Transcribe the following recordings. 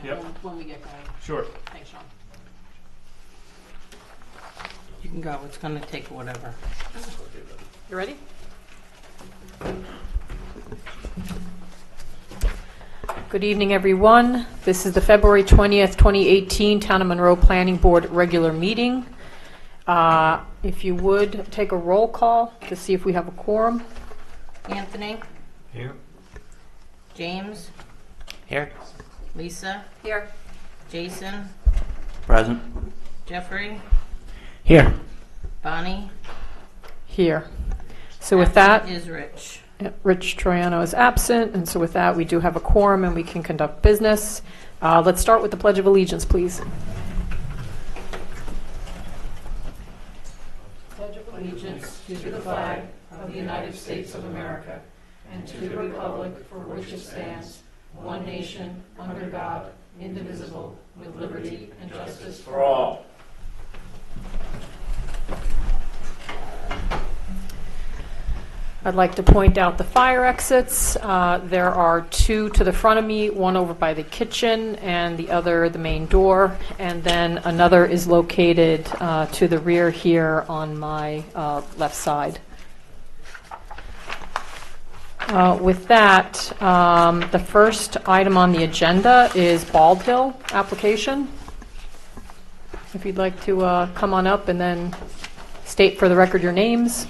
Yep. when we get going. Sure. Thanks, Sean. You can go. It's going to take whatever. You ready? Good evening, everyone. This is the February 20th, 2018 Town of Monroe Planning Board regular meeting. If you would, take a roll call to see if we have a quorum. Anthony? Here. James? Here. Lisa? Here. Jason? Present. Jeffrey? Here. Bonnie? Here. So with that, Absent is Rich. Rich Troiano is absent, and so with that, we do have a quorum and we can conduct business. Let's start with the Pledge of Allegiance, please. Pledge of allegiance to the flag of the United States of America and to the republic for which it stands, one nation, under God, indivisible, with liberty and justice for all. I'd like to point out the fire exits. There are two to the front of me, one over by the kitchen and the other the main door, and then another is located to the rear here on my left side. With that, the first item on the agenda is Bald Hill application. If you'd like to come on up and then state for the record your names.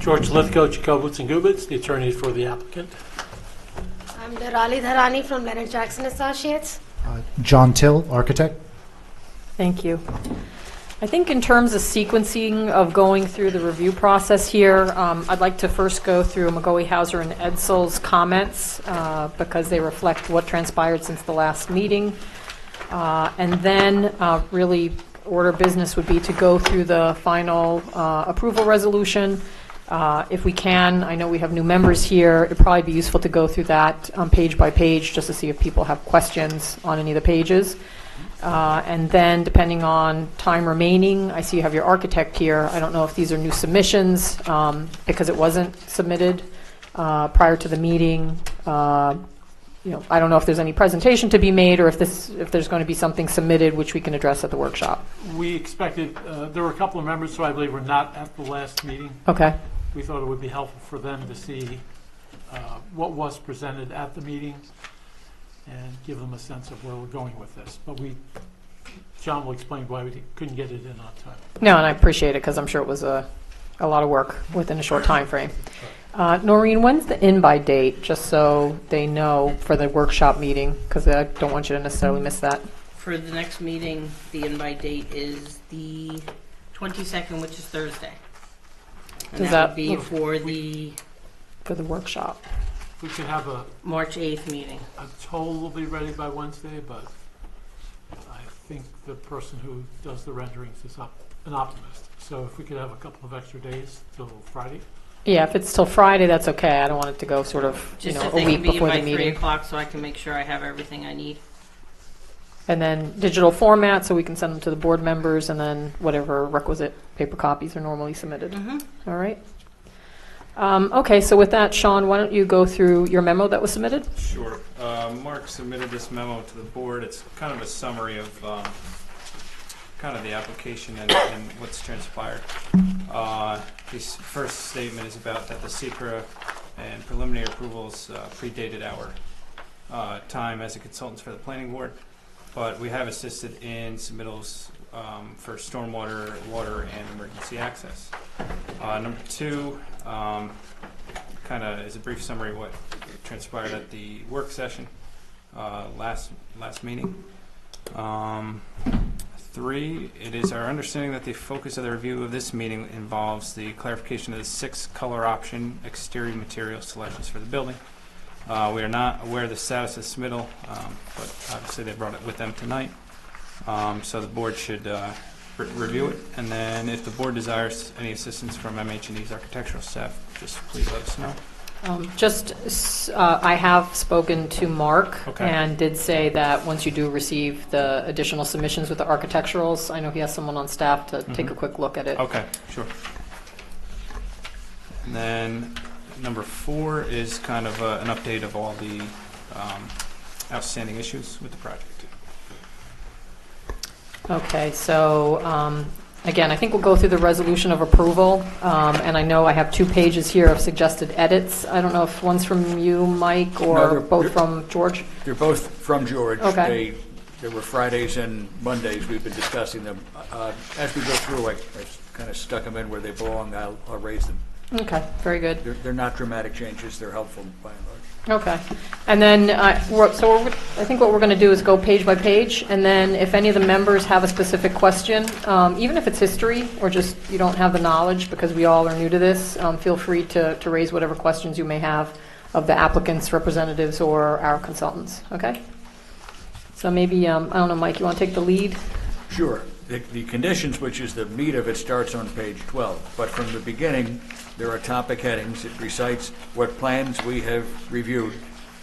George Lithgow, Jacobitz and Gubitz, the attorney for the applicant. I'm Durali Dharani from Leonard Jackson Associates. John Till, architect. Thank you. I think in terms of sequencing of going through the review process here, I'd like to first go through McGoey, Hauser, and Edsell's comments because they reflect what transpired since the last meeting. And then really order of business would be to go through the final approval resolution. If we can, I know we have new members here, it'd probably be useful to go through that page by page just to see if people have questions on any of the pages. And then depending on time remaining, I see you have your architect here. I don't know if these are new submissions because it wasn't submitted prior to the meeting. I don't know if there's any presentation to be made or if there's going to be something submitted which we can address at the workshop. We expected, there were a couple of members who I believe were not at the last meeting. Okay. We thought it would be helpful for them to see what was presented at the meeting and give them a sense of where we're going with this. But John will explain why we couldn't get it in on time. No, and I appreciate it because I'm sure it was a lot of work within a short time frame. Noreen, when's the in-by date, just so they know for the workshop meeting? Because I don't want you to necessarily miss that. For the next meeting, the invite date is the 22nd, which is Thursday. And Does that that would be for the workshop? We could have March 8th meeting. I'm told we'll be ready by Wednesday, but I think the person who does the renderings is an optimist. So if we could have a couple of extra days till Friday. Yeah, if it's till Friday, that's okay. I don't want it to go sort of, Just a if they week can be in before by the 3 meeting. o'clock so I can make sure I have everything I need. And then digital format, so we can send them to the board members, and then whatever requisite paper copies are normally submitted. All right. Okay, so with that, Sean, why don't you go through your memo that was submitted? Sure. Mark submitted this memo to the board. It's kind of a summary of kind of the application and what's transpired. His first statement is about that the SECRA and preliminary approvals predated our time as a consultants for the planning board, but we have assisted in submittals for stormwater, water, and emergency access. Number two, kind of is a brief summary of what transpired at the work session last meeting. 3, it is our understanding that the focus of the review of this meeting involves the clarification of the 6 color option exterior material selections for the building. We are not aware of the status of submittal, but obviously they brought it with them tonight. So the board should review it, and then if the board desires any assistance from MH&E's architectural staff, just please let us know. I have spoken to Mark Okay. and did say that once you do receive the additional submissions with the architecturals, I know he has someone on staff to take a quick look at it. Okay, sure. And then number 4 is kind of an update of all the outstanding issues with the project. Okay, so again, I think we'll go through the resolution of approval, and I know I have 2 pages here of suggested edits. I don't know if one's from you, Mike, No, or they're- both from George? They're both from George. Okay. There were Fridays and Mondays, we've been discussing them. As we go through, I kind of stuck them in where they belong, I'll raise them. Okay, very good. They're not dramatic changes, they're helpful by and large. Okay. And then, I think what we're going to do is go page by page, and then if any of the members have a specific question, even if it's history, or just you don't have the knowledge because we all are new to this, feel free to raise whatever questions you may have of the applicants, representatives, or our consultants, okay? So maybe, I don't know, Mike, you want to take the lead? Sure. The conditions, which is the meat of it, starts on page 12. But from the beginning, there are topic headings. It recites what plans we have reviewed.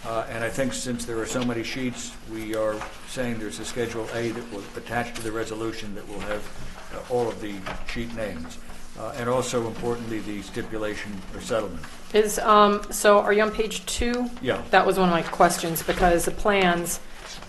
And I think since there are so many sheets, we are saying there's a Schedule A that will attach to the resolution that will have all of the sheet names. And also, importantly, the stipulation or settlement. So are you on page 2? Yeah. That was one of my questions, because the plans,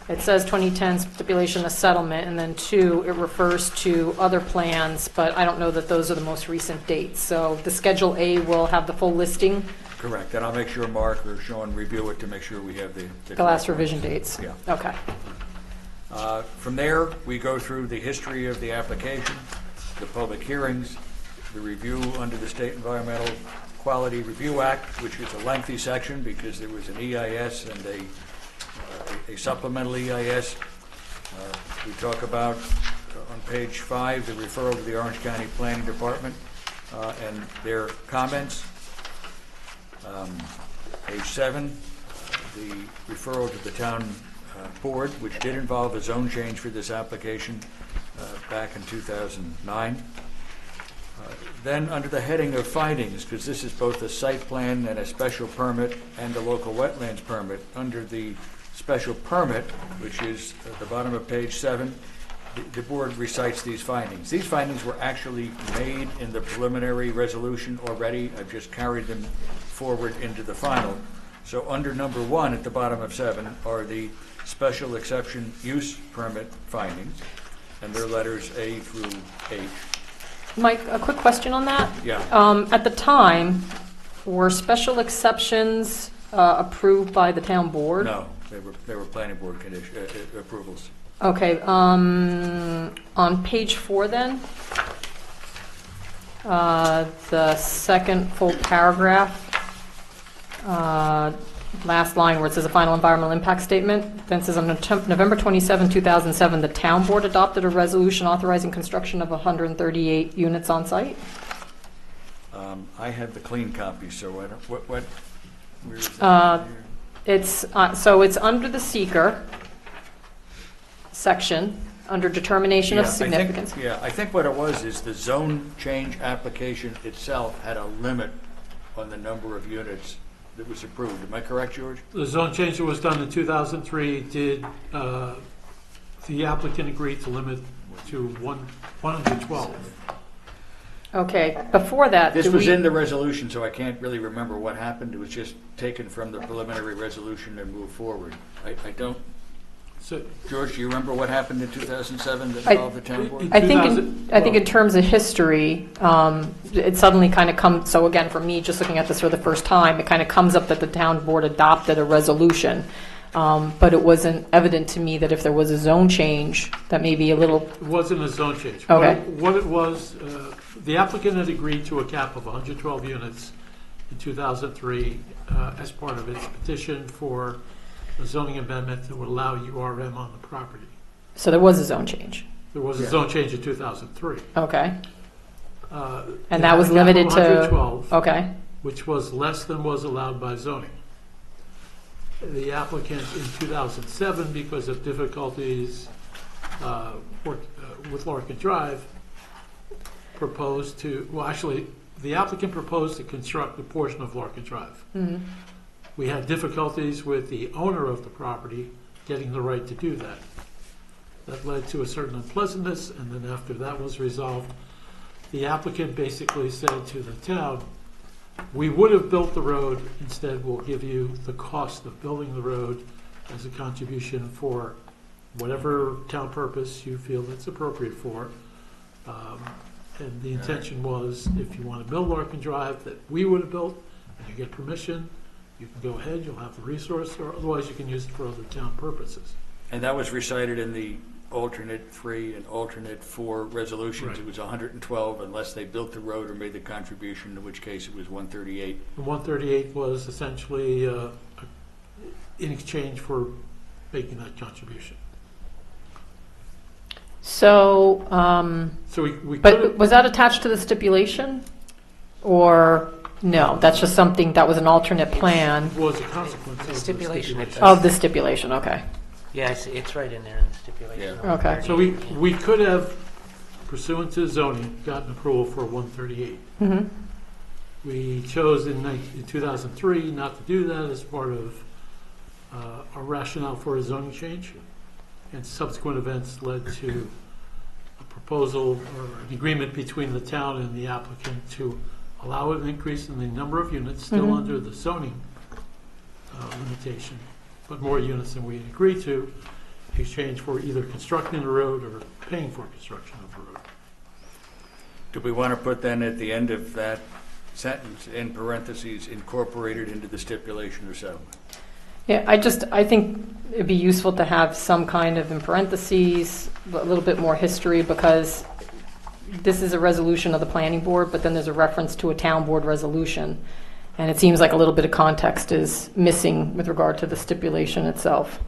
it says 2010 stipulation of settlement, and then 2, it refers to other plans, but I don't know that those are the most recent dates. So the Schedule A will have the full listing, Correct. And I'll make sure Mark or Sean review it to make sure we have the the last correct revision ones. dates. Yeah. Okay. From there, we go through the history of the application, the public hearings, the review under the State Environmental Quality Review Act, which is a lengthy section because there was an EIS and a supplemental EIS. We talk about, on page 5, the referral to the Orange County Planning Department and their comments. Page 7, the referral to the town board, which did involve a zone change for this application back in 2009. Then, under the heading of findings, because this is both a site plan and a special permit and a local wetlands permit, under the special permit, which is at the bottom of page 7, the board recites these findings. These findings were actually made in the preliminary resolution already. I've just carried them forward into the final. So under number 1 at the bottom of 7 are the special exception use permit findings, and their letters A through H. Mike, a quick question on that. Yeah. At the time, were special exceptions approved by the town board? No, they were planning board approvals. Okay, on page 4 then, the second full paragraph, last line where it says a final environmental impact statement, then it says on November 27, 2007, the town board adopted a resolution authorizing construction of 138 units on site. I have the clean copy, so I don't, where is that? Here? It's, so it's under the seeker section, under determination of Yeah, I think- significance. Yeah, I think what it was is the zone change application itself had a limit on the number of units that was approved. Am I correct, George? The zone change that was done in 2003 did, the applicant agreed to limit to 112. Okay, before that, This do was we- in the resolution, so I can't really remember what happened. It was just taken from the preliminary resolution and moved forward. I don't, So George, do you remember what happened in 2007 that I- involved the town board? I think, 2000 in terms of history, it suddenly kind of comes, so again, for me, just looking at this for the first time, it kind of comes up that the town board adopted a resolution. But it wasn't evident to me that if there was a zone change, that may be a little, it wasn't a zone change. Okay. What it was, the applicant had agreed to a cap of 112 units in 2003 as part of its petition for a zoning amendment that would allow URM on the property. so there was a zone change. There was a Yeah. zone change in 2003. Okay, It and had that was a cap of limited to, 112, okay, which was less than was allowed by zoning. The applicant in 2007, because of difficulties with Larkin Drive, proposed to, well, actually, the applicant proposed to construct a portion of Larkin Drive. Mhm. We had difficulties with the owner of the property getting the right to do that. That led to a certain unpleasantness, and then after that was resolved, the applicant basically said to the town, we would have built the road, instead we'll give you the cost of building the road as a contribution for whatever town purpose you feel it's appropriate for. And the intention was, if you want to build Larkin Drive, that we would have built, and you get permission, you can go ahead, you'll have the resource, or otherwise you can use it for other town purposes. And that was recited in the alternate 3 and alternate 4 resolutions. Right. It was 112 unless they built the road or made the contribution, in which case it was 138. The 138 was essentially in exchange for making that contribution. So, So we could but have, was that attached to the stipulation? Or, no, that's just something, that was an alternate plan was a consequence of the Stipulation, stipulation. of the stipulation, okay. Yeah, it's right in there in the stipulation. Yeah. Okay. So we could have, pursuant to zoning, gotten approval for 138. Mhm. We chose in 2003 not to do that as part of our rationale for a zoning change, and subsequent events led to a proposal or an agreement between the town and the applicant to allow an increase in the number of units, still Mhm. under the zoning limitation, but more units than we had agreed to, in exchange for either constructing the road or paying for construction of the road. Do we want to put then at the end of that sentence, in parentheses, incorporated into the stipulation or settlement? Yeah, I think it'd be useful to have some kind of, in parentheses, a little bit more history, because this is a resolution of the planning board, but then there's a reference to a town board resolution. And it seems like a little bit of context is missing with regard to the stipulation itself,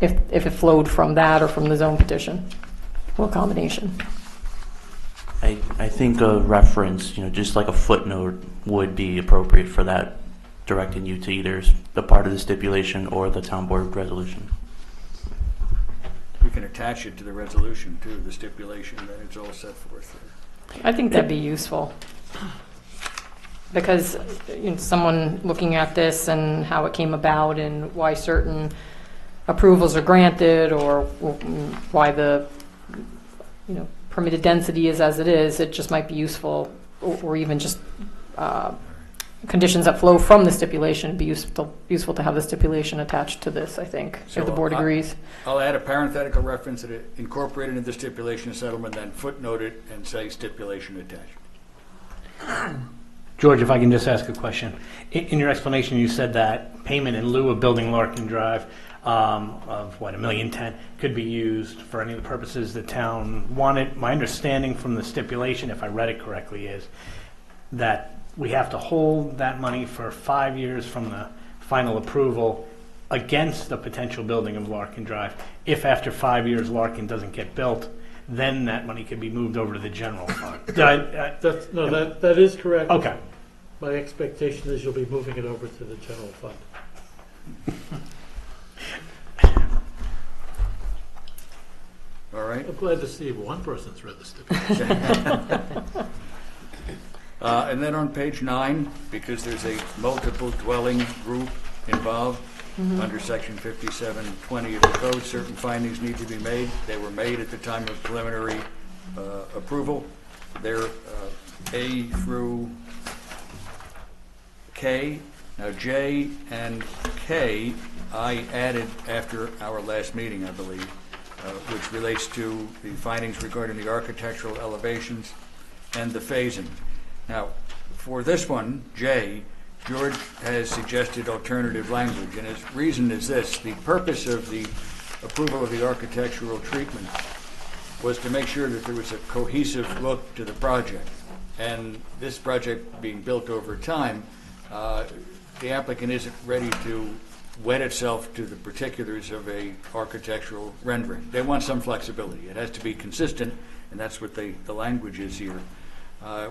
if it flowed from that or from the zone petition, or a combination. I think a reference, just like a footnote would be appropriate for that, directing you to either the part of the stipulation or the town board resolution. We can attach it to the resolution, too, the stipulation, that it's all set forth there. I think that'd be useful. Because someone looking at this and how it came about and why certain approvals are granted, or why the permitted density is as it is, it just might be useful, or even just conditions that flow from the stipulation. It'd be useful to have the stipulation attached to this, I think, So if the board agrees. I'll add a parenthetical reference that it incorporated into the stipulation of settlement, then footnote it and say stipulation attached. George, if I can just ask a question. In your explanation, you said that payment in lieu of building Larkin Drive of $1.1 million could be used for any of the purposes the town wanted. My understanding from the stipulation, if I read it correctly, is that we have to hold that money for 5 years from the final approval against the potential building of Larkin Drive. If after 5 years Larkin doesn't get built, then that money could be moved over to the general fund. That is correct. Okay. My expectation is you'll be moving it over to the general fund. All right? I'm glad to see one person's read the stipulation. And then on page 9, because there's a multiple dwelling group involved, under section 5720 of the code, certain findings need to be made. They were made at the time of preliminary approval. They're A through K. Now, J and K, I added after our last meeting, I believe, which relates to the findings regarding the architectural elevations and the phasing. Now, for this one, J, George has suggested alternative language, and his reason is this: the purpose of the approval of the architectural treatment was to make sure that there was a cohesive look to the project. And this project being built over time, the applicant isn't ready to wed itself to the particulars of a architectural rendering. They want some flexibility. It has to be consistent, and that's what the language is here,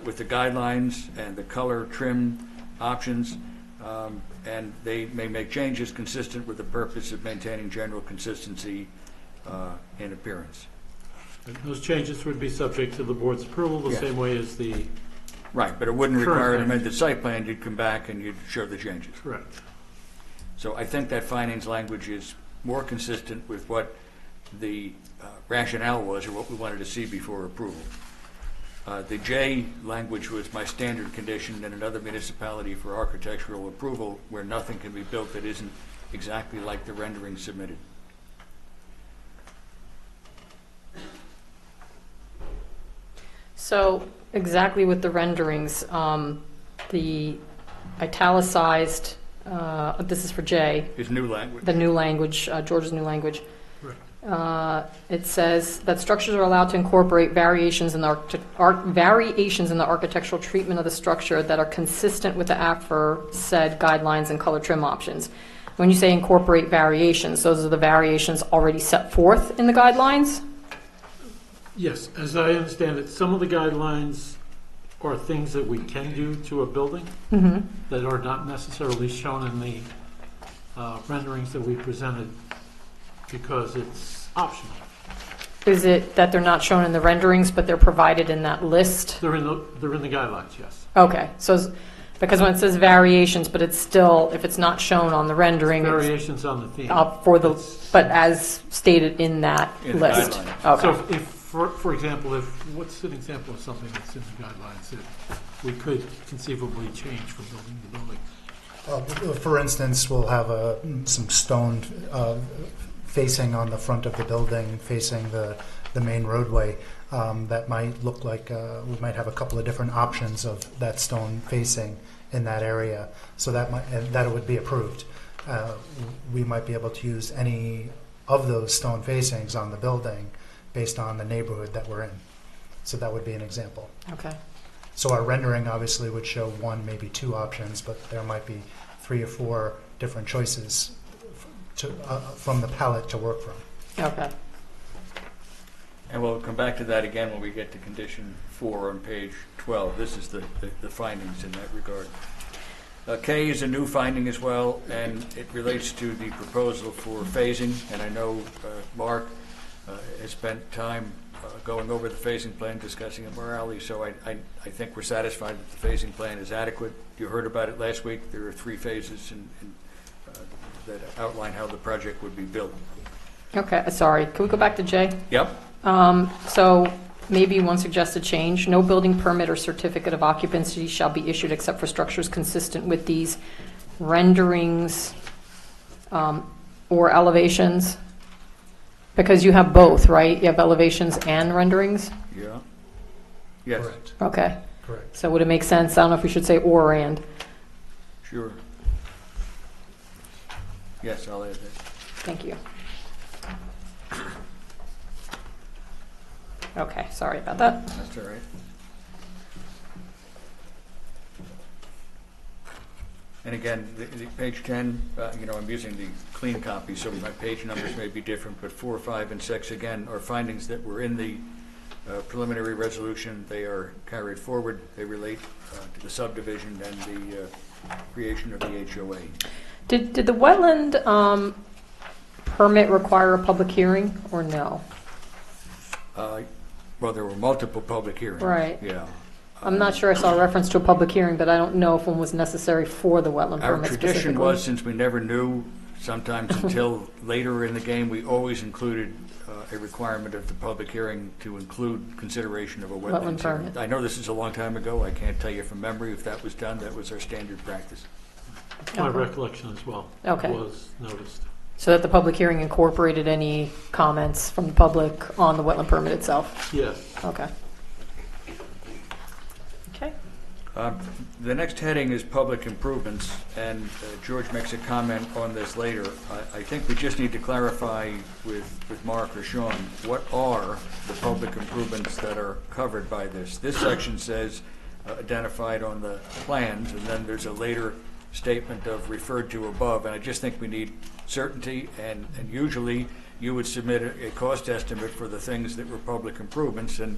with the guidelines and the color trim options, and they may make changes consistent with the purpose of maintaining general consistency in appearance. And those changes would be subject to the board's approval, the Yes. same way as the, Right, but it wouldn't Current require an language. amended site plan. You'd come back and you'd show the changes. correct. So I think that findings language is more consistent with what the rationale was or what we wanted to see before approval. The J language was my standard condition in another municipality for architectural approval where nothing can be built that isn't exactly like the rendering submitted. So exactly with the renderings, the italicized, this is for J, Is new language. the new language, George's new language. Correct. It says that structures are allowed to incorporate variations in the architectural treatment of the structure that are consistent with the aforesaid guidelines and color trim options. When you say incorporate variations, those are the variations already set forth in the guidelines? Yes, as I understand it, some of the guidelines are things that we can do to a building Mm-hmm. that are not necessarily shown in the renderings that we presented because it's optional. Is it that they're not shown in the renderings, but they're provided in that list? They're in the guidelines, yes. Okay, so, because when it says variations, but it's still, if it's not shown on the rendering, it's Variations on the theme. for the, It's- but as stated in that In the list? guidelines. So Okay, if, for example, what's an example of something that's in the guidelines that we could conceivably change from building to building? For instance, we'll have some stone facing on the front of the building, facing the main roadway. That might look like we might have a couple of different options of that stone facing in that area. So that would be approved. We might be able to use any of those stone facings on the building based on the neighborhood that we're in. So that would be an example. okay. So our rendering obviously would show one, maybe two options, but there might be 3 or 4 different choices from the palette to work from. Okay, And we'll come back to that again when we get to condition 4 on page 12. This is the findings in that regard. K is a new finding as well, and it relates to the proposal for phasing. And I know Mark has spent time going over the phasing plan, discussing it more early, so I think we're satisfied that the phasing plan is adequate. You heard about it last week. There are 3 phases that outline how the project would be built. okay, sorry, can we go back to J? Yep. So maybe one suggested change, no building permit or certificate of occupancy shall be issued except for structures consistent with these renderings or elevations. Because you have both, right? You have elevations and renderings? Yeah. Yes. Correct. Okay, Correct. so would it make sense? I don't know if we should say or and. Sure. Yes, I'll add that. Thank you. Okay, sorry about that. That's all right. And again, the page 10, I'm using the clean copy, so my page numbers may be different, but 4, 5, and 6, again, are findings that were in the preliminary resolution. They are carried forward. They relate to the subdivision and the creation of the HOA. Did the wetland permit require a public hearing or no? Well, there were multiple public hearings. Right. Yeah. I'm not sure I saw a reference to a public hearing, but I don't know if one was necessary for the wetland Our permit tradition specifically. was, since we never knew, sometimes until later in the game, we always included a requirement of the public hearing to include consideration of a Wetland wetlands hearing. permit. I know this is a long time ago. I can't tell you from memory if that was done. That was our standard practice. My Okay. recollection as well. Okay. Was noticed. So that the public hearing incorporated any comments from the public on the wetland permit itself? Yes. Okay. Okay. The next heading is public improvements, and George makes a comment on this later. I think we just need to clarify with Mark or Sean, what are the public improvements that are covered by this? This section says identified on the plans, and then there's a later statement of referred to above, and I just think we need certainty, and usually you would submit a cost estimate for the things that were public improvements, and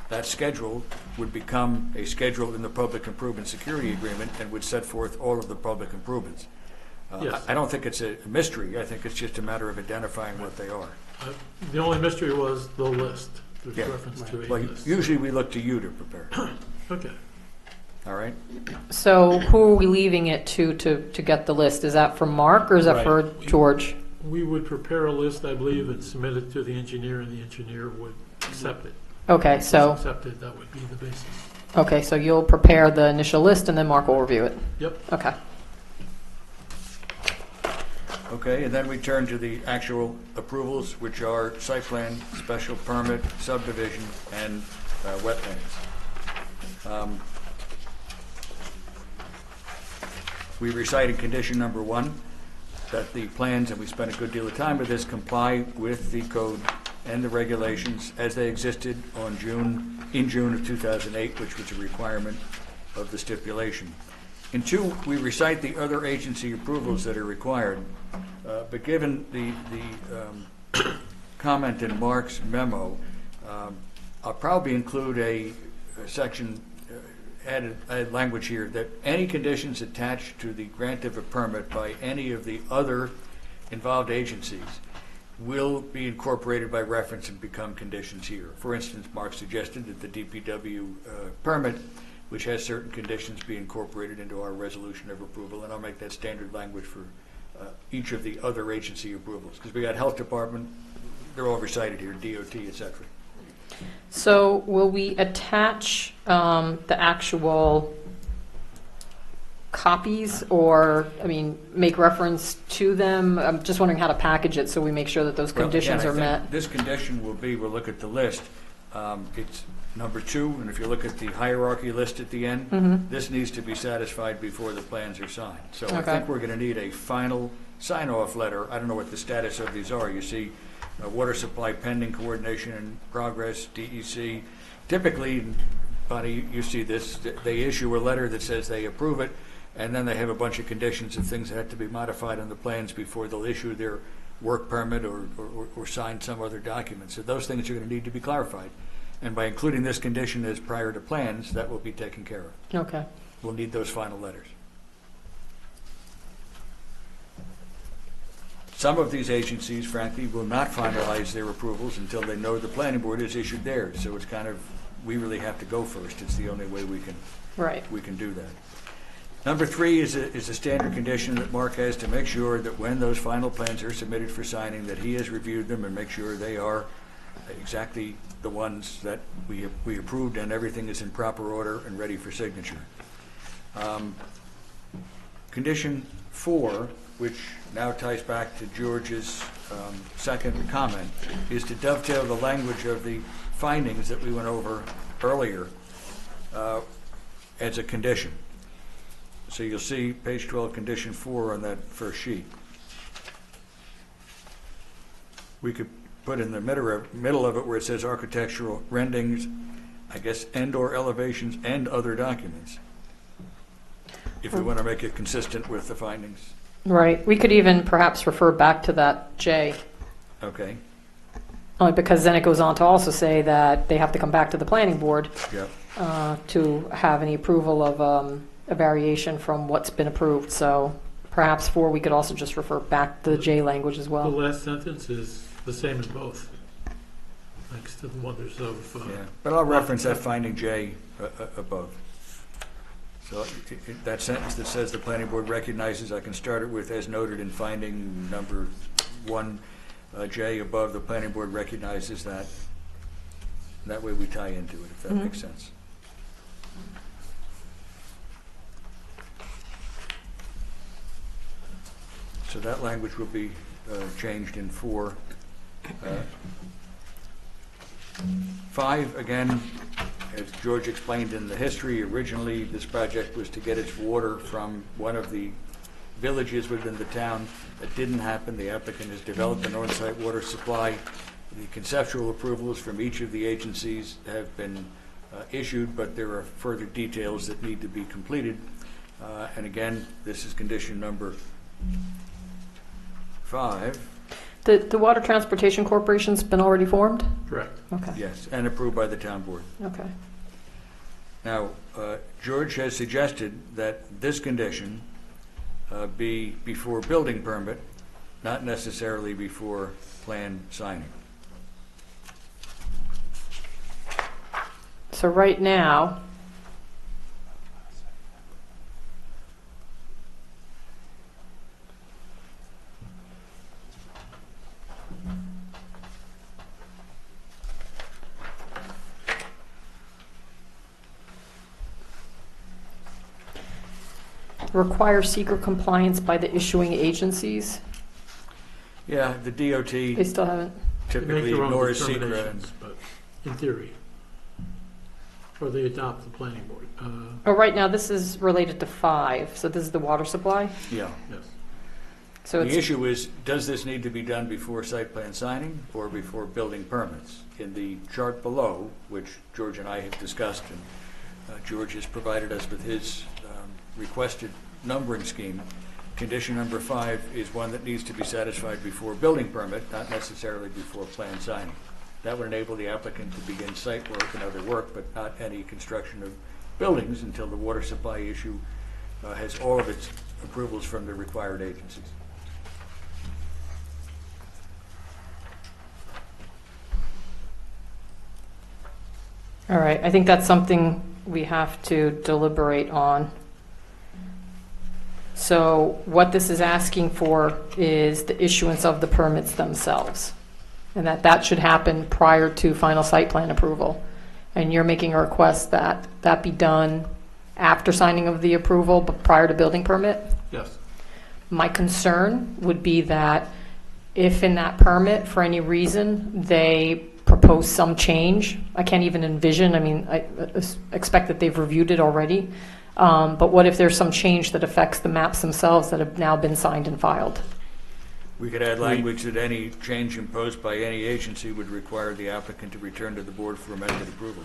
that schedule would become a schedule in the public improvement security agreement and would set forth all of the public improvements. Yes. I don't think it's a mystery. I think it's just a matter of identifying what they are. The only mystery was the list. there's Yeah. reference to a Well, list. usually we look to you to prepare, Okay. all right? So who are we leaving it to get the list? Is that for Mark or is that Right. for George? We would prepare a list, I believe, and submit it to the engineer, and the engineer would accept it. Okay, If it's so, accepted, that would be the basis. okay, so you'll prepare the initial list and then Mark will review it? Yep. Okay. Okay, and then we turn to the actual approvals, which are site plan, special permit, subdivision, and wetlands. We recite in condition number 1 that the plans, and we spent a good deal of time with this, comply with the code and the regulations as they existed in June of 2008, which was a requirement of the stipulation. In 2, we recite the other agency approvals that are required, but given the comment in Mark's memo, I'll probably include a section, added language here, that any conditions attached to the grant of a permit by any of the other involved agencies will be incorporated by reference and become conditions here. For instance, Mark suggested that the DPW permit, which has certain conditions, be incorporated into our resolution of approval, and I'll make that standard language for each of the other agency approvals, because we got health department, they're all recited here, DOT, et cetera. So will we attach the actual copies or, I mean, make reference to them? I'm just wondering how to package it so we make sure that those conditions Well, are again, I think met. this condition will be, we'll look at the list, it's number 2, and if you look at the hierarchy list at the end, this needs to be satisfied before the plans are signed. So I Okay. think we're going to need a final sign-off letter. I don't know what the status of these are. You see, water supply pending, coordination in progress, DEC. Typically, Bonnie, you see this, they issue a letter that says they approve it, and then they have a bunch of conditions of things that have to be modified on the plans before they'll issue their work permit or sign some other document. So those things are going to need to be clarified. And by including this condition as prior to plans, that will be taken care of. Okay. We'll need those final letters. Some of these agencies, frankly, will not finalize their approvals until they know the planning board has issued theirs. So it's kind of, we really have to go first. It's the only way we can do that. Number 3 is a standard condition that Mark has to make sure that when those final plans are submitted for signing, that he has reviewed them and make sure they are exactly the ones that we approved and everything is in proper order and ready for signature. Condition 4, which now ties back to George's second comment, is to dovetail the language of the findings that we went over earlier as a condition. So you'll see page 12, condition 4 on that first sheet. We could put in the middle of it where it says architectural renderings, I guess, and/or elevations and other documents, if we want to make it consistent with the findings. Right. We could even perhaps refer back to that J, Okay, only because then it goes on to also say that they have to come back to the planning board yeah. to have any approval of a variation from what's been approved. So perhaps 4, we could also just refer back to the J language as The well. last sentence is the same in both, next to the wonders of. Yeah, but I'll reference that finding J above. So that sentence that says the planning board recognizes, I can start it with, as noted in finding number 1, J above, the planning board recognizes that. That way we tie into it, if that makes sense. So that language will be changed in 4. 5, again, as George explained in the history, originally this project was to get its water from one of the villages within the town. That didn't happen. The applicant has developed an on-site water supply. The conceptual approvals from each of the agencies have been issued, but there are further details that need to be completed. And again, this is condition number 5. The Water Transportation Corporation's been already formed? Correct. Okay. Yes, and approved by the town board. Okay. Now, George has suggested that this condition be before building permit, not necessarily before plan signing. So right now, require secret compliance by the issuing agencies. Yeah, the DOT They still haven't. They make typically their own ignores secret. determinations, but in theory. Or they adopt the planning board. Oh, right now, this is related to 5, so this is the water supply. Yeah. Yes. So The it's, issue is, does this need to be done before site plan signing or before building permits? In the chart below, which George and I have discussed, and George has provided us with his requested numbering scheme, condition number 5 is one that needs to be satisfied before building permit, not necessarily before plan signing. That would enable the applicant to begin site work and other work, but not any construction of buildings until the water supply issue has all of its approvals from the required agencies. all right, I think that's something we have to deliberate on. So what this is asking for is the issuance of the permits themselves, and that should happen prior to final site plan approval. And you're making a request that that be done after signing of the approval, but prior to building permit? Yes. My concern would be that if in that permit, for any reason, they propose some change, I can't even envision, I mean, I expect that they've reviewed it already, but what if there's some change that affects the maps themselves that have now been signed and filed? We could add language that any change imposed by any agency would require the applicant to return to the board for amended approval.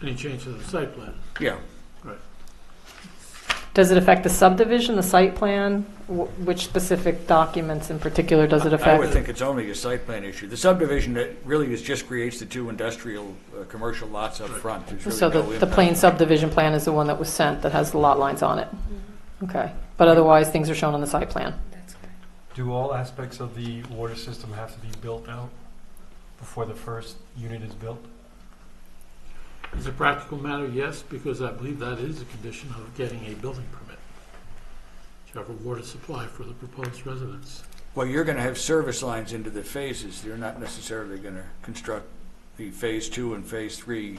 Any change to the site plan? Yeah, Right. Does it affect the subdivision, the site plan? Which specific documents in particular does it I would affect? think it's only a site plan issue. The subdivision, that really is just creates the 2 industrial, commercial lots up front. There's really So no the impact. plain subdivision plan is the one that was sent that has the lot lines on it? Okay, but otherwise, things are shown on the site plan? Do all aspects of the water system have to be built out before the first unit is built? As a practical matter, yes, because I believe that is a condition of getting a building permit. To have a water supply for the proposed residents. Well, you're going to have service lines into the phases. You're not necessarily going to construct the phase 2 and phase 3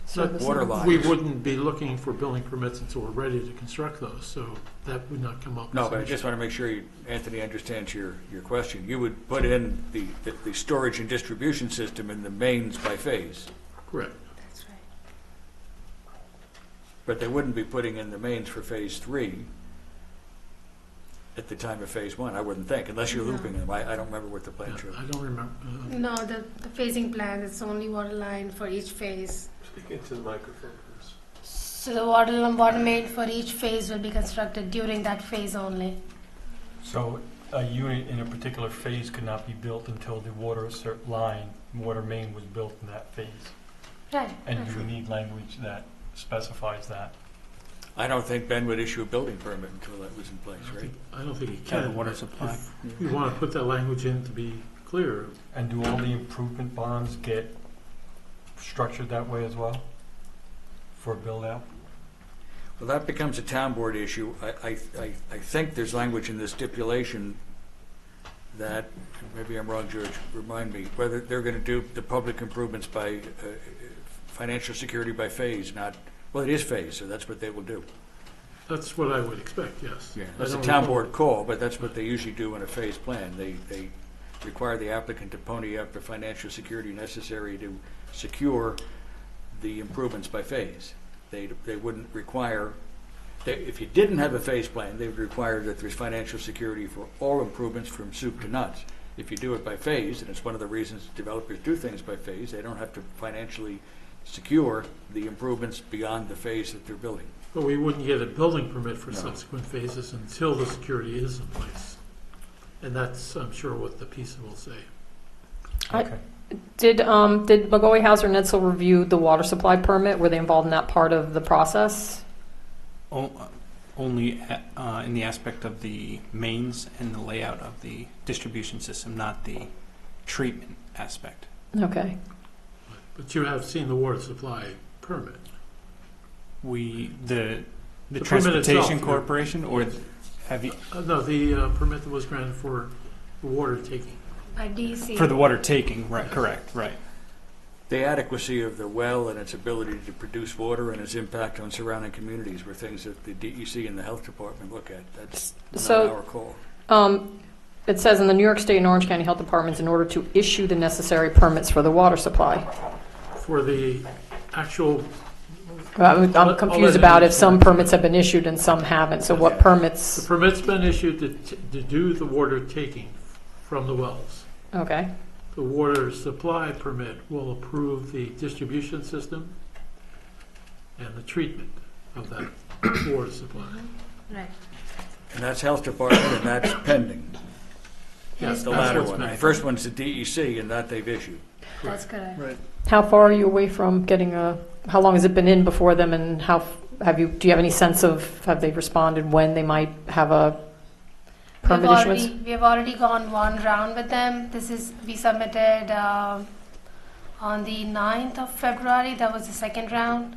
Service water lines. lines. We wouldn't be looking for building permits until we're ready to construct those, so that would not come up. No, as but an I just issue. want to make sure Anthony understands your question. You would put in the storage and distribution system in the mains by phase, Correct. but they wouldn't be putting in the mains for phase 3 at the time of phase 1, I wouldn't think, unless you're No. looping them. I don't remember what the plan Yeah, showed. I don't remember. No, the phasing plan, it's only water line for each phase. Speak into the microphone, please. So the water main for each phase will be constructed during that phase only. So a unit in a particular phase could not be built until the water main was built in that phase. Right. And you need language that specifies that. I don't think Ben would issue a building permit until that was in place, right? I don't think he Yeah, the can. water but supply. if we want to put that language in to be clear. And do all the improvement bonds get structured that way as well for build out? Well, that becomes a town board issue. I think there's language in the stipulation that, maybe I'm wrong, George, remind me, whether they're going to do the public improvements by financial security by phase, not, well, it is phase, so that's what they will do. That's what I would expect, yes. Yeah, I that's a don't town recall- board call, but that's what they usually do in a phase plan. They require the applicant to pony up the financial security necessary to secure the improvements by phase. They wouldn't require, if you didn't have a phase plan, they would require that there's financial security for all improvements from soup to nuts. If you do it by phase, and it's one of the reasons developers do things by phase, they don't have to financially secure the improvements beyond the phase that they're building. But we wouldn't get a building permit for No. subsequent phases until the security is in place. And that's, I'm sure, what the piece will say. I- Okay. Did McGaughy Hauser and Edsel review the water supply permit? Were they involved in that part of the process? Only in the aspect of the mains and the layout of the distribution system, not the treatment aspect. Okay. But you have seen the water supply permit. The The permit Transportation itself, Corporation, or have you, No, the permit that was granted for the water taking. By DC. for the water taking, right, correct, right. The adequacy of the well and its ability to produce water and its impact on surrounding communities were things that the DEC and the health department look at. That's not So- our call. It says in the New York State and Orange County Health Departments, in order to issue the necessary permits for the water supply. For the actual, I'm I'll confused let about you if some explain. permits have been issued and some haven't. So what the permits? permit's been issued to do the water taking from the wells. Okay. The water supply permit will approve the distribution system and the treatment of that water supply. Right. And that's health department, and that's pending. Yes, The that's latter what's one. The pending. first one's the DEC, and that they've issued. That's correct. How far are you away from getting how long has it been in before them, and do you have any sense of, have they responded when they might have a permit issuance? We have already gone one round with them. We submitted on the 9th of February. That was the second round.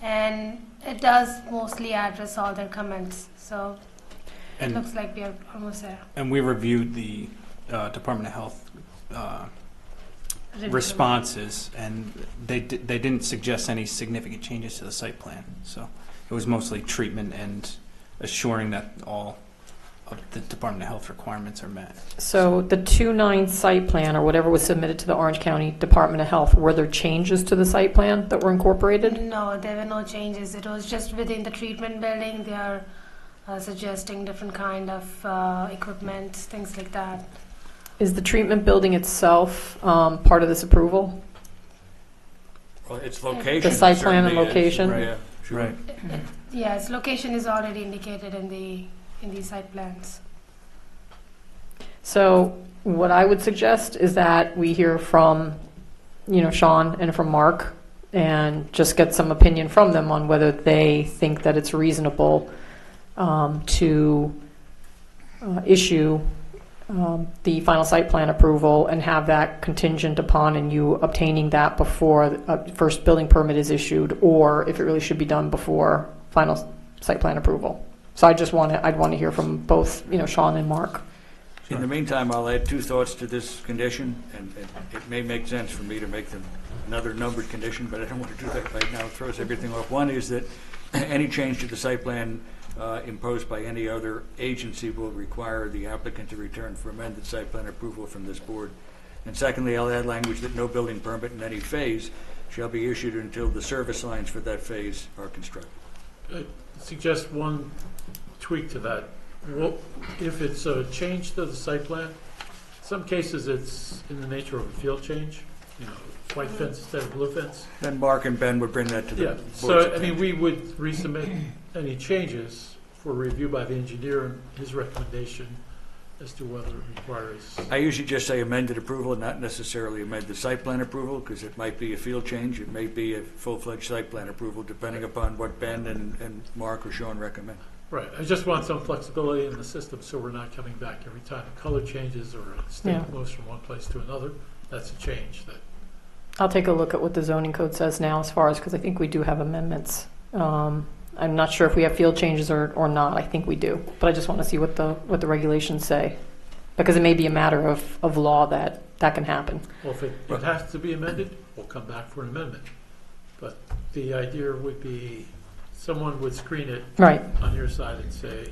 And it does mostly address all their comments. So it And, looks like we are almost there. and we reviewed the Department of Health responses, and they didn't suggest any significant changes to the site plan. So it was mostly treatment and assuring that all of the Department of Health requirements are met. So the 2.9 site plan, or whatever was submitted to the Orange County Department of Health, were there changes to the site plan that were incorporated? No, there were no changes. It was just within the treatment building. They are suggesting different kind of equipment, things like that. Is the treatment building itself part of this approval? Well, its location. The site plan and certainly is. location? Yeah, sure. Right. Yes, location is already indicated in the site plans. So what I would suggest is that we hear from, Sean and from Mark, and just get some opinion from them on whether they think that it's reasonable to issue the final site plan approval and have that contingent upon and you obtaining that before the first building permit is issued, or if it really should be done before final site plan approval. So I'd want to hear from both, Sean and Mark. In the meantime, I'll add two thoughts to this condition, and it may make sense for me to make them another numbered condition, but I don't want to do that right now. It throws everything off. One is that any change to the site plan imposed by any other agency will require the applicant to return for amended site plan approval from this board. And secondly, I'll add language that no building permit in any phase shall be issued until the service lines for that phase are constructed. I suggest one tweak to that. Well, if it's a change to the site plan, some cases it's in the nature of a field change, white fence instead of blue fence. Then Mark and Ben would bring that to the Yeah, board's so, attention. we would resubmit any changes for review by the engineer and his recommendation as to whether it requires. I usually just say amended approval and not necessarily amend the site plan approval, because it might be a field change, it may be a full-fledged site plan approval, depending upon what Ben and Mark or Sean recommend. Right, I just want some flexibility in the system so we're not coming back every time a color changes or a state Yeah. moves from one place to another. That's a change that. I'll take a look at what the zoning code says now as far as, because I think we do have amendments. I'm not sure if we have field changes or not. I think we do. But I just want to see what the regulations say. Because it may be a matter of law that can happen. Well, if it has to be amended, we'll come back for an amendment. But the idea would be someone would screen it Right. on your side and say,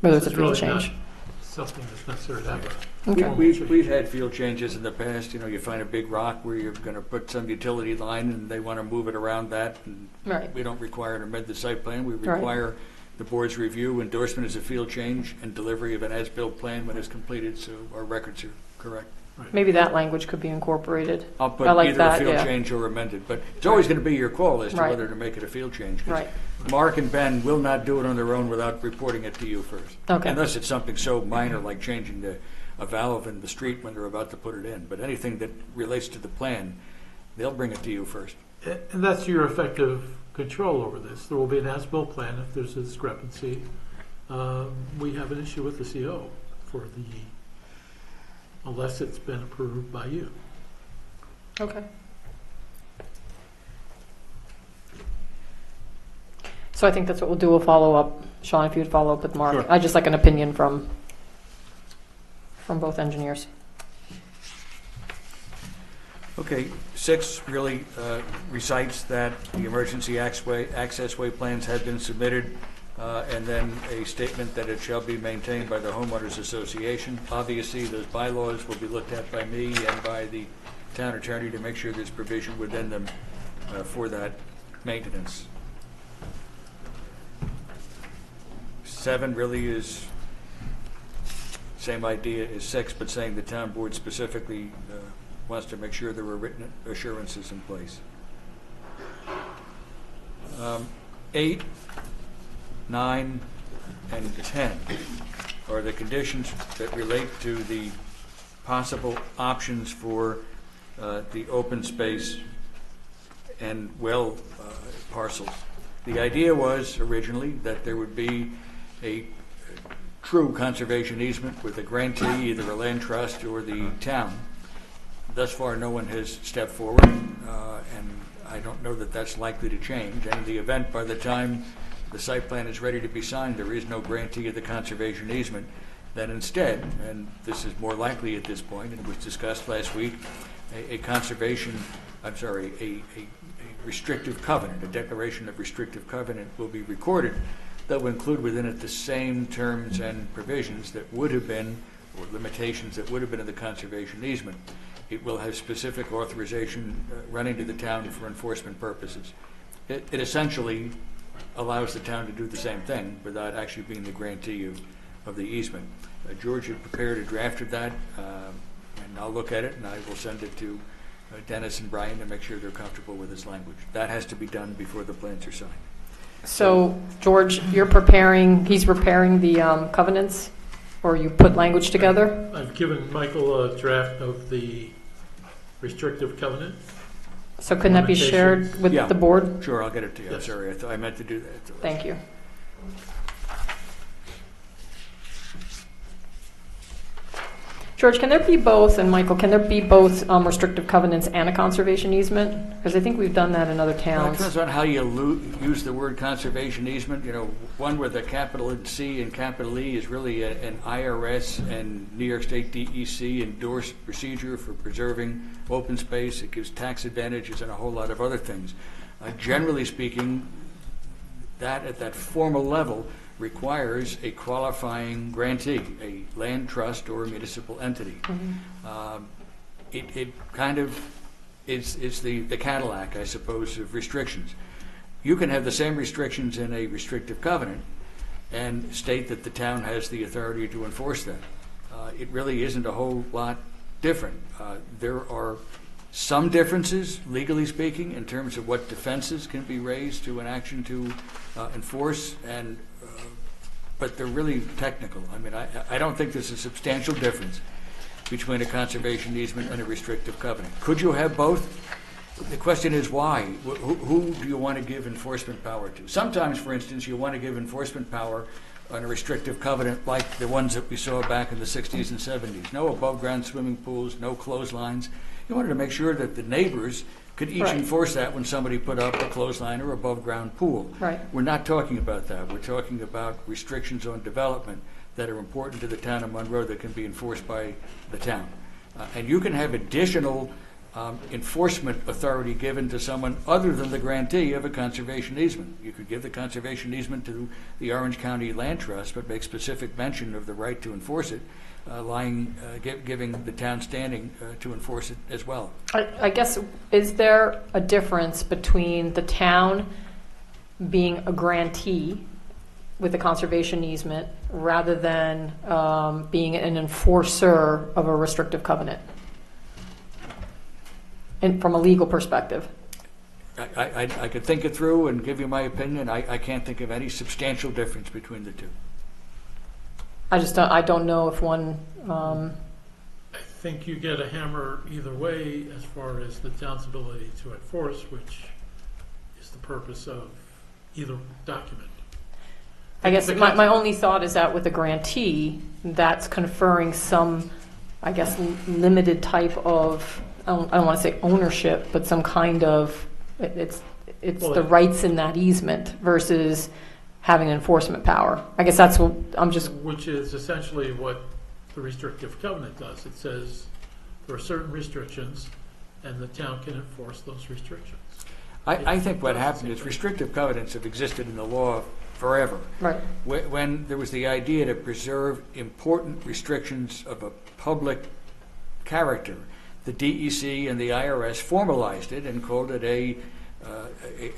Whether this it's a is field really change. not something that's necessary to have. Okay. We've had field changes in the past. You find a big rock where you're going to put some utility line and they want to move it around that. And Right. we don't require an amended site plan. We Right. require the board's review, endorsement as a field change, and delivery of an as-built plan when it's completed, so our records are correct. Maybe that language could be incorporated. I'll put I like either that, a field yeah. change or amended, but it's always going to be your call as to Right. whether to make it a field change. 'Cause Right. Mark and Ben will not do it on their own without reporting it to you first. Okay. Unless it's something so minor like changing a valve in the street when they're about to put it in. But anything that relates to the plan, they'll bring it to you first. And that's your effective control over this. There will be an as-built plan if there's a discrepancy. We have an issue with the CO unless it's been approved by you. Okay. So I think that's what we'll do. We'll follow up. Sean, if you'd follow up with Mark. Sure. I'd just like an opinion from both engineers. Okay, 6 really recites that the emergency access way plans have been submitted, and then a statement that it shall be maintained by the homeowners association. Obviously, those bylaws will be looked at by me and by the town attorney to make sure there's provision within them for that maintenance. 7 really is same idea as 6, but saying the town board specifically wants to make sure there were written assurances in place. 8, 9, and 10 are the conditions that relate to the possible options for the open space and well parcels. The idea was originally that there would be a true conservation easement with a grantee, either a land trust or the town. Thus far, no one has stepped forward, and I don't know that that's likely to change. And in the event, by the time the site plan is ready to be signed, there is no grantee of the conservation easement, then instead, and this is more likely at this point, and it was discussed last week, a restrictive covenant, a declaration of restrictive covenant will be recorded that will include within it the same terms and provisions that would have been, or limitations that would have been in the conservation easement. It will have specific authorization running to the town for enforcement purposes. It essentially allows the town to do the same thing without actually being the grantee of the easement. George had prepared a draft of that, and I'll look at it and I will send it to Dennis and Brian to make sure they're comfortable with his language. That has to be done before the plans are signed. So, George, he's preparing the covenants, or you put language together? I've given Michael a draft of the restrictive covenant. So couldn't that be shared with Yeah. the board? Sure, I'll get it to you. I'm Yes. sorry, I meant to do that. Thank you. George, can there be both, and Michael, can there be both restrictive covenants and a conservation easement? Because I think we've done that in other Well, it towns. depends on how you use the word conservation easement. You know, one with a capital C and capital E is really an IRS and New York State DEC endorsed procedure for preserving open space. It gives tax advantages and a whole lot of other things. Generally speaking, that at that formal level requires a qualifying grantee, a land trust or a municipal entity. It kind of is the Cadillac, I suppose, of restrictions. You can have the same restrictions in a restrictive covenant and state that the town has the authority to enforce that. It really isn't a whole lot different. There are some differences, legally speaking, in terms of what defenses can be raised to an action to enforce, but they're really technical. I mean, I don't think there's a substantial difference between a conservation easement and a restrictive covenant. Could you have both? The question is why? Who do you want to give enforcement power to? Sometimes, for instance, you want to give enforcement power on a restrictive covenant like the ones that we saw back in the 60s and 70s. No above-ground swimming pools, no clotheslines. You wanted to make sure that the neighbors could each Right. enforce that when somebody put up a clothesline or above-ground pool. Right. We're not talking about that. We're talking about restrictions on development that are important to the town of Monroe that can be enforced by the town. And you can have additional enforcement authority given to someone other than the grantee of a conservation easement. You could give the conservation easement to the Orange County Land Trust, but make specific mention of the right to enforce it, giving the town standing to enforce it as well. I guess, is there a difference between the town being a grantee with a conservation easement rather than being an enforcer of a restrictive covenant? And from a legal perspective. I could think it through and give you my opinion. I can't think of any substantial difference between the two. I don't know if one. I think you get a hammer either way as far as the town's ability to enforce, which is the purpose of either document. I guess my only thought is that with a grantee, that's conferring some, I guess, limited type of, I don't want to say ownership, but some kind of, it's it's Well, the rights in that easement versus having enforcement power. I guess that's what I'm just, Which is essentially what the restrictive covenant does. It says there are certain restrictions, and the town can enforce those restrictions. I think what happened is restrictive covenants have existed in the law forever. right, When there was the idea to preserve important restrictions of a public character, the DEC and the IRS formalized it and called it a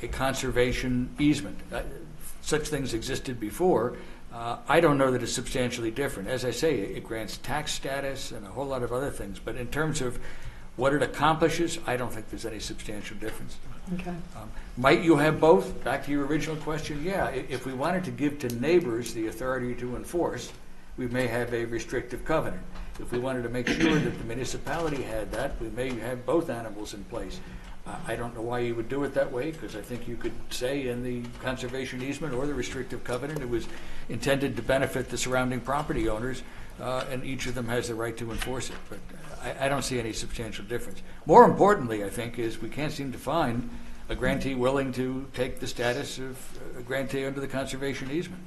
conservation easement. Such things existed before. I don't know that it's substantially different. As I say, it grants tax status and a whole lot of other things, but in terms of what it accomplishes, I don't think there's any substantial difference. okay. Might you have both? Back to your original question, yeah. If we wanted to give to neighbors the authority to enforce, we may have a restrictive covenant. If we wanted to make sure that the municipality had that, we may have both animals in place. I don't know why you would do it that way, because I think you could say in the conservation easement or the restrictive covenant it was intended to benefit the surrounding property owners, and each of them has the right to enforce it. But I don't see any substantial difference. More importantly, I think, is we can't seem to find a grantee willing to take the status of a grantee under the conservation easement.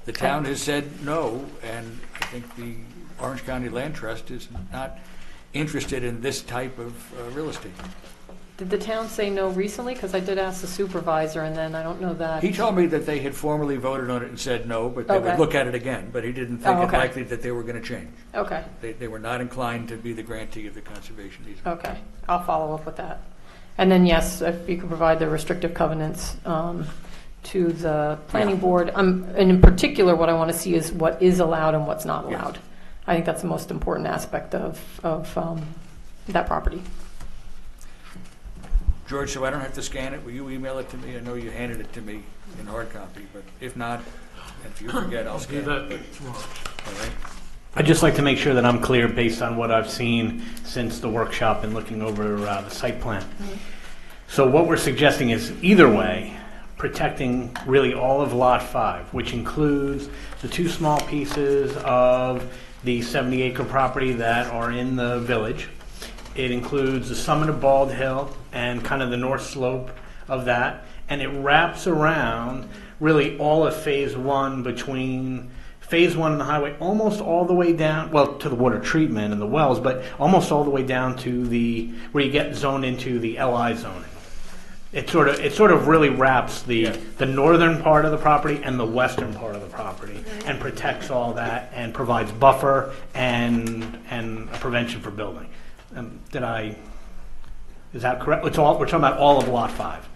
The town has said no, and I think the Orange County Land Trust is not interested in this type of real estate. Did the town say no recently? Because I did ask the supervisor, and then I don't know that. He told me that they had formally voted on it and said no, but they would Okay. look at it again. But he didn't think Oh, it okay. likely that they were going to change. Okay, They were not inclined to be the grantee of the conservation easement. okay. I'll follow up with that. And then, yes, if you could provide the restrictive covenants to the planning board. And in particular, what I want to see is what is allowed and what's not Yes. allowed. I think that's the most important aspect of that property. George, so I don't have to scan it, will you email it to me? I know you handed it to me in hard copy, but if not, if you forget, I'll I'll do scan it. that But- tomorrow. All right. I'd just like to make sure that I'm clear based on what I've seen since the workshop and looking over the site plan. So what we're suggesting is either way, protecting really all of Lot 5, which includes the two small pieces of the 70-acre property that are in the village. It includes the summit of Bald Hill and kind of the north slope of that. And it wraps around really all of Phase 1 between Phase 1 and the highway, almost all the way down, well, to the water treatment and the wells, but almost all the way down to where you get zoned into the LI zoning. It sort of really wraps the northern part of the property and the western part of the property and protects all that and provides buffer and a prevention for building. Is that correct? We're talking about all of Lot 5.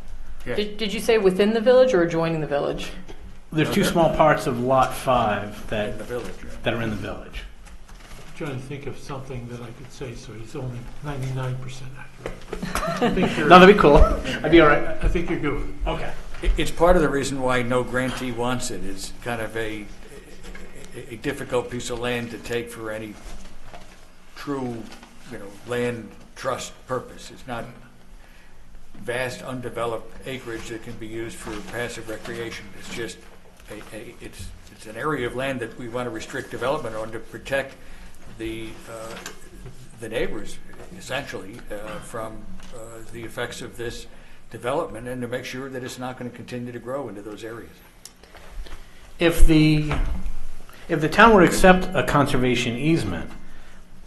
Yes. Did you say within the village or adjoining the village? There's two small parts of Lot 5 In the village, right? that are in the village. I'm trying to think of something that I could say, so he's only 99% accurate. I think you're, No, that'd be cool. I'd be all right. I think you're good. Okay. It's part of the reason why no grantee wants it. It's kind of a difficult piece of land to take for any true, land trust purpose. It's not vast undeveloped acreage that can be used for passive recreation. It's just it's an area of land that we want to restrict development on to protect the neighbors essentially from the effects of this development, and to make sure that it's not going to continue to grow into those areas. If the town were to accept a conservation easement,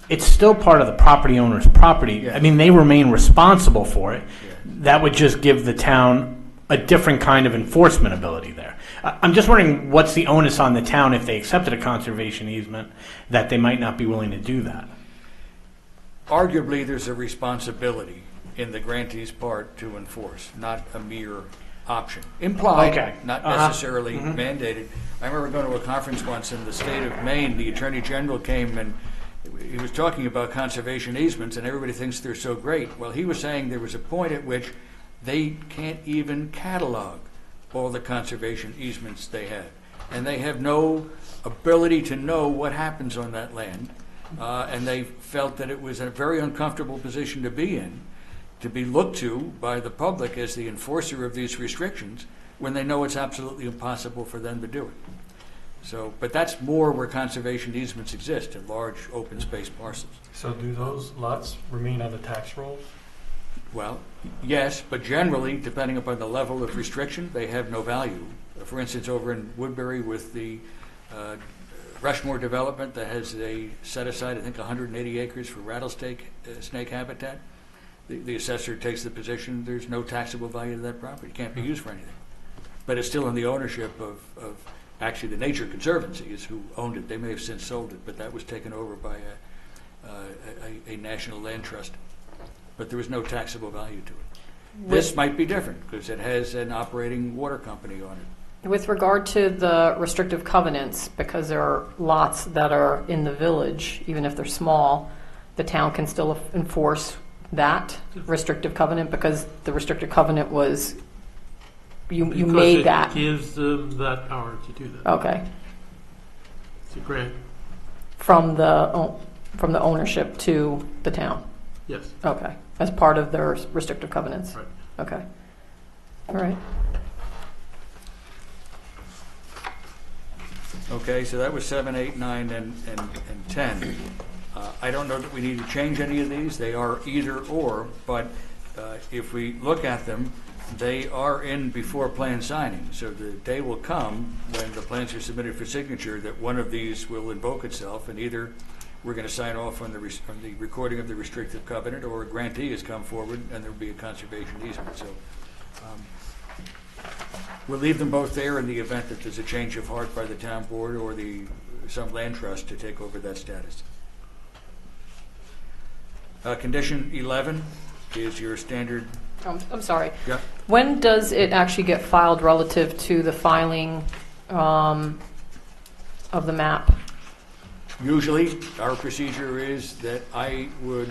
it's still part of the property owner's property. Yeah. I mean, they remain responsible for it. Yeah. That would just give the town a different kind of enforcement ability there. I'm just wondering what's the onus on the town if they accepted a conservation easement that they might not be willing to do that. Arguably, there's a responsibility in the grantee's part to enforce, not a mere option. Implied, Okay. not Uh-huh. necessarily mandated. I remember going to a conference once in the state of Maine. The Attorney General came and he was talking about conservation easements, and everybody thinks they're so great. Well, he was saying there was a point at which they can't even catalog all the conservation easements they have. And they have no ability to know what happens on that land. And they felt that it was a very uncomfortable position to be in, to be looked to by the public as the enforcer of these restrictions when they know it's absolutely impossible for them to do it. So, but that's more where conservation easements exist, in large open space parcels. So do those lots remain on the tax rolls? Well, yes, but generally, depending upon the level of restriction, they have no value. For instance, over in Woodbury with the Rushmore development that has set aside, I think, 180 acres for rattlesnake snake habitat, the assessor takes the position there's no taxable value to that property. It can't be used for anything. But it's still in the ownership of actually the Nature Conservancy is who owned it. They may have since sold it, but that was taken over by a national land trust. But there was no taxable value to it. This might be different because it has an operating water company on it. With regard to the restrictive covenants, because there are lots that are in the village, even if they're small, the town can still enforce that restrictive covenant because the restrictive covenant was, you made that. Because it gives them that power to do that. Okay. It's a grant, From the ownership to the town. yes. Okay. As part of their restrictive covenants. Right. Okay. All right. Okay, so that was 7, 8, 9, and 10. I don't know that we need to change any of these. They are either or, but if we look at them, they are in before plan signing. So the day will come when the plans are submitted for signature that one of these will invoke itself, and either we're going to sign off on the recording of the restrictive covenant, or a grantee has come forward and there will be a conservation easement. So we'll leave them both there in the event that there's a change of heart by the town board or some land trust to take over that status. Condition 11 is your standard. I'm sorry. Yeah. When does it actually get filed relative to the filing of the map? Usually, our procedure is that I would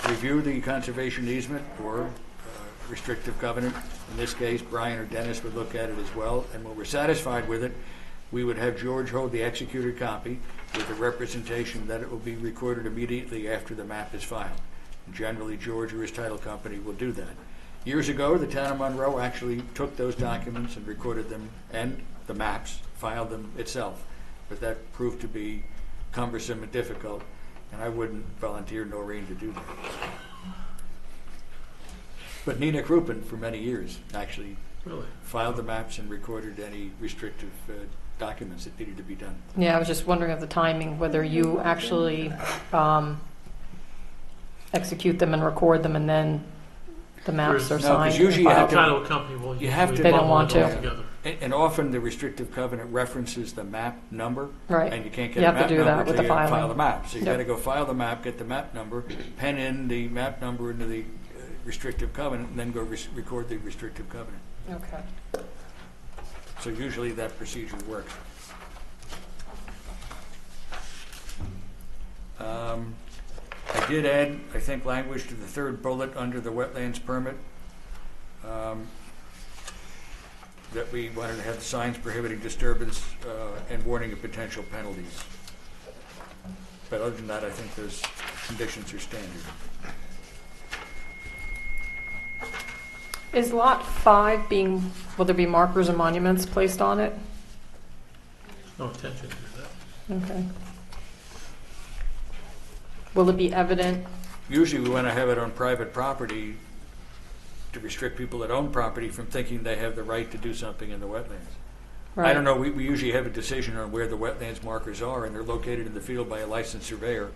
review the conservation easement or restrictive covenant. In this case, Brian or Dennis would look at it as well, and when we're satisfied with it, we would have George hold the executed copy with the representation that it will be recorded immediately after the map is filed. And generally, George or his title company will do that. Years ago, the town of Monroe actually took those documents and recorded them, and the maps, filed them itself. But that proved to be cumbersome and difficult, and I wouldn't volunteer Noreen to do that. But Nina Kruppen, for many years, actually Really? filed the maps and recorded any restrictive documents that needed to be done. Yeah, I was just wondering of the timing, whether you actually execute them and record them and then the maps are No, 'cause signed. usually and you have filed. to- Title company will you have usually to- They don't bundle want it all to. together. And often the restrictive covenant references the map number, Right. and you can't You get a have to map do number that with until the you file filing. the map. So you Yep. got to go file the map, get the map number, pen in the map number into the restrictive covenant, and then go record the restrictive covenant. Okay. So usually that procedure works. I did add, I think, language to the third bullet under the wetlands permit, that we wanted to have the signs prohibiting disturbance and warning of potential penalties. But other than that, I think those conditions are standard. Is Lot 5 will there be markers and monuments placed on it? No intention to do that. Okay. Will it be evident? Usually we want to have it on private property to restrict people that own property from thinking they have the right to do something in the wetlands. I don't know, we usually have a decision on where the wetlands markers are, and they're located in the field by a licensed surveyor.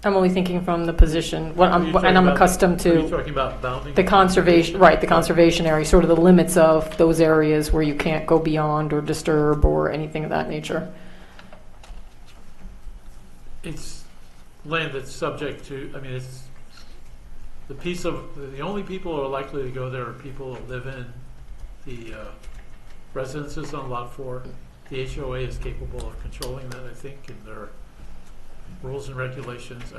I'm only thinking from the position, Are you talking and I'm about- accustomed Are you to talking about bounding? the conservation, right, the conservation area, sort of the limits of those areas where you can't go beyond or disturb or anything of that nature. It's land that's subject to, I mean, it's the only people who are likely to go there are people that live in the residences on Lot 4. The HOA is capable of controlling that, I think, and there are rules and regulations.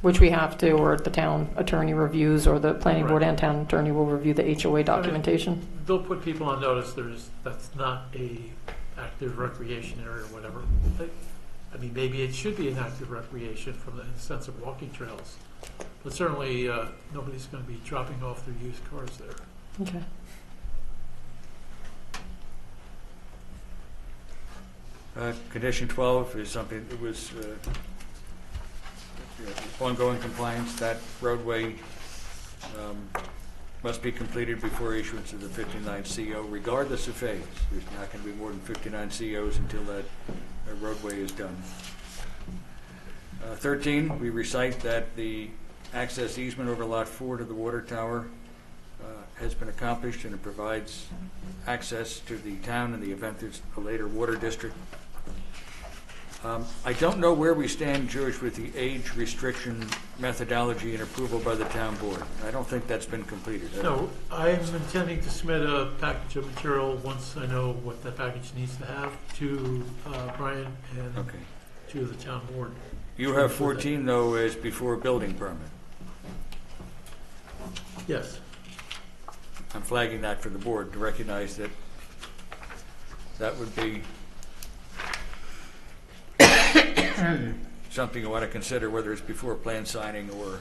Which we have to, or the town attorney reviews, or the planning board Right. and town attorney will review the HOA documentation. They'll put people on notice that's not a active recreation area or whatever. I mean, maybe it should be an active recreation in the sense of walking trails. But certainly, nobody's going to be dropping off their used cars there. Okay. Condition 12 is something that was ongoing compliance. That roadway must be completed before issuance of the 59 CO, regardless of phase. There's not going to be more than 59 COs until that roadway is done. 13, we recite that the access easement over Lot 4 to the water tower has been accomplished, and it provides access to the town in the event there's a later water district. I don't know where we stand, George, with the age restriction methodology and approval by the town board. I don't think that's been completed. No, I'm intending to submit a package of material once I know what that package needs to have to Brian and Okay. to the town board. You have 14, though, as before a building permit. Yes. I'm flagging that for the board to recognize that that would be something you want to consider, whether it's before plan signing or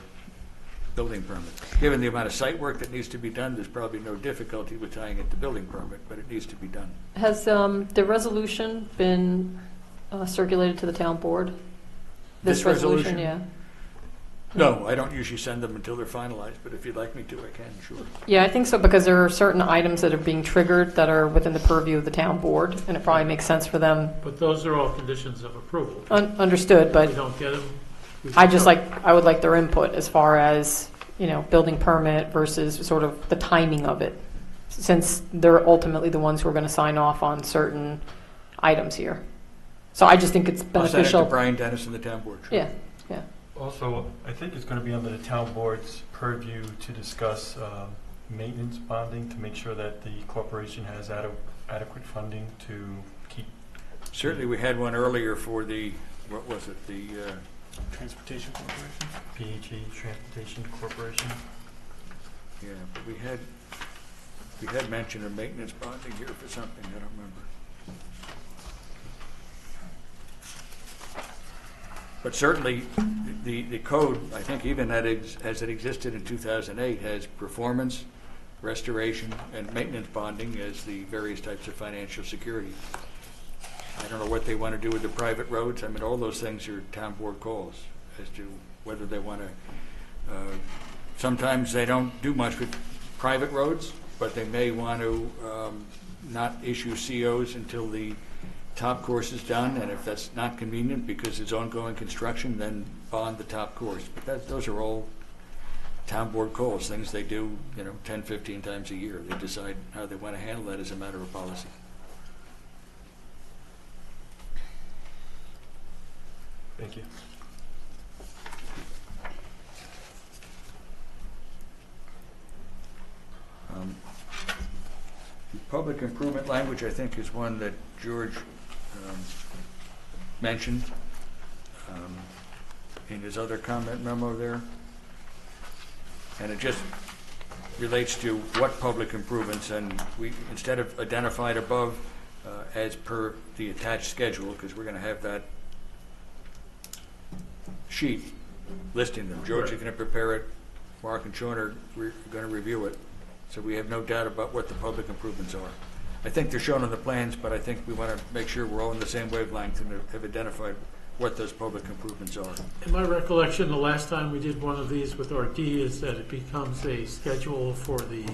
building permit. Given the amount of site work that needs to be done, there's probably no difficulty with tying it to building permit, but it needs to be done. Has the resolution been circulated to the town board? This resolution? Yeah. No, I don't usually send them until they're finalized, but if you'd like me to, I can, sure. Yeah, I think so, because there are certain items that are being triggered that are within the purview of the town board, and it probably makes sense for them. But those are all conditions of approval. Understood, but If we don't get them, we I would like their input as far as, building permit versus sort of the timing of it, since they're ultimately the ones who are going to sign off on certain items here. So I just think it's I'll send it beneficial. to Brian Dennis and the town board. Sure. Yeah, yeah. Also, I think it's going to be under the town board's purview to discuss maintenance bonding to make sure that the corporation has adequate funding to keep. Certainly, we had one earlier for the, what was it, the, Transportation Corporation? PHE Transportation Corporation. yeah, but we had mentioned a maintenance bonding here for something, I don't remember. But certainly, the code, I think even as it existed in 2008, has performance, restoration, and maintenance bonding as the various types of financial security. I don't know what they want to do with the private roads. I mean, all those things are town board calls as to whether they want to. Sometimes they don't do much with private roads, but they may want to not issue COs until the top course is done, and if that's not convenient because it's ongoing construction, then bond the top course. But those are all town board calls, things they do, 10, 15 times a year. They decide how they want to handle that as a matter of policy. Thank you. The public improvement language, I think, is one that George mentioned in his other comment memo there. And it just relates to what public improvements, and we, instead of identified above as per the attached schedule, because we're going to have that sheet listing them. George is going to prepare it. Mark and Sean are going to review it. So we have no doubt about what the public improvements are. I think they're shown on the plans, but I think we want to make sure we're all in the same wavelength and have identified what those public improvements are. In my recollection, the last time we did one of these with RD is that it becomes a schedule for the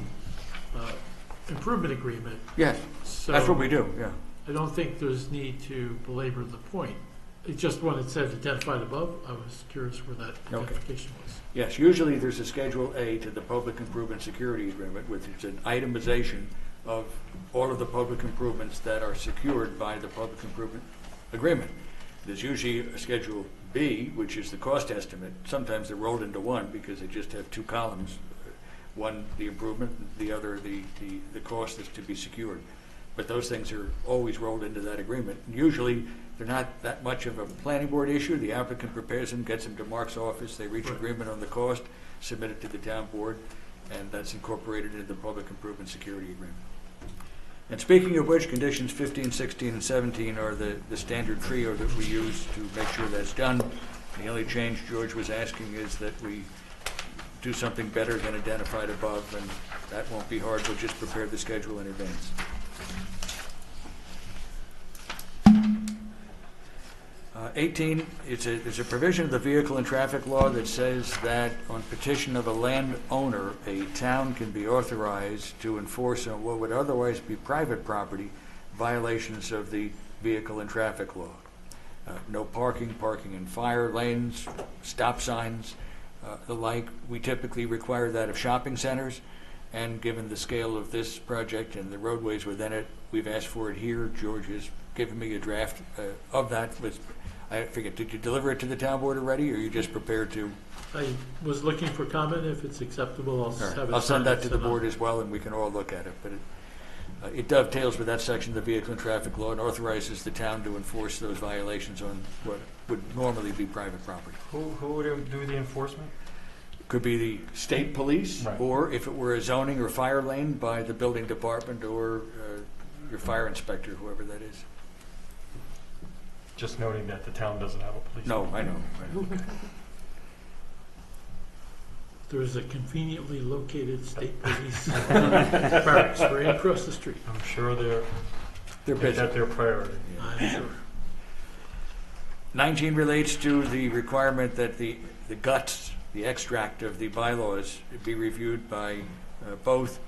improvement agreement. Yes, So that's what we do, yeah. I don't think there's need to belabor the point. It's just when it said identified above, I was curious where that identification was. Yes, usually there's a Schedule A to the Public Improvement Security Agreement, which is an itemization of all of the public improvements that are secured by the Public Improvement Agreement. There's usually a Schedule B, which is the cost estimate. Sometimes they're rolled into one because they just have two columns. One, the improvement, the other, the cost that's to be secured. But those things are always rolled into that agreement. And usually, they're not that much of a planning board issue. The applicant prepares them, gets them to Mark's office, they reach agreement on the cost, submit it to the town board, and that's incorporated into the Public Improvement Security Agreement. And speaking of which, conditions 15, 16, and 17 are the standard trio that we use to make sure that's done. The only change George was asking is that we do something better than identified above, and that won't be hard. We'll just prepare the schedule in advance. 18, there's a provision of the vehicle and traffic law that says that on petition of a landowner, a town can be authorized to enforce on what would otherwise be private property violations of the vehicle and traffic law. No parking, parking in fire lanes, stop signs, the like. We typically require that of shopping centers, and given the scale of this project and the roadways within it, we've asked for it here. George has given me a draft of that. I forget, did you deliver it to the town board already, or are you just prepared to? I was looking for comment. If it's acceptable, I'll have it. I'll send that to the signed. board as well, and we can all look at it. But it dovetails with that section of the vehicle and traffic law and authorizes the town to enforce those violations on what would normally be private property. Who would do the enforcement? Could be the state police, Right. or if it were a zoning or fire lane, by the building department or your fire inspector, whoever that is. Just noting that the town doesn't have a police. No, I know. There is a conveniently located state police barracks right across the street. I'm sure they're They're make busy. that their priority. I'm sure. 19 relates to the requirement that the guts, the extract of the bylaws, be reviewed by both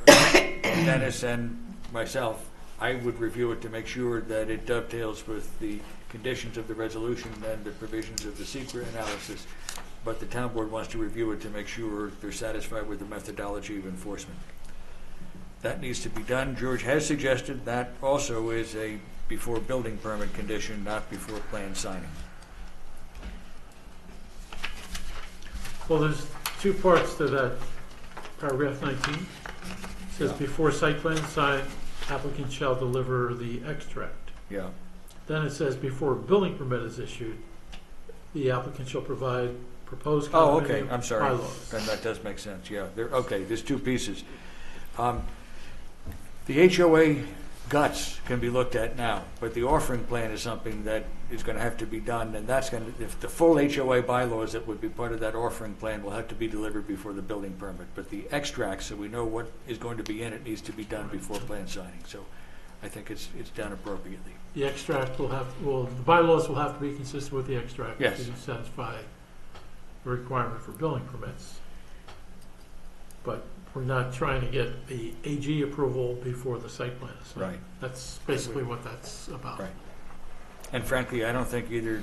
Dennis and myself. I would review it to make sure that it dovetails with the conditions of the resolution and the provisions of the secret analysis, but the town board wants to review it to make sure they're satisfied with the methodology of enforcement. That needs to be done. George has suggested that also is a before building permit condition, not before plan signing. Well, there's two parts to that paragraph 19. It says, Yeah. before site plan sign, applicant shall deliver the extract. Yeah. Then it says, before a building permit is issued, the applicant shall provide proposed Oh, okay, condominium I'm sorry. bylaws. Then that does make sense, yeah. Okay, there's two pieces. The HOA guts can be looked at now, but the offering plan is something that is going to have to be done, and that's going to, if the full HOA bylaws that would be part of that offering plan will have to be delivered before the building permit. But the extract, so we know what is going to be in it, needs to be done before plan signing. So I think it's done appropriately. The extract will have, well, the bylaws will have to be consistent with the extract Yes. to satisfy the requirement for building permits. But we're not trying to get the AG approval before the site plan is signed. Right. That's basically what that's about. Right. And frankly, I don't think either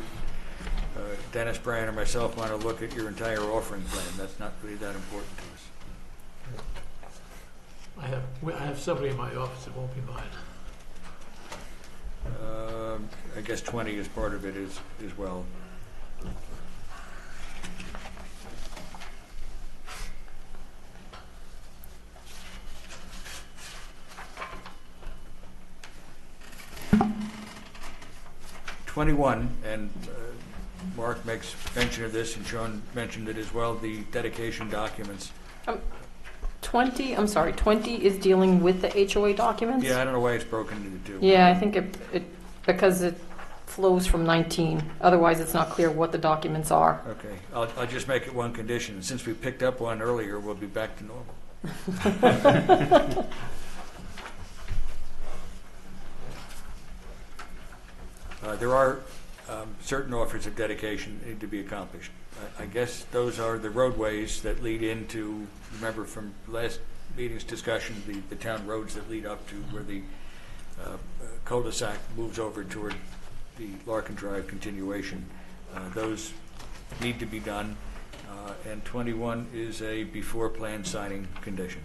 Dennis, Brian, or myself want to look at your entire offering plan. That's not really that important to us. I have somebody in my office, it won't be mine. I guess 20 is part of it as well. '21, and Mark makes mention of this, and Sean mentioned it as well, the dedication documents. 20 is dealing with the HOA documents? Yeah, I don't know why it's broken into two. Yeah, I think it because it flows from 19. Otherwise, it's not clear what the documents are. Okay, I'll just make it one condition. Since we picked up one earlier, we'll be back to normal. There are certain offers of dedication that need to be accomplished. I guess those are the roadways that lead into, remember from last meeting's discussion, the town roads that lead up to where the cul-de-sac moves over toward the Larkin Drive continuation. Those need to be done, and 21 is a before plan signing condition.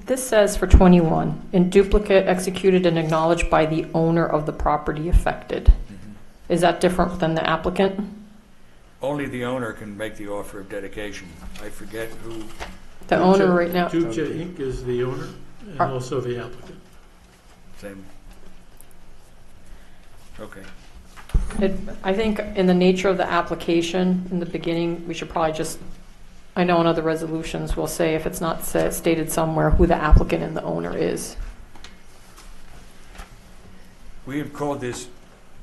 This says for 21, in duplicate executed and acknowledged by the owner of the property affected. Is that different than the applicant? Only the owner can make the offer of dedication. I forget who. The owner right now, Dubja Inc. is the owner and Are- also the applicant. Same. Okay. I think in the nature of the application, in the beginning, we should probably just, I know in other resolutions, we'll say if it's not stated somewhere who the applicant and the owner is. We have called this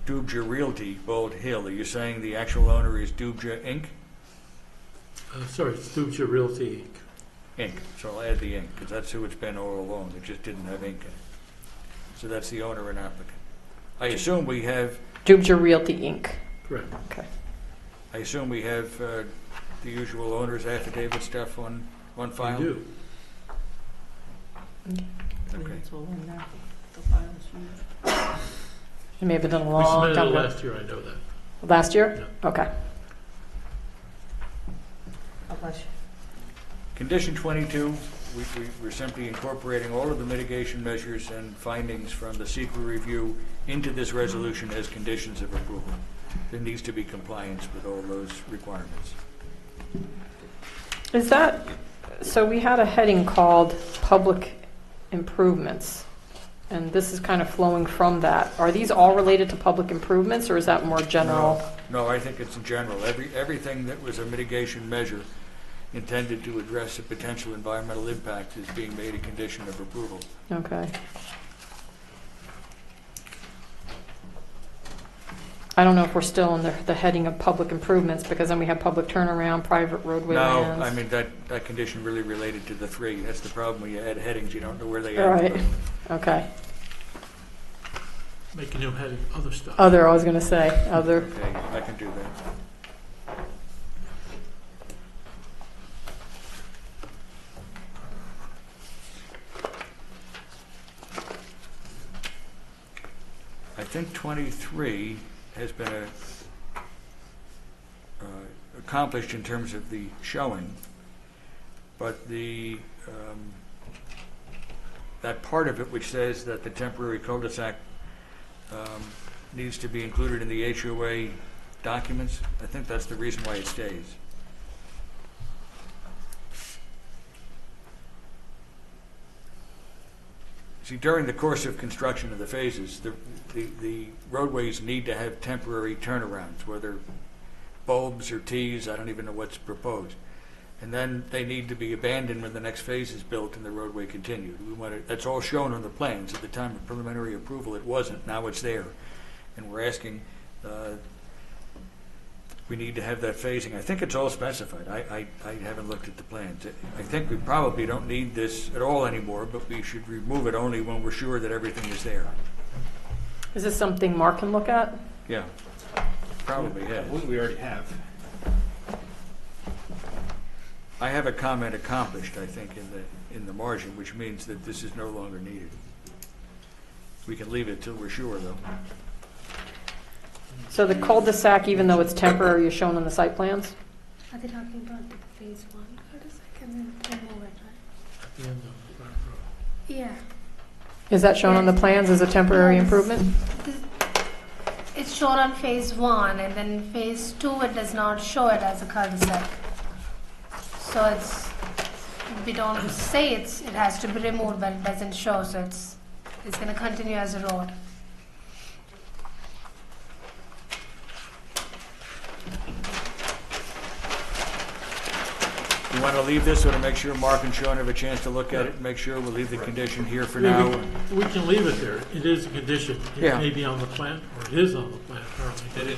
Dubja Realty Bald Hill. Are you saying the actual owner is Dubja Inc.? Sorry, it's Dubja Realty Inc. Inc. So I'll add the Inc. because that's who it's been all along. It just didn't have Inc. in it. So that's the owner and applicant. I assume we have, Jubja Realty, Inc. Correct. Okay. I assume we have the usual owner's affidavit stuff on file? We do. Okay. It may have been done a We long submitted time it ago. last year, I know that. Last year? Okay. Condition 22, we're simply incorporating all of the mitigation measures and findings from the secret review into this resolution as conditions of approval. There needs to be compliance with all those requirements. Is that, so we had a heading called Public Improvements, and this is kind of flowing from that. Are these all related to public improvements, or is that more general? No, I think it's in general. Everything that was a mitigation measure intended to address a potential environmental impact is being made a condition of approval. Okay. I don't know if we're still in the heading of public improvements, because then we have public turnaround, private roadway No, lands. I mean, that condition really related to the three. That's the problem when you add headings, you don't know where they are. Right, okay. Make a new heading, other stuff. Other, I was gonna say, other. Okay, I can do that. I think 23 has been accomplished in terms of the showing, but that part of it which says that the temporary cul-de-sac needs to be included in the HOA documents, I think that's the reason why it stays. See, during the course of construction of the phases, the roadways need to have temporary turnarounds, whether bulbs or T's, I don't even know what's proposed. And then they need to be abandoned when the next phase is built and the roadway continued. That's all shown on the plans. At the time of preliminary approval, it wasn't. Now it's there. And we're asking, we need to have that phasing. I think it's all specified. I haven't looked at the plans. I think we probably don't need this at all anymore, but we should remove it only when we're sure that everything is there. Is this something Mark can look at? Yeah, probably, yeah. We already have. I have a comment accomplished, I think, in the margin, which means that this is no longer needed. We can leave it till we're sure, though. So the cul-de-sac, even though it's temporary, is shown on the site plans? Are they talking about the phase one cul-de-sac and then remove it, right? At the end of the road. Yeah. Is that shown on the plans as a temporary Yes. improvement? It's shown on phase one, and then phase two, it does not show it as a cul-de-sac. So we don't say it has to be removed, but it doesn't show, so it's going to continue as a road. You want to leave this or to make sure Mark and Sean have a chance to look at it and make sure we'll leave the condition here for now? We can leave it there. It is a condition. It Yeah. may be on the plan, or it is on the plan currently.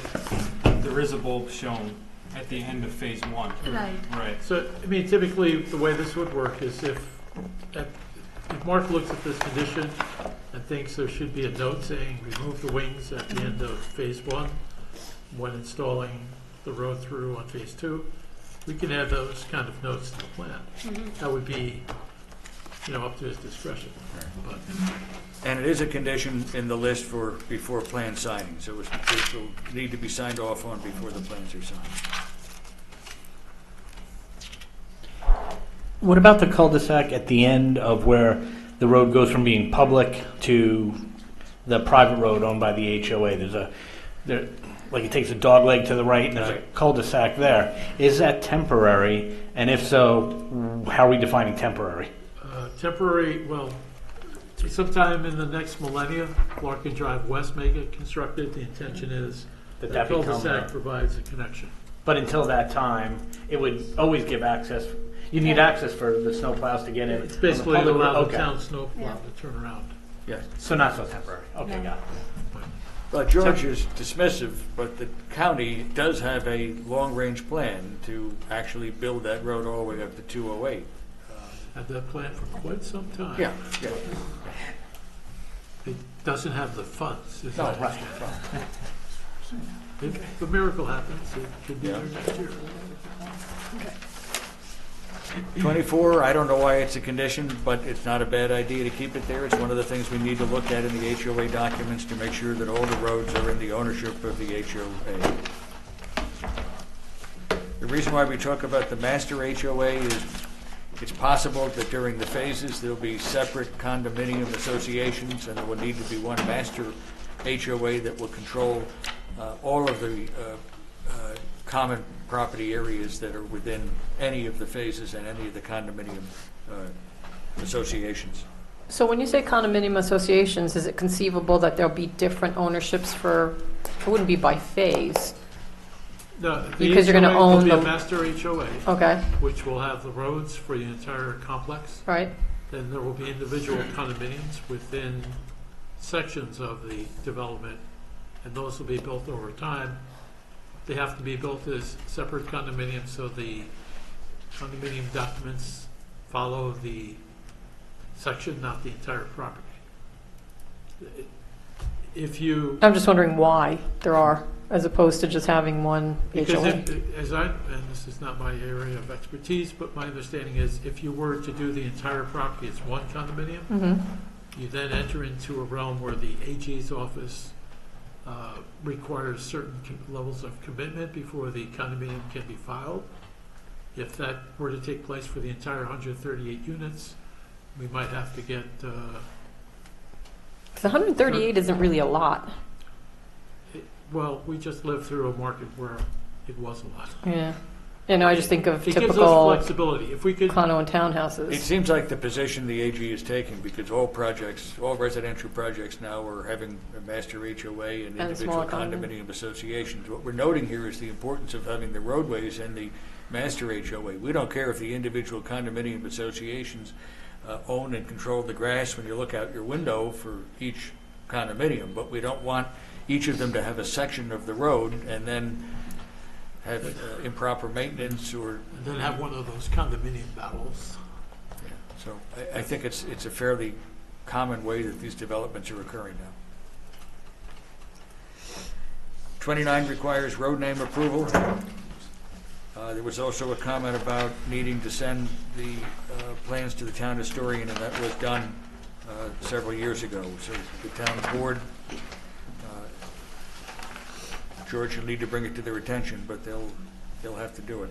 There is a bulb shown at the end of phase one. Right. Right. So, I mean, typically, the way this would work is if Mark looks at this condition and thinks there should be a note saying remove the wings at the end of phase one when installing the road through on phase two, we can add those kind of notes to the plan. That would be, up to his discretion. But And it is a condition in the list for before plan signing, so it will need to be signed off on before the plans are signed. What about the cul-de-sac at the end of where the road goes from being public to the private road owned by the HOA? Like it takes a dog leg to the right and there's a cul-de-sac there. Is that temporary? And if so, how are we defining temporary? temporary, well, sometime in the next millennium, Larkin Drive West may get constructed. The intention is that That become cul-de-sac the- provides a connection. But until that time, it would always give access. You need access for the snowplows to get in. It's on the basically to public road. allow the Okay. town snowplow to turn around. Yes. So not so temporary. Okay, No. got it. Well, George is dismissive, but the county does have a long-range plan to actually build that road all the way up to 208. Had that plan for quite some time. Yeah, yeah. doesn't have the funds. is No, what I right, understand. If the miracle happens, it could be Yeah. there next year. 24, I don't know why it's a condition, but it's not a bad idea to keep it there. It's one of the things we need to look at in the HOA documents to make sure that all the roads are in the ownership of the HOA. The reason why we talk about the master HOA is it's possible that during the phases, there'll be separate condominium associations, and there will need to be one master HOA that will control all of the common property areas that are within any of the phases and any of the condominium associations. So when you say condominium associations, is it conceivable that there'll be different ownerships for, it wouldn't be by phase? No, the Because you're gonna HOA will own be a the- master HOA, Okay, which will have the roads for the entire complex. right? Then there will be individual condominiums within sections of the development, and those will be built over time. They have to be built as separate condominiums, so the condominium documents follow the section, not the entire property. If you, I'm just wondering why there are, as opposed to just having one because HOA. and this is not my area of expertise, but my understanding is if you were to do the entire property as one condominium, Mhm. you then enter into a realm where the AG's office requires certain levels of commitment before the condominium can be filed. If that were to take place for the entire 138 units, we might have to get, 'Cause 138 isn't really a lot. well, we just lived through a market where it was a lot. Yeah. You know, I just think of It gives us typical flexibility. If we could, condo and It townhouses. seems like the position the AG is taking, because all projects, all residential projects now are having a master HOA and individual smaller condominium. condominium associations. What we're noting here is the importance of having the roadways and the master HOA. We don't care if the individual condominium associations own and control the grass when you look out your window for each condominium, but we don't want each of them to have a section of the road and then have improper maintenance or and then have one of those condominium battles. yeah, so I think it's a fairly common way that these developments are occurring now. 29 requires road name approval. There was also a comment about needing to send the plans to the town historian, and that was done several years ago. So the town board, George will need to bring it to their attention, but they'll have to do it.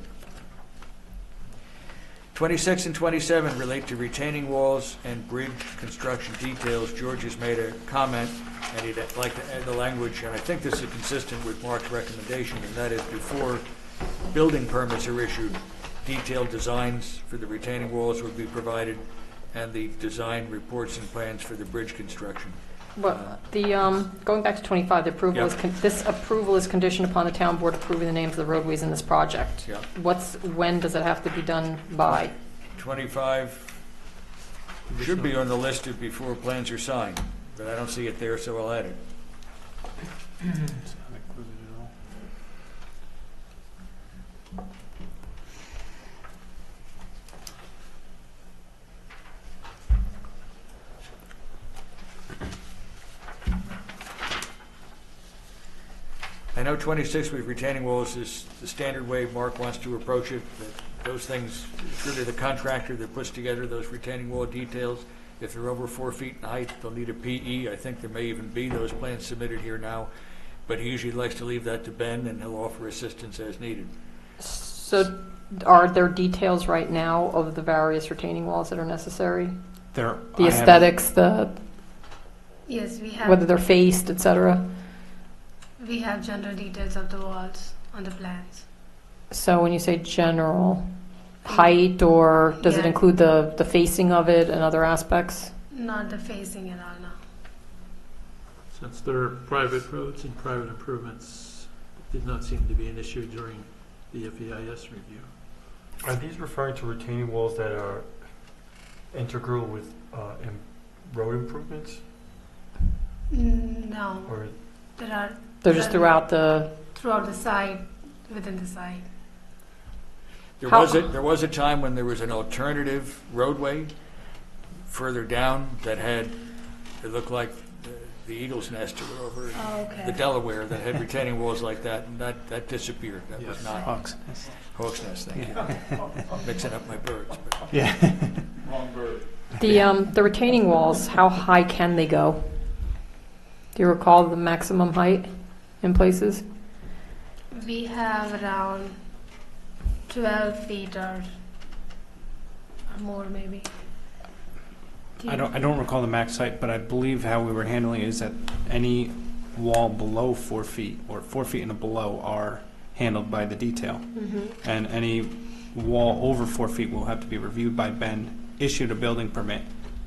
26 and 27 relate to retaining walls and bridge construction details. George has made a comment, and he'd like to add the language, and I think this is consistent with Mark's recommendation, and that is before building permits are issued, detailed designs for the retaining walls would be provided, and the design reports and plans for the bridge construction. But the, going back to 25, the approval is, this approval is conditioned upon the town board approving the names of the roadways in this project. Yeah. When does it have to be done by? 25 should be on the list of before plans are signed, but I don't see it there, so I'll add it. It's not included at all. I know 26 with retaining walls is the standard way Mark wants to approach it, that those things, it's really the contractor that puts together those retaining wall details. If they're over 4 feet in height, they'll need a PE. I think there may even be those plans submitted here now, but he usually likes to leave that to Ben, and he'll offer assistance as needed. So are there details right now of the various retaining walls that are necessary? There, The aesthetics, Yes, we have. whether they're faced, et cetera? We have general details of the walls on the plans. So when you say general, height, or does it Yeah. include the facing of it and other aspects? Not the facing at all, no. Since they're private roads and private improvements, it did not seem to be an issue during the FEIS review. Are these referring to retaining walls that are integral with road improvements? No, Or there are They're just throughout the, throughout the side, within the side. There How- was a time when there was an alternative roadway further down that had, it looked like the Eagle's Nest or over in Oh, okay. the Delaware that had retaining walls like that, and that disappeared. That was Yes. not Hawks. Hawk's Nest, thank you. Mixing up my birds. But Yeah. The retaining walls, how high can they go? Do you recall the maximum height in places? We have around 12 feet or more, maybe. I don't recall the max height, but I believe how we were handling it is that any wall below 4 feet or 4 feet and below are handled by the detail, and any wall over 4 feet will have to be reviewed by Ben, issued a building permit,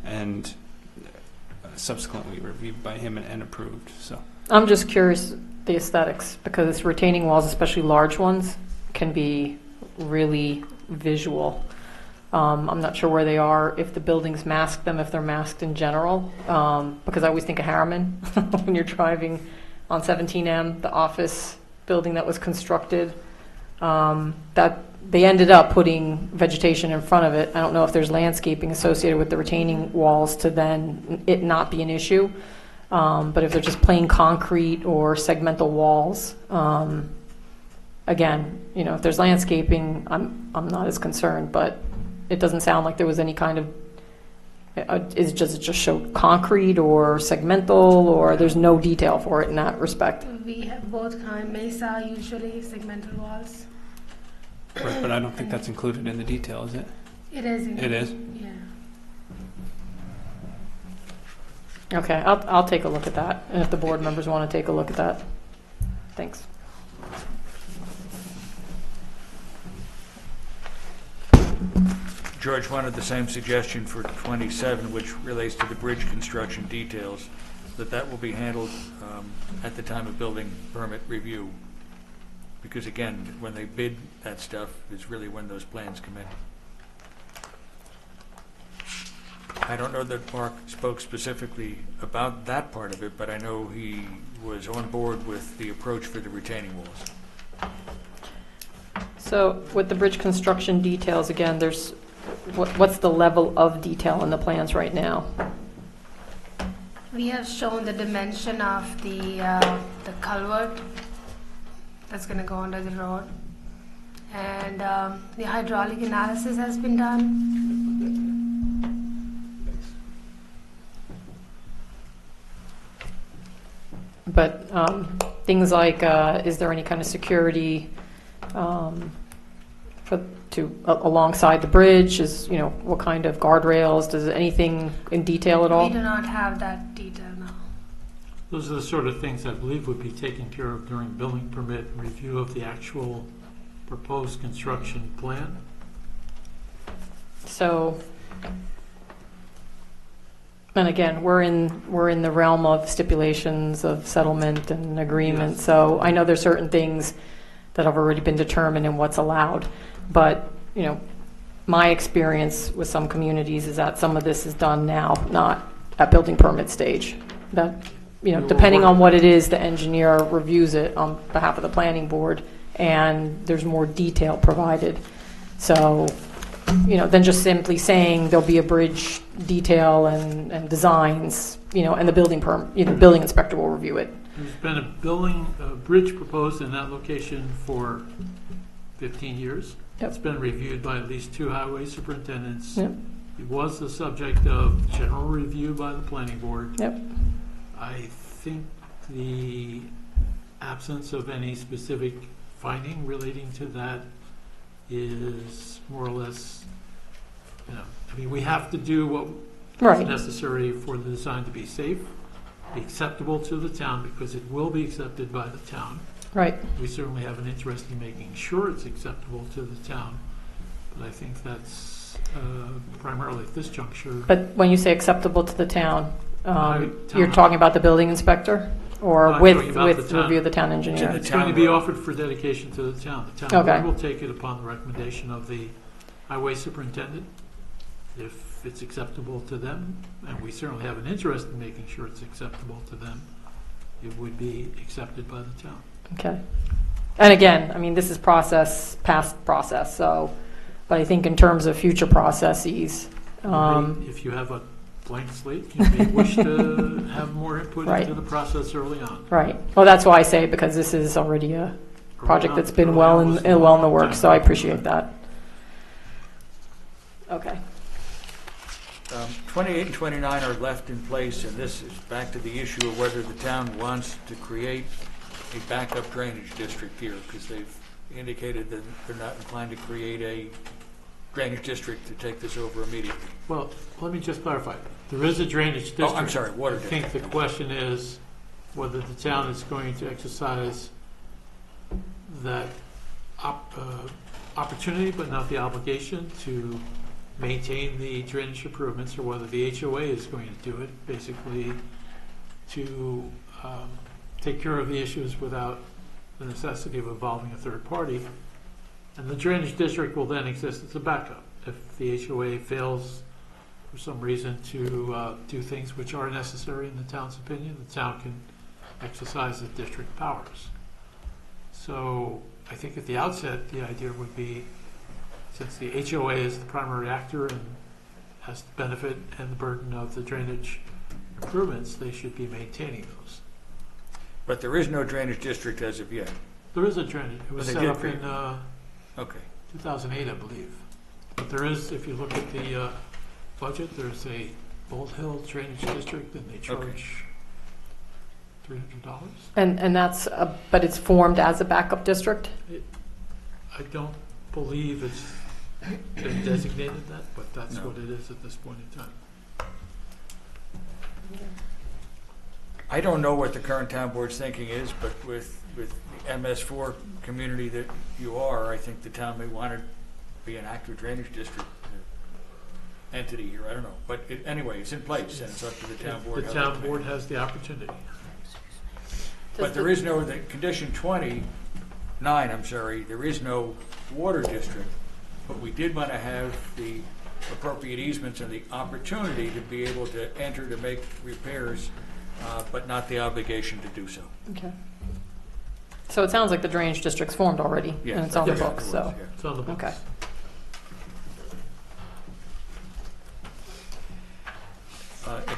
and subsequently reviewed by him and approved. So I'm just curious, the aesthetics, because retaining walls, especially large ones, can be really visual. I'm not sure where they are, if the buildings mask them, if they're masked in general, because I always think of Harriman when you're driving on 17M, the office building that was constructed, that they ended up putting vegetation in front of it. I don't know if there's landscaping associated with the retaining walls to then it not be an issue. But if they're just plain concrete or segmental walls, again, you know, if there's landscaping, I'm not as concerned, but it doesn't sound like there was any kind of, does it just show concrete or segmental, or there's no detail for it in that respect? We have both kind. Mesa usually segmental walls. right, but I don't think that's included in the detail, is it? It is. It is? Yeah. Okay, I'll take a look at that, and if the board members want to take a look at that. Thanks. George wanted the same suggestion for 27, which relates to the bridge construction details, that will be handled at the time of building permit review. Because again, when they bid that stuff is really when those plans come in. I don't know that Mark spoke specifically about that part of it, but I know he was on board with the approach for the retaining walls. So with the bridge construction details, again, there's, what's the level of detail in the plans right now? We have shown the dimension of the culvert that's going to go under the road, and the hydraulic analysis has been done. But things like, is there any kind of security alongside the bridge? Is, you know, what kind of guardrails? Does anything in detail at all? We do not have that detail now. Those are the sort of things I believe would be taken care of during building permit review of the actual proposed construction plan. So, and again, we're in the realm of stipulations of settlement and agreement. Yes. So I know there's certain things that have already been determined and what's allowed. But, you know, my experience with some communities is that some of this is done now, not at building permit stage. That, you know, depending on what it is, the engineer reviews it on behalf of the planning board, and there's more detail provided. So, you know, than just simply saying there'll be a bridge detail and designs, you know, and the building building inspector will review it. There's been a bridge proposed in that location for 15 years. Yep. It's been reviewed by at least 2 highway superintendents. Yep. It was the subject of general review by the planning board. Yep. I think the absence of any specific finding relating to that is more or less, you know, I mean, we have to do what Right. is necessary for the design to be safe, be acceptable to the town, because it will be accepted by the town. Right. We certainly have an interest in making sure it's acceptable to the town, but I think that's primarily at this juncture. But when you say acceptable to the town, Town- you're talking about the building inspector, or No, I'm with talking about the town. review of the town engineer? the It's going to be town road. offered for dedication to the town. The town Okay. board will take it upon the recommendation of the highway superintendent, if it's acceptable to them, and we certainly have an interest in making sure it's acceptable to them, it would be accepted by the town. Okay. And again, I mean, this is past process, so, but I think in terms of future processes, If you have a blank slate. You may wish to have more input Right. into the process early on. Right. Well, that's why I say it, because this is already a project that's been Early well on was in well in the a long works, time so I ago. appreciate that. Okay. 28 and 29 are left in place, and this is back to the issue of whether the town wants to create a backup drainage district here, because they've indicated that they're not inclined to create a drainage district to take this over immediately. Well, let me just clarify. There is a drainage district. Oh, I'm sorry, water I think district. the question is whether the town is going to exercise that opportunity, but not the obligation, to maintain the drainage improvements, or whether the HOA is going to do it, basically to take care of the issues without the necessity of involving a third party. And the drainage district will then exist as a backup. If the HOA fails for some reason to do things which are necessary in the town's opinion, the town can exercise the district powers. So I think at the outset, the idea would be, since the HOA is the primary actor and has the benefit and the burden of the drainage improvements, they should be maintaining those. But there is no drainage district as of yet. There is a drainage, it was But they set did up create- in Okay. 2008, I believe. But there is, if you look at the budget, there's a Bold Hill Drainage District, and they charge $300. And that's, but it's formed as a backup district? I don't believe it's been designated that, but that's No. what it is at this point in time. I don't know what the current town board's thinking is, but with the MS4 community that you are, I think the town may want to be an active drainage district entity here. I don't know. But anyway, it's in place, and it's up to the town board. The how town they board make has the opportunity. it. But there is no, the condition 29, I'm sorry, there is no water district, but we did want to have the appropriate easements and the opportunity to be able to enter to make repairs, but not the obligation to do so. Okay. So it sounds like the drainage district's formed already, Yes, and it's on the that's books, so, afterwards, yeah. It's on the books. okay.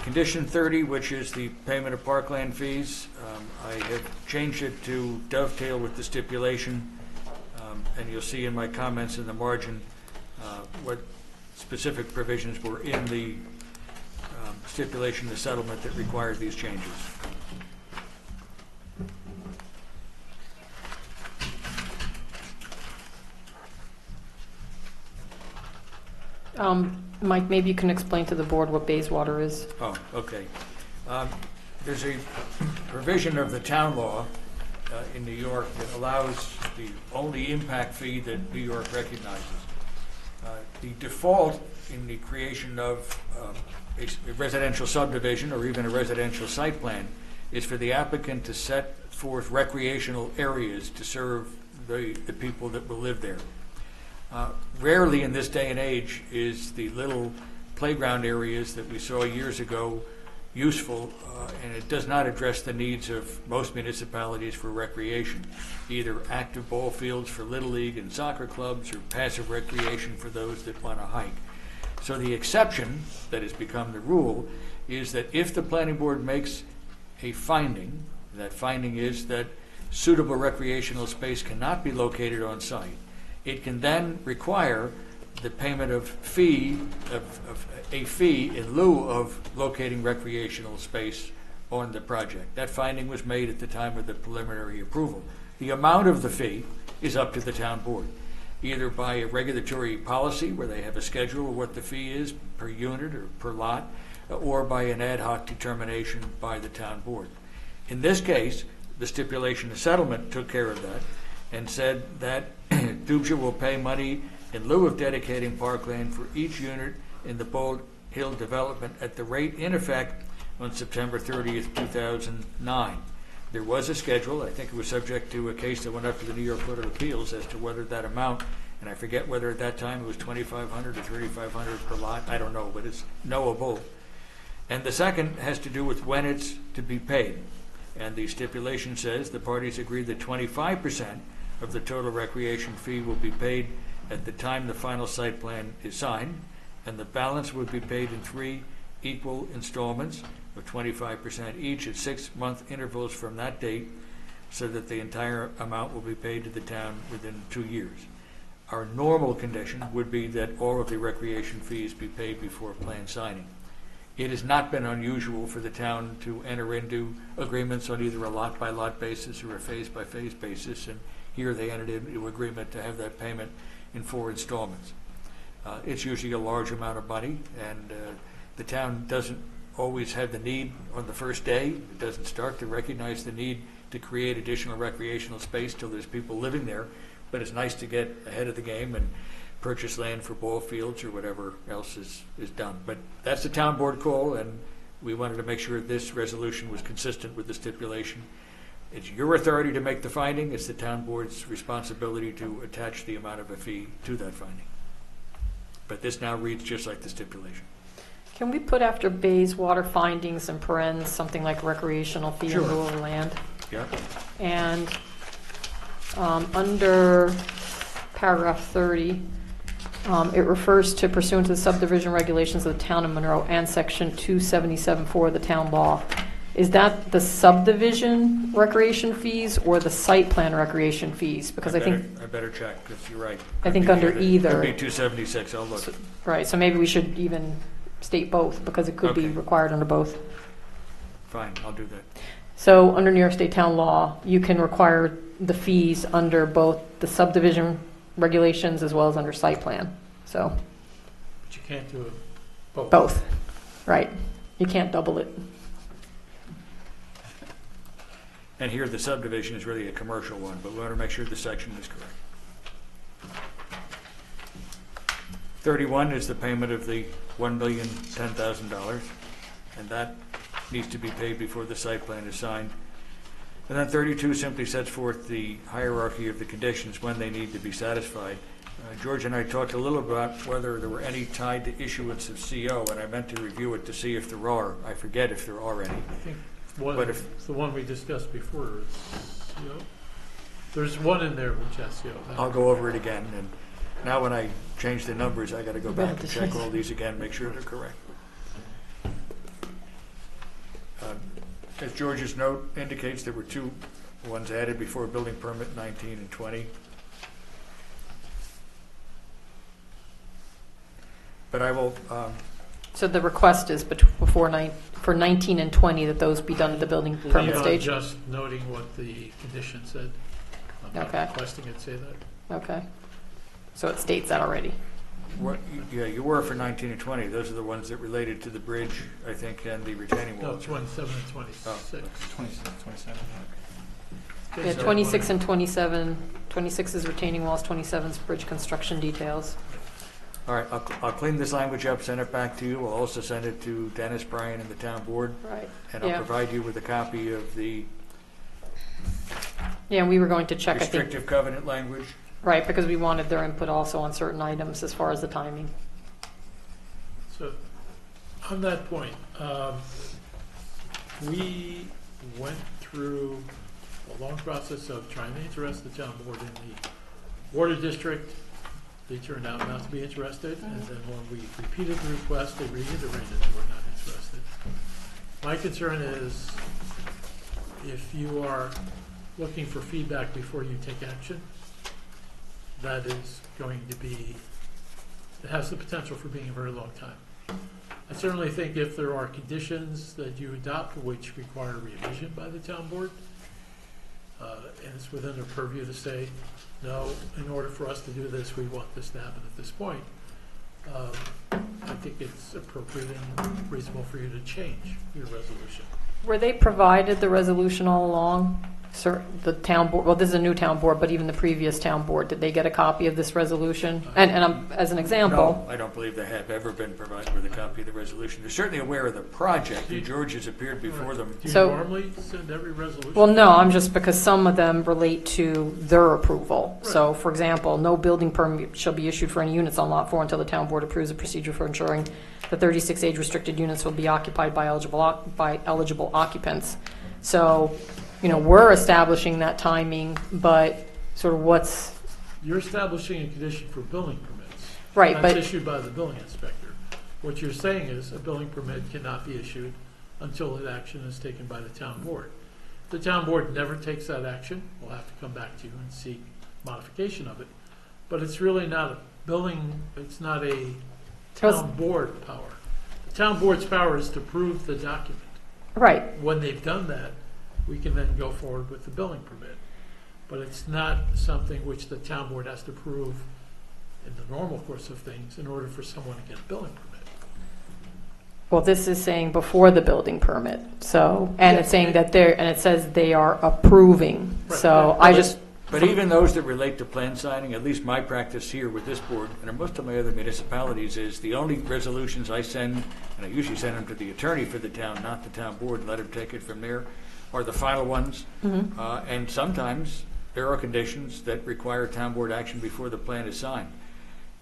Condition 30, which is the payment of parkland fees, I have changed it to dovetail with the stipulation, and you'll see in my comments in the margin what specific provisions were in the stipulation, the settlement that required these changes. Mike, maybe you can explain to the board what Bayswater is? Oh, okay. There's a provision of the town law in New York that allows the only impact fee that New York recognizes. The default in the creation of a residential subdivision or even a residential site plan is for the applicant to set forth recreational areas to serve the people that will live there. Rarely in this day and age is the little playground areas that we saw years ago useful, and it does not address the needs of most municipalities for recreation, either active ball fields for Little League and soccer clubs or passive recreation for those that want to hike. So the exception that has become the rule is that if the planning board makes a finding, that finding is that suitable recreational space cannot be located on site, it can then require the payment of a fee in lieu of locating recreational space on the project. That finding was made at the time of the preliminary approval. The amount of the fee is up to the town board, either by a regulatory policy where they have a schedule of what the fee is per unit or per lot, or by an ad hoc determination by the town board. In this case, the stipulation of settlement took care of that and said that Dubja will pay money in lieu of dedicating parkland for each unit in the Bold Hill development at the rate in effect on September 30th, 2009. There was a schedule. I think it was subject to a case that went up to the New York Court of Appeals as to whether that amount, and I forget whether at that time it was $2,500 or $3,500 per lot. I don't know, but it's knowable. And the second has to do with when it's to be paid. And the stipulation says the parties agree that 25% of the total recreation fee will be paid at the time the final site plan is signed, and the balance would be paid in 3 equal installments of 25% each at 6-month intervals from that date, so that the entire amount will be paid to the town within 2 years. Our normal condition would be that all of the recreation fees be paid before plan signing. It has not been unusual for the town to enter into agreements on either a lot-by-lot basis or a phase-by-phase basis, and here they entered into agreement to have that payment in 4 installments. It's usually a large amount of money, and the town doesn't always have the need on the first day. It doesn't start to recognize the need to create additional recreational space till there's people living there, but it's nice to get ahead of the game and purchase land for ball fields or whatever else is done. But that's the town board call, and we wanted to make sure this resolution was consistent with the stipulation. It's your authority to make the finding. It's the town board's responsibility to attach the amount of a fee to that finding. But this now reads just like the stipulation. Can we put after Bayswater findings and parens something like recreational fee in lieu of land? Yeah. And under paragraph 30, it refers to pursuant to the subdivision regulations of the town of Monroe and section 277.4 of the town law. Is that the subdivision recreation fees or the site plan recreation fees? Because I think I better check, because you're right. I think under either. Could be 276, I'll look. Right, so maybe we should even state both, because it could be Okay. required under both. Fine, I'll do that. So under New York State town law, you can require the fees under both the subdivision regulations as well as under site plan. So But you can't do it both. both, right? You can't double it. And here, the subdivision is really a commercial one, but we want to make sure the section is correct. 31 is the payment of the $1,010,000, and that needs to be paid before the site plan is signed. And then 32 simply sets forth the hierarchy of the conditions when they need to be satisfied. George and I talked a little about whether there were any tied to issuance of CO, and I meant to review it to see if there are. I forget if there are any. I think one, But if- it's the one we discussed before. There's one in there which has CO. I'll go over it again, and now when I change the numbers, I got to go back and check all these again, make sure they're correct. As George's note indicates, there were 2 ones added before building permit, 19 and 20. But I will, So the request is for 19 and 20 that those be done at the building permit Leave on stage? just noting what the condition said. I'm not Okay. requesting it say that. Okay. So it states that already. yeah, you were for 19 and 20. Those are the ones that related to the bridge, I think, and the retaining No, wall. 27 and 26. 26, 27. Yeah, 26 and 27. 26 is retaining walls, 27 is bridge construction details. All right, I'll clean this language up, send it back to you. I'll also send it to Dennis Bryan and the town board, Right. and I'll Yeah. provide you with a copy of the Yeah, we were going to check, I think, restrictive covenant language. right, because we wanted their input also on certain items as far as the timing. So, on that point, we went through a long process of trying to interest the town board in the water district. They turned out not to be interested, and then when we repeated the request, they reiterated they were not interested. My concern is, if you are looking for feedback before you take action, that is going to be, it has the potential for being a very long time. I certainly think if there are conditions that you adopt which require revision by the town board, and it's within their purview to say, no, in order for us to do this, we want this to happen at this point, I think it's appropriate and reasonable for you to change your resolution. Were they provided the resolution all along? Sir, the town board, well, this is a new town board, but even the previous town board, did they get a copy of this resolution? And as an example, No, I don't believe they have ever been provided with a copy of the resolution. They're certainly aware of the project, and George has appeared before them. Do you So- normally send every resolution? well, no, I'm just because some of them relate to their approval. So, for example, no building permit shall be issued for any units on Lot 4 until the town board approves a procedure for ensuring the 36 age-restricted units will be occupied by eligible occupants. So, you know, we're establishing that timing, but sort of what's, You're establishing a condition for building permits. right, That's but, issued by the building inspector. What you're saying is a building permit cannot be issued until an action is taken by the town board. If the town board never takes that action, we'll have to come back to you and seek modification of it. But it's really not a building, it's not a town board power. The town board's power is to approve the document. Right. When they've done that, we can then go forward with the building permit. But it's not something which the town board has to approve in the normal course of things in order for someone to get a building permit. Well, this is saying before the building permit, so, and it's saying that they're, and it says they are approving. Right. So I just, But even those that relate to plan signing, at least my practice here with this board, and in most of my other municipalities, is the only resolutions I send, and I usually send them to the attorney for the town, not the town board, and let him take it from there, are the final ones. And sometimes there are conditions that require town board action before the plan is signed.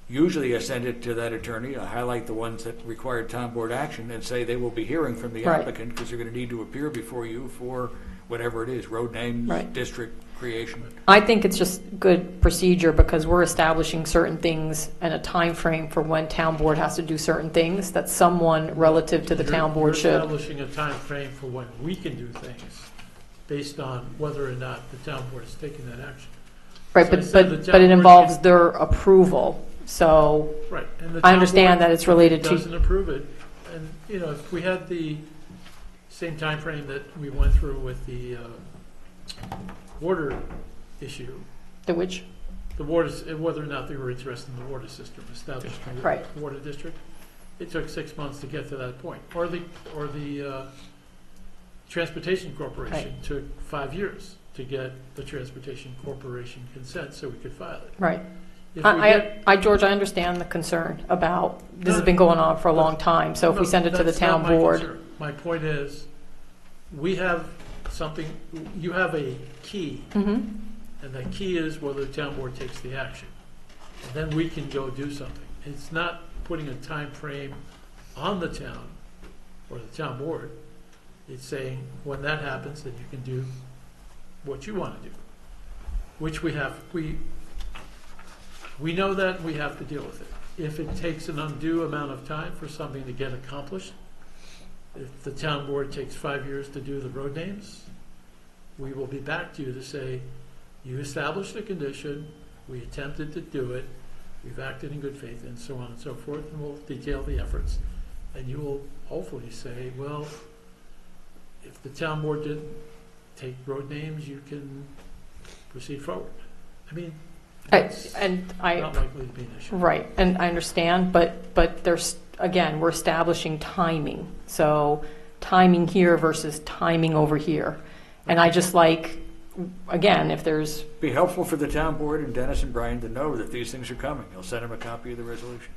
Usually I send it to that attorney, I highlight the ones that require town board action and say they will be hearing from the Right. applicant because they're going to need to appear before you for whatever it is, road names, Right. district creation. I think it's just good procedure because we're establishing certain things and a time frame for when town board has to do certain things that someone relative to the town board You're should. establishing a time frame for when we can do things based on whether or not the town board is taking that action. Right, So I said the but town it board involves can- their approval, so Right. And the I town understand board that it's related to, doesn't approve it. And, you know, if we had the same time frame that we went through with the water issue, the which, the water, whether or not they were interested in the water system, establishing the Right. water district, it took 6 months to get to that point. Or the Transportation Corporation took 5 years to get the Transportation Corporation consent so we could file it. right. If we get- George, I understand the concern about, this has been going on for a long time, so if we No, send it to the that's not town my board. concern. My point is, we have something, you have a key, Mhm. and that key is whether the town board takes the action. And then we can go do something. It's not putting a time frame on the town or the town board. It's saying, when that happens, then you can do what you want to do, which we have, we know that, we have to deal with it. If it takes an undue amount of time for something to get accomplished, if the town board takes 5 years to do the road names, we will be back to you to say, you established a condition, we attempted to do it, we've acted in good faith, and so on and so forth, and we'll detail the efforts. And you will hopefully say, well, if the town board didn't take road names, you can proceed forward. I mean, it's not likely to be an issue. Right, and I understand, but there's, again, we're establishing timing. So timing here versus timing over here. And I just like, again, if there's, Be helpful for the town board and Dennis and Brian to know that these things are coming. You'll send them a copy of the resolution.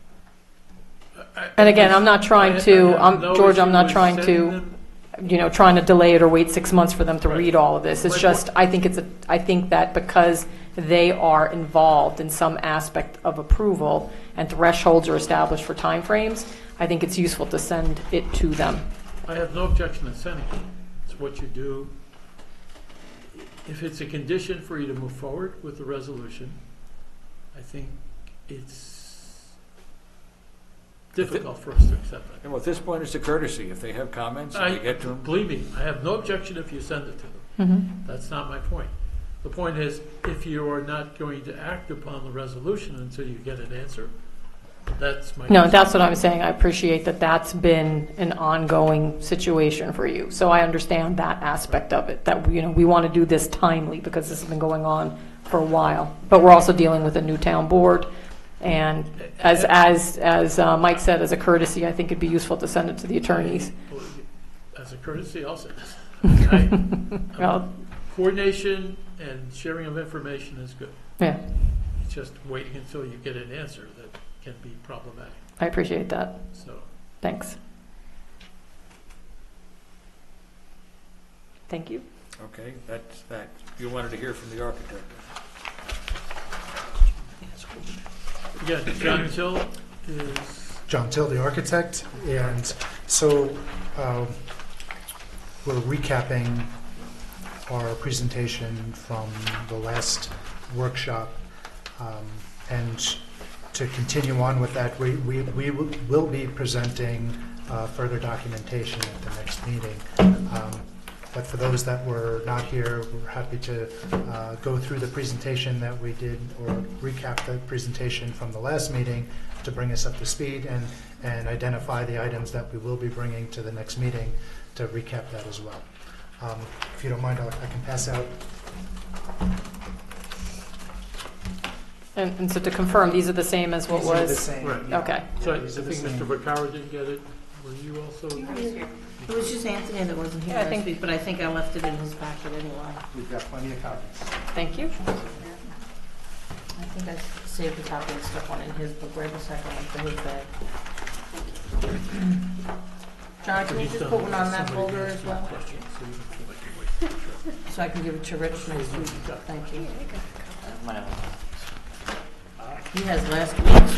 and again, I'm not trying to, George, I'm not trying to. to, trying to delay it or wait 6 months for them to read all of this. It's My just, I think that because they are involved in some aspect of approval and thresholds are established for timeframes, I think it's useful to send it to them. I have no objection to sending it. It's what you do. If it's a condition for you to move forward with the resolution, I think it's difficult for us to accept that. And well, at this point, it's a courtesy. If they have comments, and we get to them. Believe me, I have no objection if you send it to them. Mm-hmm. That's not my point. The point is, if you are not going to act upon the resolution until you get an answer, that's my. No, concern. that's what I'm saying. I appreciate that that's been an ongoing situation for you. So I understand that aspect of it, that, we want to do this timely because this has been going on for a while. But we're also dealing with a new town board. And as Mike said, as a courtesy, I think it'd be useful to send it to the attorneys. As a courtesy, I'll send it. Well, Coordination and sharing of information is good. yeah, It's just waiting until you get an answer that can be problematic. I appreciate that. So, Thanks. Thank you. Okay, that's that. You wanted to hear from the architect. again, John Till is, John Till, the architect, and so we're recapping our presentation from the last workshop, and to continue on with that, we will be presenting further documentation at the next meeting. But for those that were not here, we're happy to go through the presentation that we did, or recap the presentation from the last meeting to bring us up to speed, and identify the items that we will be bringing to the next meeting to recap that as well. If you don't mind, I can pass out. And so to confirm, these are the same as what These are the was? same, Right. yeah. Okay. So I These are the think same. Mr. Vaccaro didn't get it. Were you also? It was just Anthony that wasn't here Yeah, I last think- week, but I think I left it in his packet anyway. We've got plenty of copies. Thank you. I think I saved a copy and stuck one in his, but grab a second one for his bag. John, can you just put one on that folder as well, so I can give it to Rich next week? Thank you. He has last week's.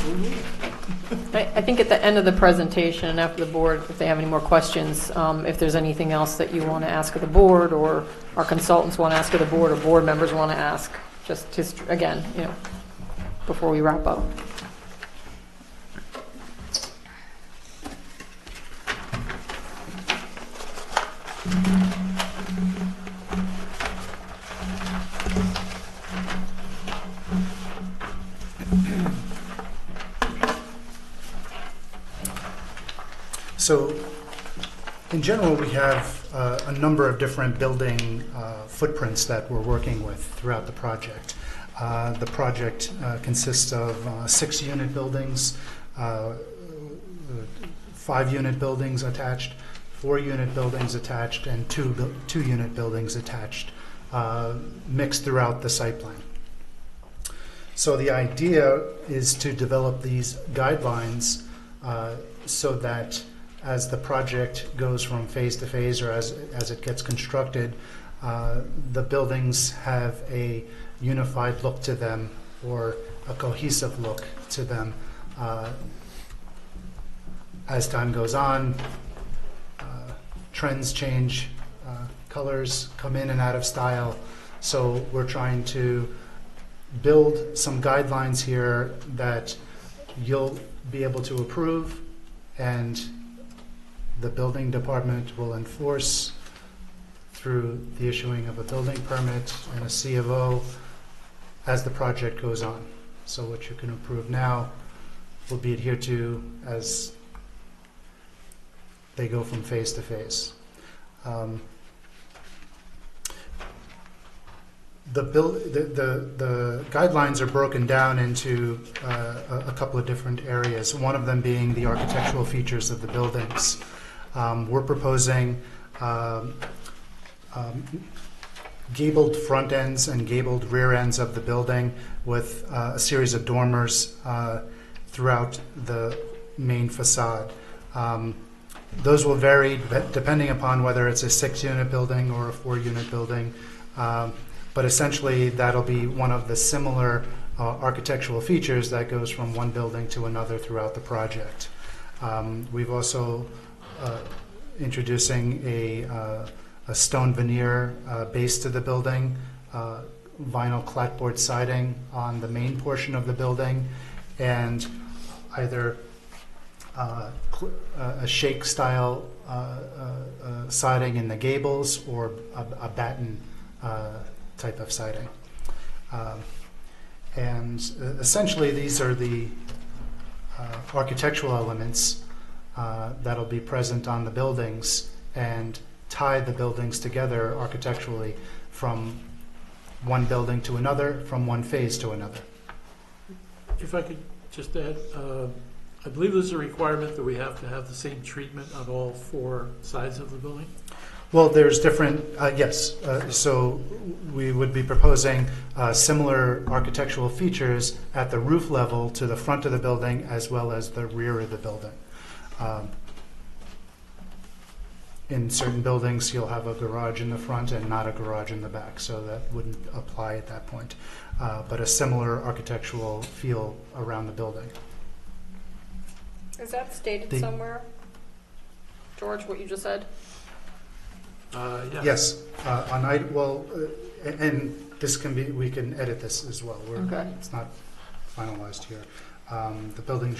I think at the end of the presentation, and after the board, if they have any more questions, if there's anything else that you want to ask of the board, or our consultants want to ask of the board, or board members want to ask, just again, before we wrap up. So, in general, we have a number of different building footprints that we're working with throughout the project. The project consists of 6-unit buildings, 5-unit buildings attached, 4-unit buildings attached, and 2-unit buildings attached, mixed throughout the site plan. So the idea is to develop these guidelines so that as the project goes from phase to phase, or as it gets constructed, the buildings have a unified look to them, or a cohesive look to them. As time goes on, trends change, colors come in and out of style, so we're trying to build some guidelines here that you'll be able to approve, and the building department will enforce through the issuing of a building permit and a C of O as the project goes on. So what you can approve now will be adhered to as they go from phase to phase. The guidelines are broken down into a couple of different areas, one of them being the architectural features of the buildings. We're proposing gabled front ends and gabled rear ends of the building with a series of dormers throughout the main facade. Those will vary depending upon whether it's a 6-unit building or a 4-unit building. But essentially, that'll be one of the similar architectural features that goes from one building to another throughout the project. We've also introducing a stone veneer base to the building, vinyl clapboard siding on the main portion of the building, and either a shake style siding in the gables, or a batten type of siding. And essentially, these are the architectural elements that'll be present on the buildings and tie the buildings together architecturally from one building to another, from one phase to another. If I could just add, I believe there's a requirement that we have to have the same treatment on all 4 sides of the building. Well, there's different, yes. So we would be proposing similar architectural features at the roof level to the front of the building as well as the rear of the building. In certain buildings, you'll have a garage in the front and not a garage in the back, so that wouldn't apply at that point. But a similar architectural feel around the building. Is that stated somewhere? George, what you just said? Yeah. Yes, and this can be, we can edit this as well. Okay. It's not finalized here. The building,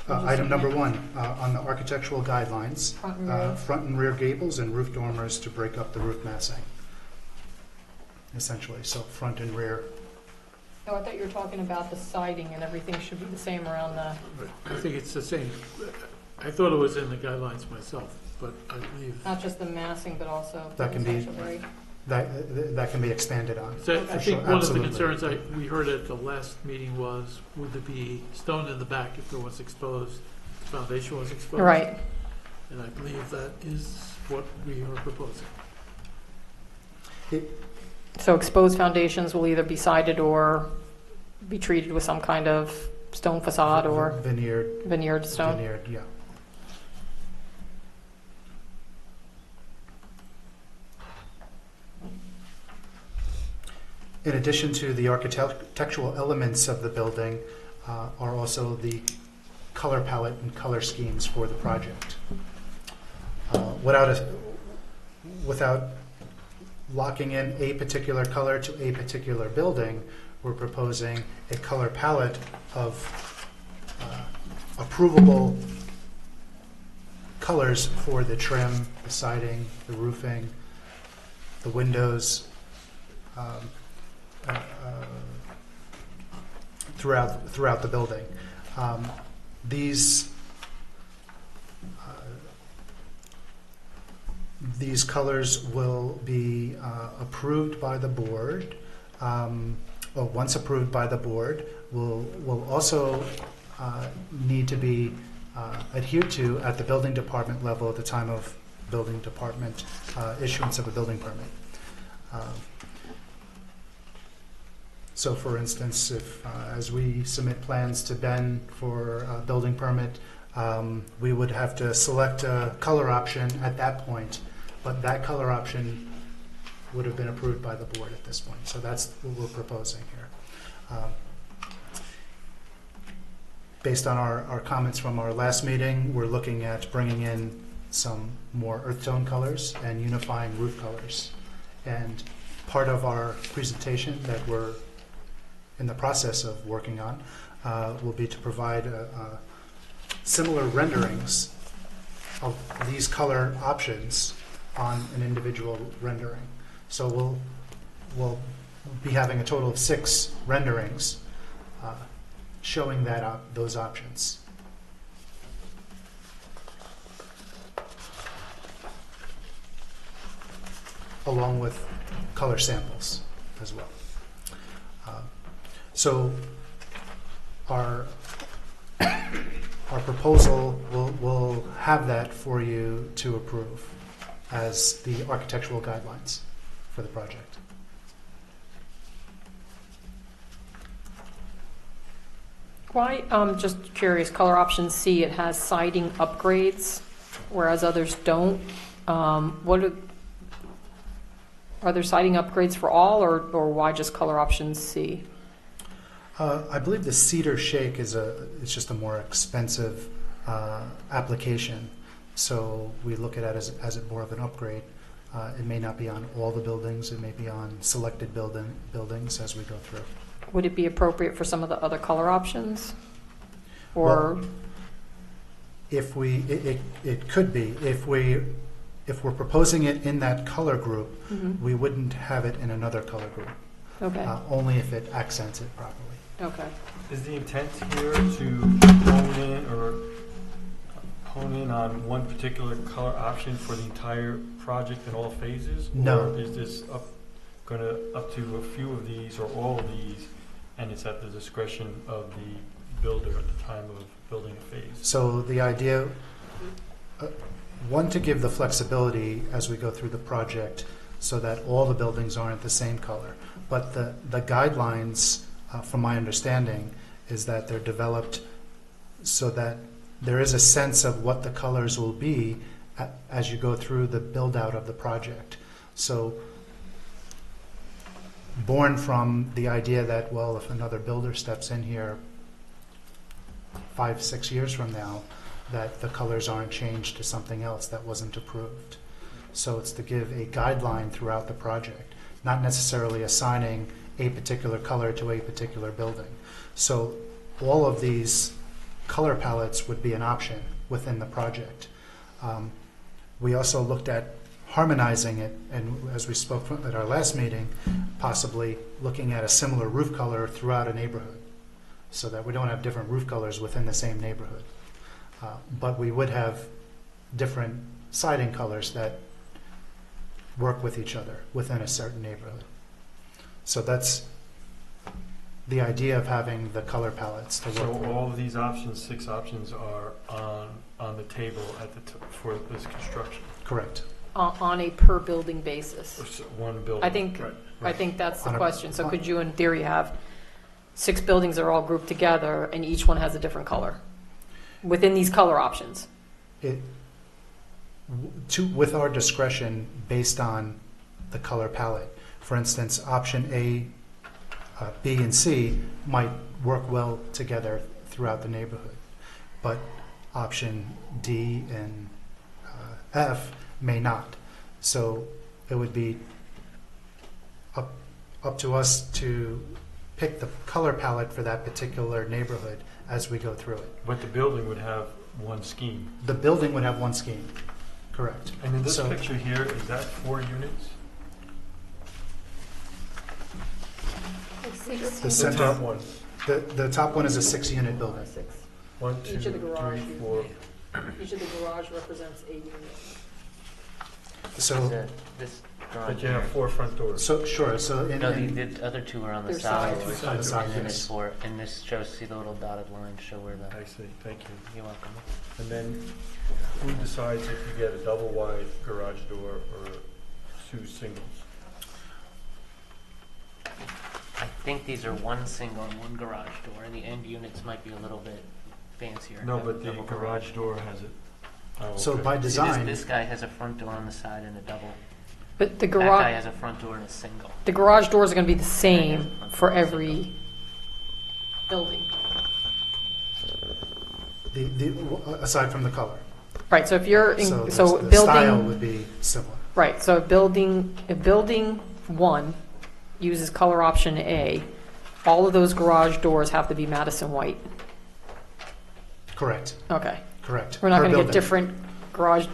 item number 1, on the architectural guidelines, Front and rear. front and rear gables and roof dormers to break up the roof massing, essentially. So front and rear. Oh, I thought you were talking about the siding and everything should be the same around the, I think it's the same. I thought it was in the guidelines myself, but I believe, not just the massing, but also. That can be- sanctuary. That can be expanded on. so I For think sure, one of the absolutely. concerns we heard at the last meeting was, would there be stone in the back if there was exposed, foundation was exposed? Right. And I believe that is what we are proposing. So exposed foundations will either be sided or be treated with some kind of stone facade or veneered stone? Veneered, yeah. In addition to the architectural elements of the building, are also the color palette and color schemes for the project. Without locking in a particular color to a particular building, we're proposing a color palette of approvable colors for the trim, the siding, the roofing, the windows, throughout the building. These colors will be approved by the board. Once approved by the board, will also need to be adhered to at the building department level at the time of building department issuance of a building permit. So for instance, if as we submit plans to Ben for a building permit, we would have to select a color option at that point, but that color option would have been approved by the board at this point. So that's what we're proposing here. Based on our comments from our last meeting, we're looking at bringing in some more earth tone colors and unifying roof colors. And part of our presentation that we're in the process of working on will be to provide similar renderings of these color options on an individual rendering. So we'll be having a total of 6 renderings showing those options. Along with color samples as well. So our proposal will have that for you to approve as the architectural guidelines for the project. Why, just curious, color option C, it has siding upgrades, whereas others don't. Are there siding upgrades for all, or why just color option C? I believe the cedar shake it's just a more expensive application, so we look at it as more of an upgrade. It may not be on all the buildings; it may be on selected buildings as we go through. Would it be appropriate for some of the other color options? Or Well, it could be if we're proposing it in that color group, Mhm. we wouldn't have it in another color group. Okay, Only if it accents it properly. okay. Is the intent here to hone in on one particular color option for the entire project in all phases? No. Or is this up to a few of these or all of these, and it's at the discretion of the builder at the time of building a phase? So the idea, one, to give the flexibility as we go through the project so that all the buildings aren't the same color. But the guidelines, from my understanding, is that they're developed so that there is a sense of what the colors will be as you go through the build-out of the project. So born from the idea that, well, if another builder steps in here 5-6 years from now, that the colors aren't changed to something else that wasn't approved. So it's to give a guideline throughout the project, not necessarily assigning a particular color to a particular building. So all of these color palettes would be an option within the project. We also looked at harmonizing it, and as we spoke at our last meeting, possibly looking at a similar roof color throughout a neighborhood, so that we don't have different roof colors within the same neighborhood. But we would have different siding colors that work with each other within a certain neighborhood. So that's the idea of having the color palettes to work So with. all of these options, 6 options, are on the table at for this construction? Correct. On a per building basis. Or one building? I think, Right, I right. think that's the On a- question. So could you, in theory, have 6 buildings that are all grouped together and each one has a different color within these color options? With our discretion based on the color palette. For instance, option A, B, and C might work well together throughout the neighborhood, but option D and F may not. So it would be up to us to pick the color palette for that particular neighborhood as we go through it. But the building would have one scheme. The building would have one scheme, correct. And in this So- picture here, is that 4 units? The The center, top one. the top one is a 6-unit building. 1, 2, Each of the 3, garage 4. Each of the garage represents a unit. So, This But you have 4 front doors. sure, so in, No, in- the other 2 are on the They're side. sides. On the side, And then yes. it's 4, and this shows, see the little dotted lines show where the, I see, thank you. you're welcome. And then who decides if you get a double wide garage door or 2 singles? I think these are 1 single and 1 garage door, and the end units might be a little bit fancier. No, Have but the double garage door has it. Oh, so okay. by See, design, this guy has a front door on the side and a double. But the That guy garage, has a front door and a single. the garage doors are going to be the same for every building. aside from the color. Right, so if you're, So in so the style building, would be similar. right, so if building 1 uses color option A, all of those garage doors have to be Madison white. Correct, Okay. correct. We're not Per going to get building. different garage,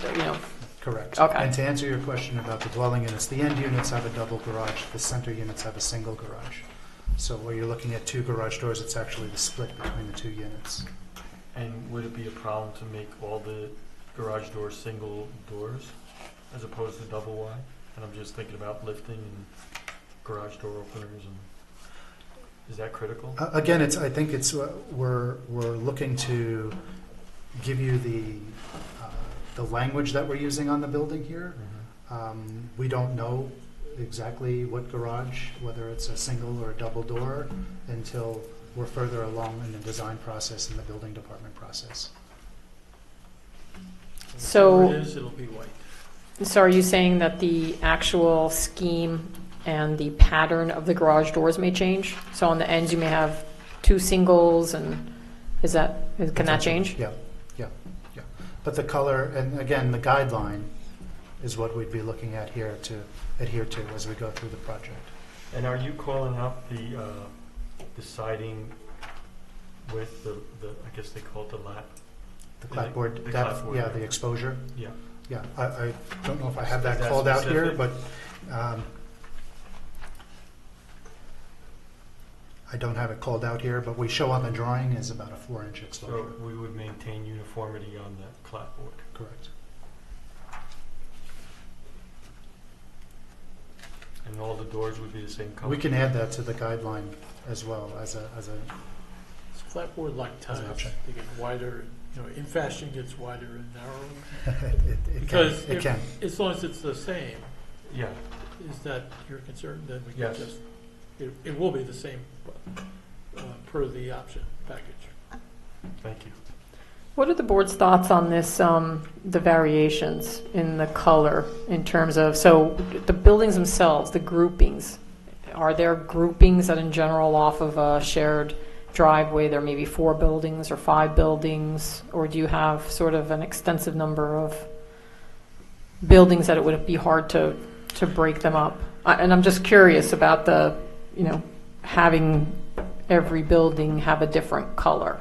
Correct. Okay. And to answer your question about the dwelling units, the end units have a double garage, the center units have a single garage. So where you're looking at 2 garage doors, it's actually the split between the 2 units. And would it be a problem to make all the garage doors single doors as opposed to double wide? And I'm just thinking about lifting and garage door openers, and is that critical? Again, I think we're looking to give you the language that we're using on the building here. We don't know exactly what garage, whether it's a single or a double door, until we're further along in the design process and the building department process. So- Whatever it is, it'll be white. So are you saying that the actual scheme and the pattern of the garage doors may change? So on the ends, you may have 2 singles, and can that change? Yeah. But the color, and again, the guideline is what we'd be looking at here to adhere to as we go through the project. And are you calling out the siding with the I guess they call it the lap? The clapboard The depth, clapboard, yeah, right. the exposure. Yeah. Yeah, I don't know if I have that Is that called out here, specific? but I don't have it called out here, but we show on the drawing is about a 4-inch exposure. So we would maintain uniformity on the clapboard. Correct. And all the doors would be the same color? We can add that to the guideline as well as a It's flatboard like As an tiles. option. They get wider, in fashion gets wider and narrower. it Because can, it can. as long as it's the same, Yeah. is that you're concerned, then we can Yes. just, it will be the same per the option package. Thank you. What are the board's thoughts on this, the variations in the color in terms of, so the buildings themselves, the groupings, are there groupings that in general off of a shared driveway, there may be 4 buildings or 5 buildings, or do you have sort of an extensive number of buildings that it would be hard to break them up? And I'm just curious about the, having every building have a different color,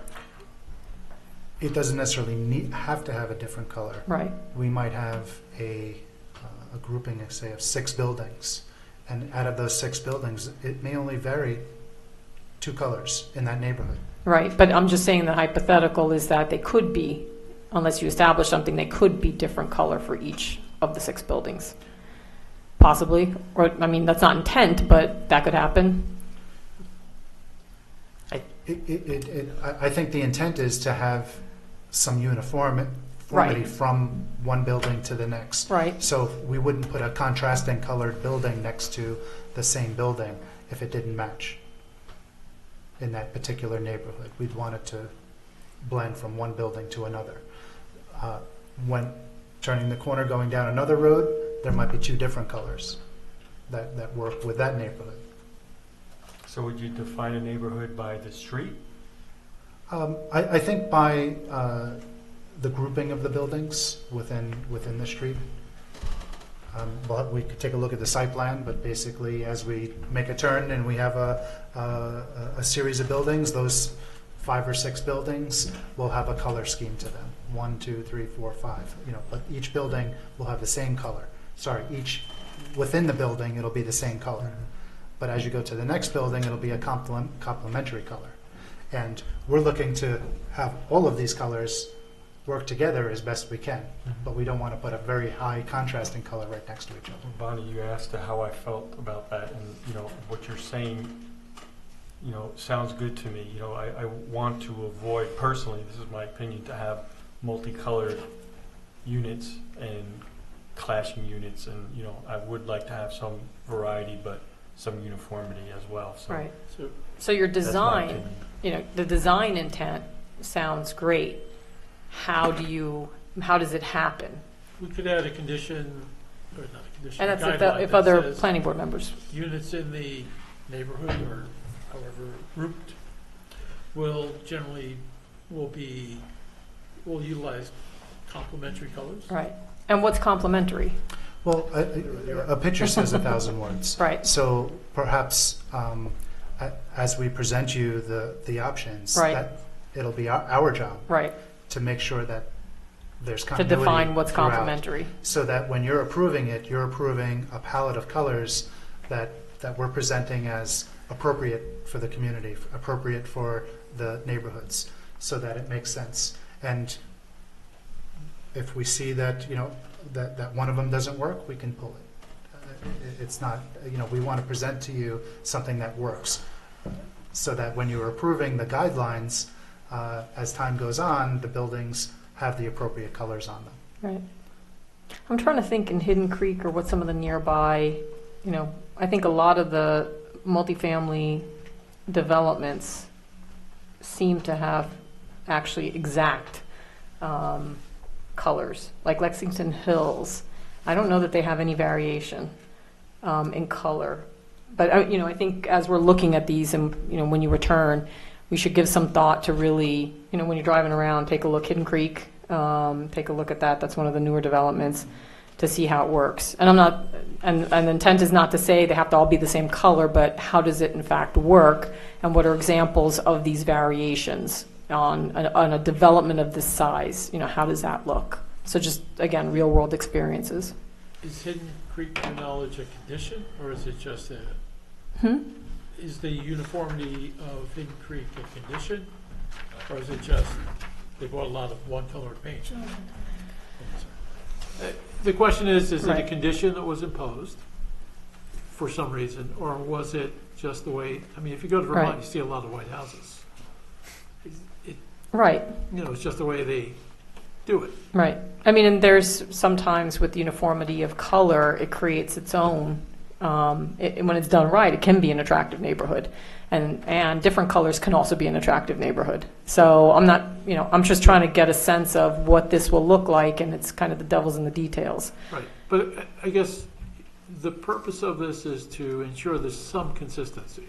It doesn't necessarily have to have a different color. right? We might have a grouping, say, of 6 buildings, and out of those 6 buildings, it may only vary 2 colors in that neighborhood. Right, but I'm just saying the hypothetical is that they could be, unless you establish something, they could be different color for each of the 6 buildings. Possibly, or, I mean, that's not intent, but that could happen. I think the intent is to have some uniformity Right. from one building to the next. Right, So we wouldn't put a contrasting colored building next to the same building if it didn't match in that particular neighborhood. We'd want it to blend from one building to another. When turning the corner going down another road, there might be 2 different colors that work with that neighborhood. So would you define a neighborhood by the street? I think by the grouping of the buildings within the street. But we could take a look at the site plan, but basically as we make a turn and we have a series of buildings, those 5 or 6 buildings will have a color scheme to them. 1, 2, 3, 4, 5, but each building will have the same color. Sorry, each within the building, it'll be the same color. But as you go to the next building, it'll be a complementary color. And we're looking to have all of these colors work together as best we can, but we don't want to put a very high contrasting color right next to each other. Bonnie, you asked how I felt about that, and what you're saying, sounds good to me. I want to avoid, personally, this is my opinion, to have multicolored units and clashing units, and I would like to have some variety, but some uniformity as well. So right. So So your that's my design, opinion. the design intent sounds great. How does it happen? we could add a condition, or not a condition, And a that's guideline if that other says planning board members, units in the neighborhood, or however grouped, will utilize complementary colors. right? And what's complementary? Well, a picture says 1,000 words. Right. So perhaps as we present you the options, Right. that it'll be our job Right, to make sure that there's to continuity define what's throughout. complementary. So that when you're approving it, you're approving a palette of colors that we're presenting as appropriate for the community, appropriate for the neighborhoods, so that it makes sense. And if we see that, that one of them doesn't work, we can pull it. It's not, we want to present to you something that works, so that when you're approving the guidelines, as time goes on, the buildings have the appropriate colors on them. Right. I'm trying to think in Hidden Creek or what some of the nearby, I think a lot of the multifamily developments seem to have actually exact colors, like Lexington Hills. I don't know that they have any variation in color. But, I think as we're looking at these and, when you return, we should give some thought to really, when you're driving around, take a look, Hidden Creek, take a look at that. That's one of the newer developments, to see how it works. And the intent is not to say they have to all be the same color, but how does it in fact work? And what are examples of these variations on a development of this size? How does that look? So just, again, real world experiences. Is Hidden Creek, to your knowledge, a condition, or is it just is the uniformity of Hidden Creek a condition, or is it just they bought a lot of one color paint? The question is it a Right. condition that was imposed for some reason, or was it just the way, if you go to Vermont, Right. you see a lot of white houses. Right. It's just the way they do it. Right. And there's sometimes with uniformity of color, it creates its own. When it's done right, it can be an attractive neighborhood, and different colors can also be an attractive neighborhood. So I'm not, I'm just trying to get a sense of what this will look like, and it's kind of the devil's in the details. Right. But I guess the purpose of this is to ensure there's some consistency,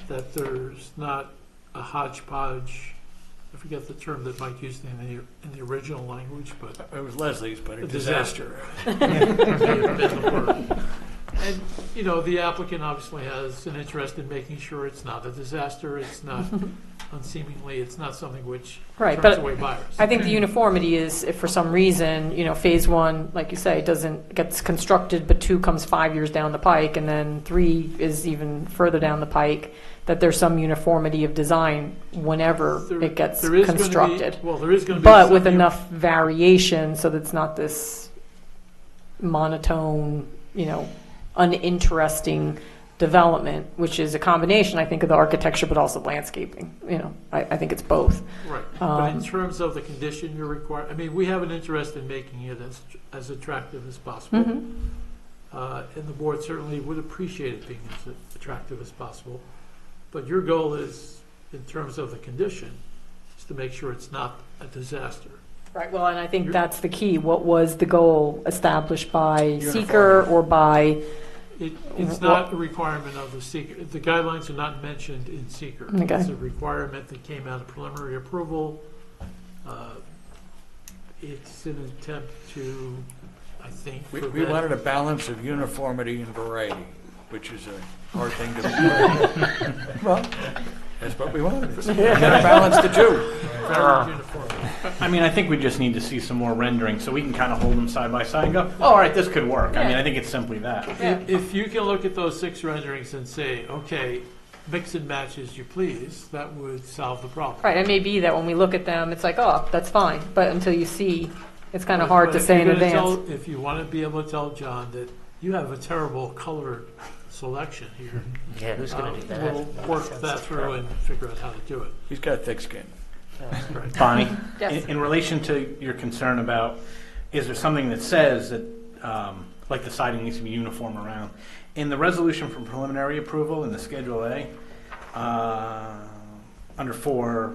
that there's not a hodgepodge. I forget the term that Mike used in the original language, but It was Leslie's, but a A disaster. disaster. And you know, the applicant obviously has an interest in making sure it's not a disaster, it's not unseemingly, it's not something which Right, turns but away buyers. I think the uniformity is if for some reason, you know, phase one, like you say, gets constructed, but 2 comes 5 years down the pike, and then 3 is even further down the pike, that there's some uniformity of design whenever it gets There is gonna be- constructed. Well, there is going to be But some with enough variation so that it's not this monotone, you know, uninteresting development, which is a combination, I think, of the architecture, but also landscaping. You know, I think it's both. Right, but in terms of the condition you're required, I mean, we have an interest in making it as attractive as possible. And the board certainly would appreciate it being as attractive as possible. But your goal is, in terms of the condition, is to make sure it's not a disaster. Right, well, and I think that's the key. What was the goal established by seeker or by? It's not a requirement of the seeker. The guidelines are not mentioned in seeker. Okay. It's a requirement that came out of preliminary approval. It's an attempt to, I think, We prevent- wanted a balance of uniformity and variety, which is a hard thing to well, that's what we wanted. You gotta balance the two. very uniform. I mean, I think we just need to see some more rendering so we can kind of hold them side by side and go, oh, all right, this could work. I mean, I think it's simply that. If you can look at those 6 renderings and say, okay, mix and match as you please, that would solve the problem. Right, it may be that when we look at them, it's like, oh, that's fine. But until you see, it's kind of hard But to if say in you're gonna advance. if you want to be able to tell John that you have a terrible color selection here, Yeah, who's going to do that? we'll work that through and figure out how to do it. He's got thick skin. Right. Bonnie, Yes. in relation to your concern about, is there something that says that, like the siding needs to be uniform around? In the resolution for preliminary approval in the Schedule A, under 4,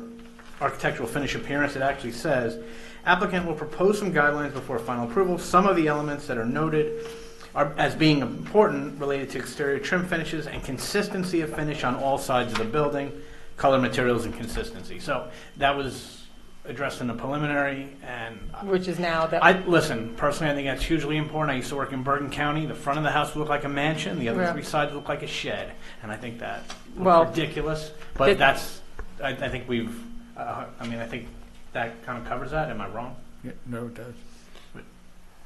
architectural finish appearance, it actually says, applicant will propose some guidelines before final approval. Some of the elements that are noted are as being important related to exterior trim finishes and consistency of finish on all sides of the building, color, materials, and consistency. So that was addressed in the preliminary, and Which is now that. listen, personally, I think that's hugely important. I used to work in Bergen County. The front of the house looked like a mansion. The other Yeah. 3 sides looked like a shed. And I think that looks Well, ridiculous. But it- that's, I think we've, I mean, I think that kind of covers that. Am I wrong? Yeah, no, it does.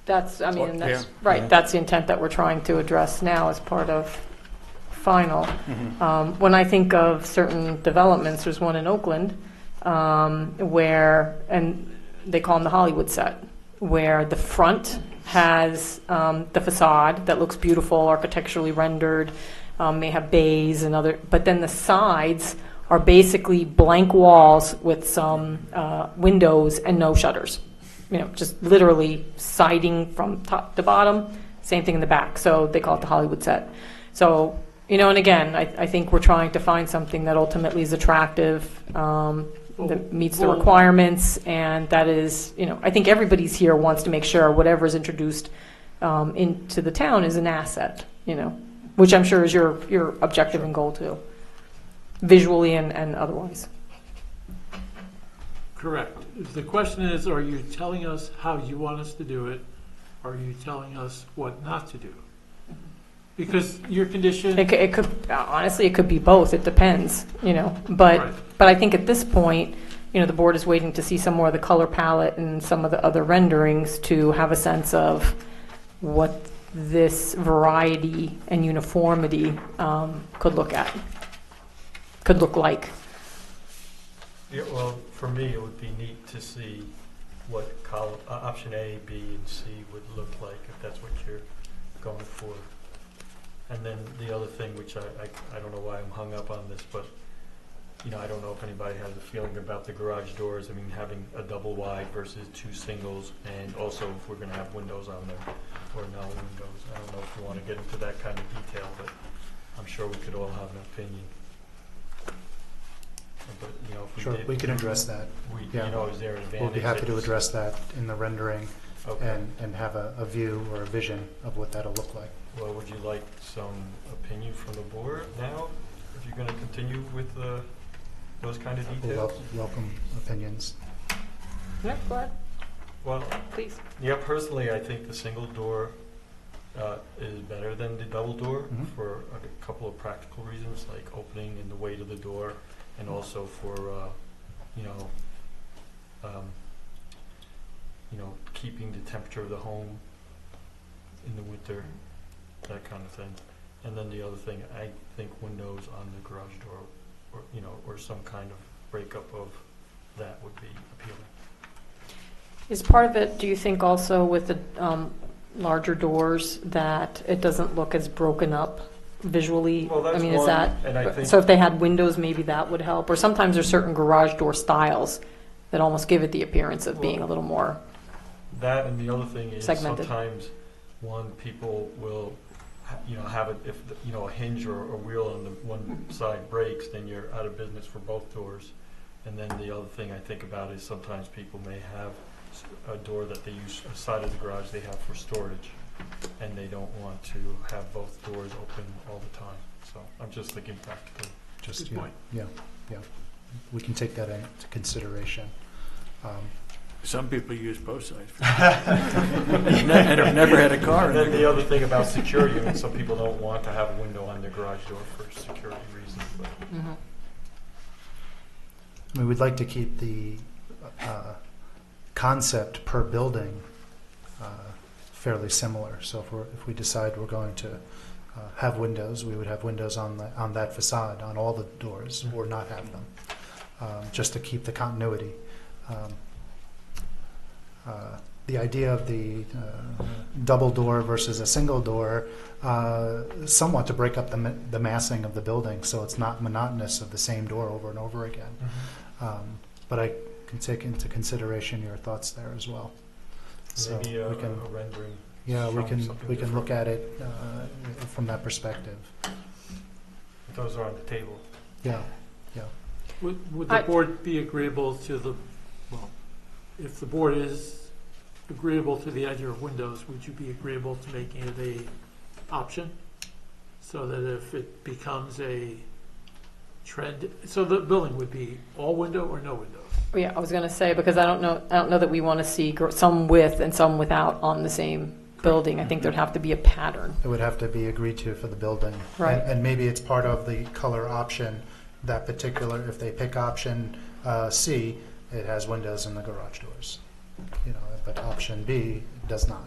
That's, I mean, Yeah. that's, right, that's the intent that we're trying to address now as part of final. When I think of certain developments, there's one in Oakland where, and they call them the Hollywood set, where the front has the facade that looks beautiful, architecturally rendered, may have bays and other, but then the sides are basically blank walls with some windows and no shutters. You know, just literally siding from top to bottom, same thing in the back. So they call it the Hollywood set. So, you know, and again, I think we're trying to find something that ultimately is attractive, that meets the Well- requirements, and that is, you know, I think everybody's here wants to make sure whatever is introduced into the town is an asset, you know, which I'm sure is your objective and goal too, visually and otherwise. Correct. The question is, are you telling us how you want us to do it? Or are you telling us what not to do? Because your condition, It could honestly, it could be both. It depends, you know. But Right. but I think at this point, you know, the board is waiting to see some more of the color palette and some of the other renderings to have a sense of what this variety and uniformity could look like. Yeah, well, for me, it would be neat to see what option A, B, and C would look like if that's what you're going for. And then the other thing, which I don't know why I'm hung up on this, but you know, I don't know if anybody has a feeling about the garage doors. I mean, having a double wide versus 2 singles, and also if we're going to have windows on them or no windows. I don't know if you want to get into that kind of detail, but I'm sure we could all have an opinion. But you know, if we Sure, did, we can address that. you know, is there an advantage? We'll be happy that to you- address that in the rendering Okay. and have a view or a vision of what that'll look like. Well, would you like some opinion from the board now, if you're going to continue with those kind of We'll details? welcome opinions. Yeah, go ahead, Well, please. yeah, personally, I think the single door is better than the double door Mhm. for a couple of practical reasons, like opening and the weight of the door, and also for you know, keeping the temperature of the home in the winter, that kind of thing. And then the other thing, I think windows on the garage door, or some kind of breakup of that would be appealing. Is part of it, do you think also with the larger doors that it doesn't look as broken up visually? Well, that's I mean, is one, that, and I think so if they had windows, maybe that would help? Or sometimes there's certain garage door styles that almost give it the appearance of being a little more, that, and the other thing is segmented. sometimes people will have it, if a hinge or a wheel on the one side breaks, then you're out of business for both doors. And then the other thing I think about is sometimes people may have a door that they use, a side of the garage they have for storage, and they don't want to have both doors open all the time. So I'm just thinking practically. Just, Good point. yeah. We can take that into consideration. Some people use both sides. And have never had a car. And then the other thing about security, I mean, some people don't want to have a window on their garage door for security reasons, but Mhm. I mean, we'd like to keep the concept per building fairly similar. So if we decide we're going to have windows, we would have windows on that facade, on all the doors, or not have them, just to keep the continuity. The idea of the double door versus a single door, somewhat to break up the massing of the building, so it's not monotonous of the same door over and over again. But I can take into consideration your thoughts there as well. So maybe we can, a rendering. yeah, we showing can something we can different. look at it from that perspective. Those are on the table. Yeah. Would the board be agreeable to if the board is agreeable to the idea of windows, would you be agreeable to making it a option? So that if it becomes a trend, so the building would be all window or no windows? Yeah, I was going to say, because I don't know that we want to see some with and some without on the same building. I think there'd have to be a pattern. It would have to be agreed to for the building. Right. And maybe it's part of the color option, that particular, if they pick option C, it has windows in the garage doors. But option B does not.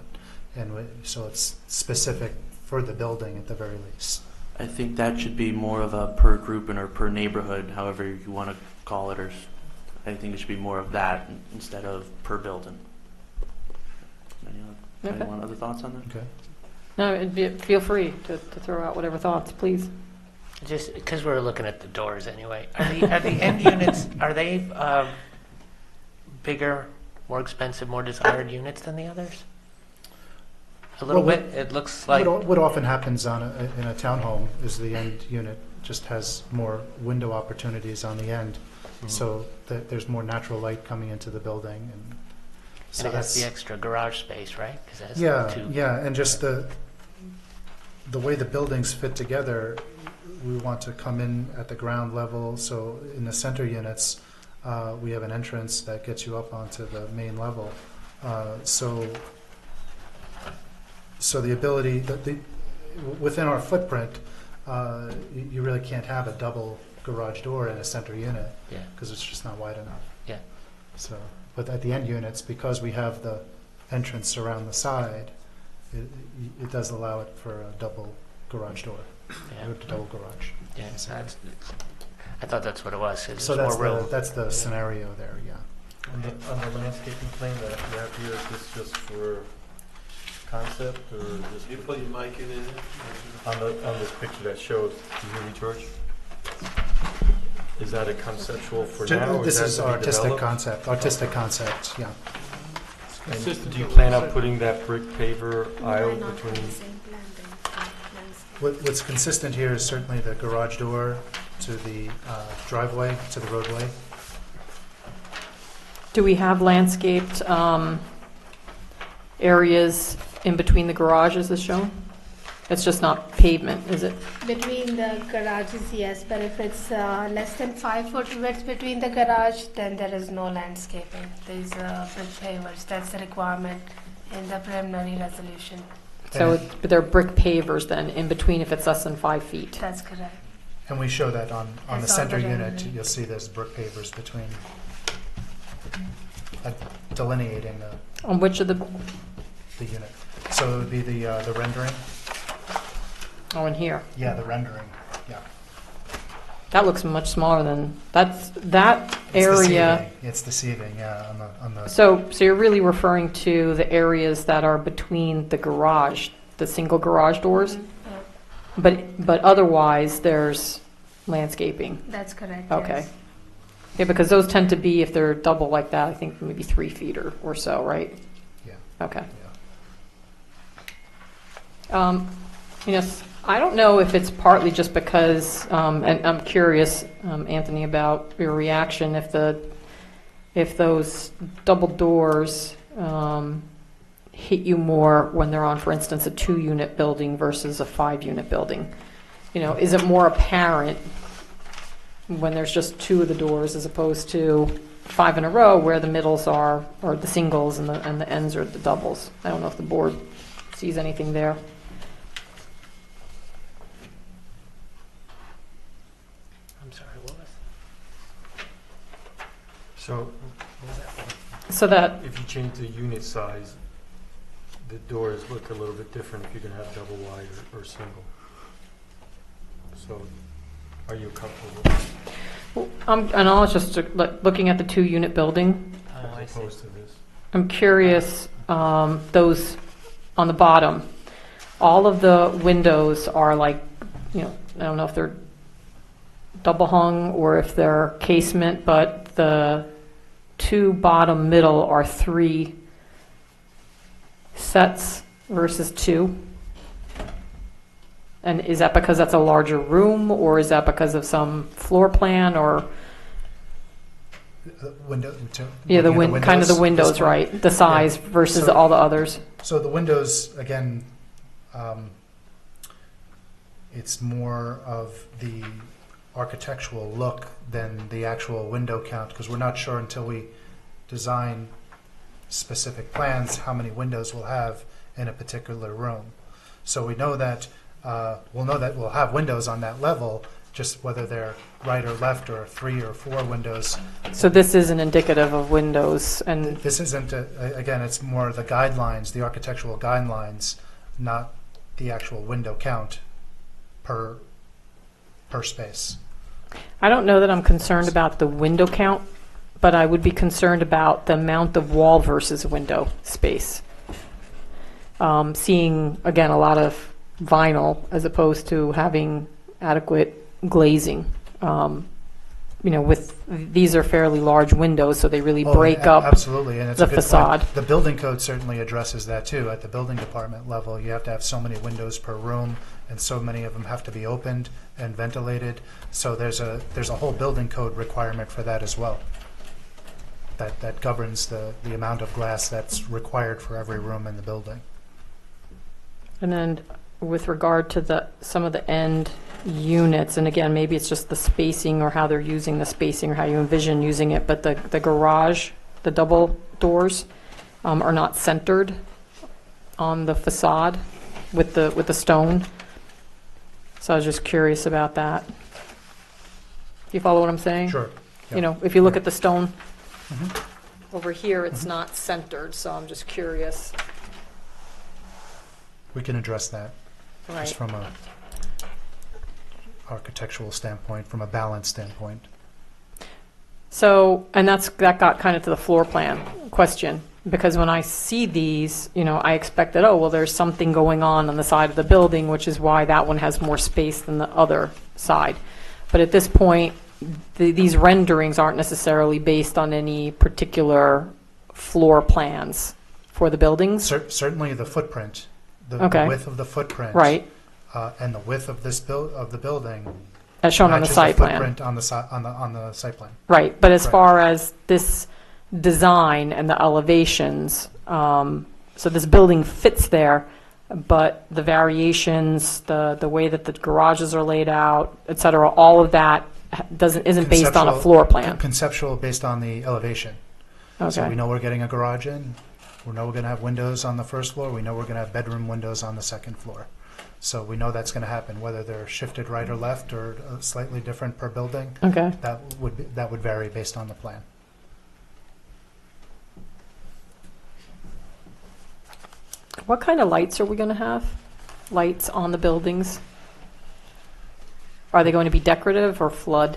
And so it's specific for the building at the very least. I think that should be more of a per group and or per neighborhood, however you want to call it, or I think it should be more of that instead of per building. Anyone other thoughts on that? Okay. No, feel free to throw out whatever thoughts, please. Just because we're looking at the doors anyway, are the end units, are they bigger, more expensive, more desired units than the others? A little Well, bit. It looks like What often happens in a townhome is the end unit just has more window opportunities on the end, so that there's more natural light coming into the building, and so and it has that's the extra garage space, right? 'Cause it has two. yeah, and just the way the buildings fit together, we want to come in at the ground level. So in the center units, we have an entrance that gets you up onto the main level. So the ability within our footprint, you really can't have a double garage door in a center unit Yeah. because it's just not wide enough. Yeah. So, but at the end units, because we have the entrance around the side, it does allow it for a double garage door, Yeah. or a double garage. Yeah. I thought that's what it was. 'Cause So there's more room. that's the scenario there. Yeah. On the landscaping plan that you have here, is this just for concept, or just You put your mic in it. on this picture that shows? Do you hear me, George? Is that a conceptual for now? Or This that is to be artistic developed? concept. Artistic concept. Yeah. And Consistent do you with plan what on you putting that brick paver aisle between? What's consistent here is certainly the garage door to the driveway, to the roadway. Do we have landscaped areas in between the garages as shown? It's just not pavement, is it? Between the garages, yes, but if it's less than 5 foot width between the garage, then there is no landscaping. There's brick pavers. That's the requirement in the preliminary resolution. So And- but they're brick pavers then, in between if it's less than 5 feet. That's correct. And we show that on the It's on center the unit, rendering. you'll see there's brick pavers between, delineating On which of the, the unit. So it would be the rendering? oh, in here. Yeah, the rendering, yeah. That looks much smaller than, that It's the area. seating. It's the seating, yeah, on the, So you're really referring to the areas that are between the garage, the single garage doors? Yeah, But otherwise, there's landscaping? that's correct. Okay. Yes. Yeah, because those tend to be, if they're double like that, I think maybe 3 feet or so, right? yeah, Okay. yeah. Yes, I don't know if it's partly just because, and I'm curious, Anthony, about your reaction, if those double doors hit you more when they're on, for instance, a 2-unit building versus a 5-unit building. You know, is it more apparent when there's just 2 of the doors as opposed to 5 in a row where the middles are, or the singles and the ends are the doubles? I don't know if the board sees anything there. I'm sorry, what was? So So that, if you change the unit size, the doors look a little bit different if you're gonna have double wide or single. So are you comfortable and I was just looking at the 2-unit building. Oh, I as see. opposed to this? I'm curious, those on the bottom, all of the windows are like, you know, I don't know if they're double hung or if they're casement, but the 2 bottom middle are 3 sets versus 2. And is that because that's a larger room, or is that because of some floor plan, or? Window, Yeah, looking at kind of the this windows, one. right? The size versus So- all the others. So the windows, again, it's more of the architectural look than the actual window count, because we're not sure until we design specific plans how many windows we'll have in a particular room. So we know that, we'll have windows on that level, just whether they're right or left or 3 or 4 windows. So this isn't indicative of windows, and This isn't, again, it's more the guidelines, the architectural guidelines, not the actual window count per space. I don't know that I'm concerned about the window count, but I would be concerned about the amount of wall versus window space. Seeing, again, a lot of vinyl as opposed to having adequate glazing. You know, these are fairly large windows, so they really break up. Absolutely, and it's the a good facade. point. The building code certainly addresses that too. At the building department level, you have to have so many windows per room, and so many of them have to be opened and ventilated. So there's a whole building code requirement for that as well. That governs the amount of glass that's required for every room in the building. And then with regard to some of the end units, and again, maybe it's just the spacing or how they're using the spacing or how you envision using it, but the garage, the double doors, are not centered on the facade with the stone. So I was just curious about that. Do you follow what I'm saying? Sure. You know, if you look at the stone Mhm. over here, it's not centered, so I'm just curious. We can address that Right. just from a architectural standpoint, from a balance standpoint. So, and that got kind of to the floor plan question, because when I see these, you know, I expect that, oh, well, there's something going on the side of the building, which is why that one has more space than the other side. But at this point, these renderings aren't necessarily based on any particular floor plans for the buildings. Certainly the footprint, the Okay. width of the footprint. Right, And the width of the building. as shown on the matches site plan. Footprint on the site plan. Right, but as Right. far as this design and the elevations, so this building fits there, but the variations, the way that the garages are laid out, et cetera, all of that isn't based on a Conceptual- floor plan. Conceptual based on the elevation. So we Okay, know we're getting a garage in. We know we're going to have windows on the first floor. We know we're going to have bedroom windows on the second floor. So we know that's going to happen, whether they're shifted right or left or slightly different per building. Okay. That would vary based on the plan. What kind of lights are we going to have? Lights on the buildings? Are they going to be decorative or flood?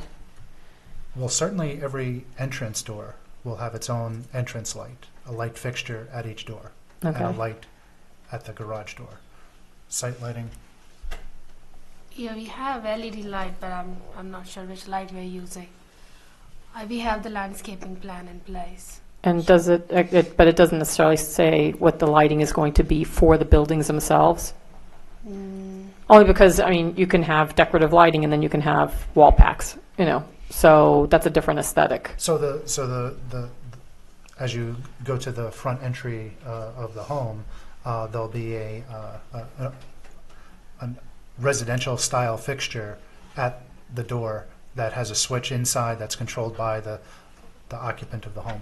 Well, certainly every entrance door will have its own entrance light, a light fixture at each door, and a Okay. light at the garage door. Site lighting, Yeah, we have LED light, but I'm not sure which light we're using. We have the landscaping plan in place. And does but it doesn't necessarily say what the lighting is going to be for the buildings themselves? Only because, I mean, you can have decorative lighting and then you can have wall packs, you know, so that's a different aesthetic. so the as you go to the front entry of the home, there'll be a residential style fixture at the door that has a switch inside that's controlled by the occupant of the home.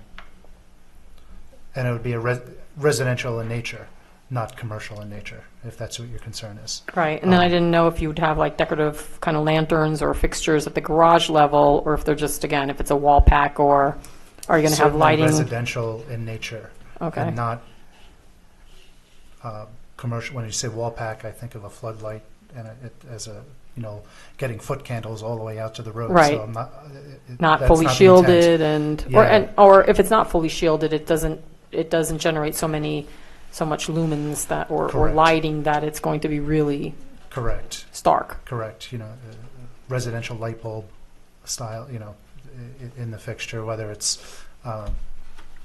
And it would be a residential in nature, not commercial in nature, if that's what your concern is. Right, and then I didn't know if you would have like decorative kind of lanterns or fixtures at the garage level, or if they're just, again, if it's a wall pack, or are you going to have Certainly lighting? residential in nature, Okay, and not commercial. When you say wall pack, I think of a floodlight and it as a, you know, getting foot candles all the way out to the road. Right. So I'm not, not that's fully not the shielded, intent. or if it's not fully shielded, it doesn't generate so much lumens or Correct. lighting that it's going to be really Correct. stark. Correct. You know, residential light bulb style, you know, in the fixture, whether it's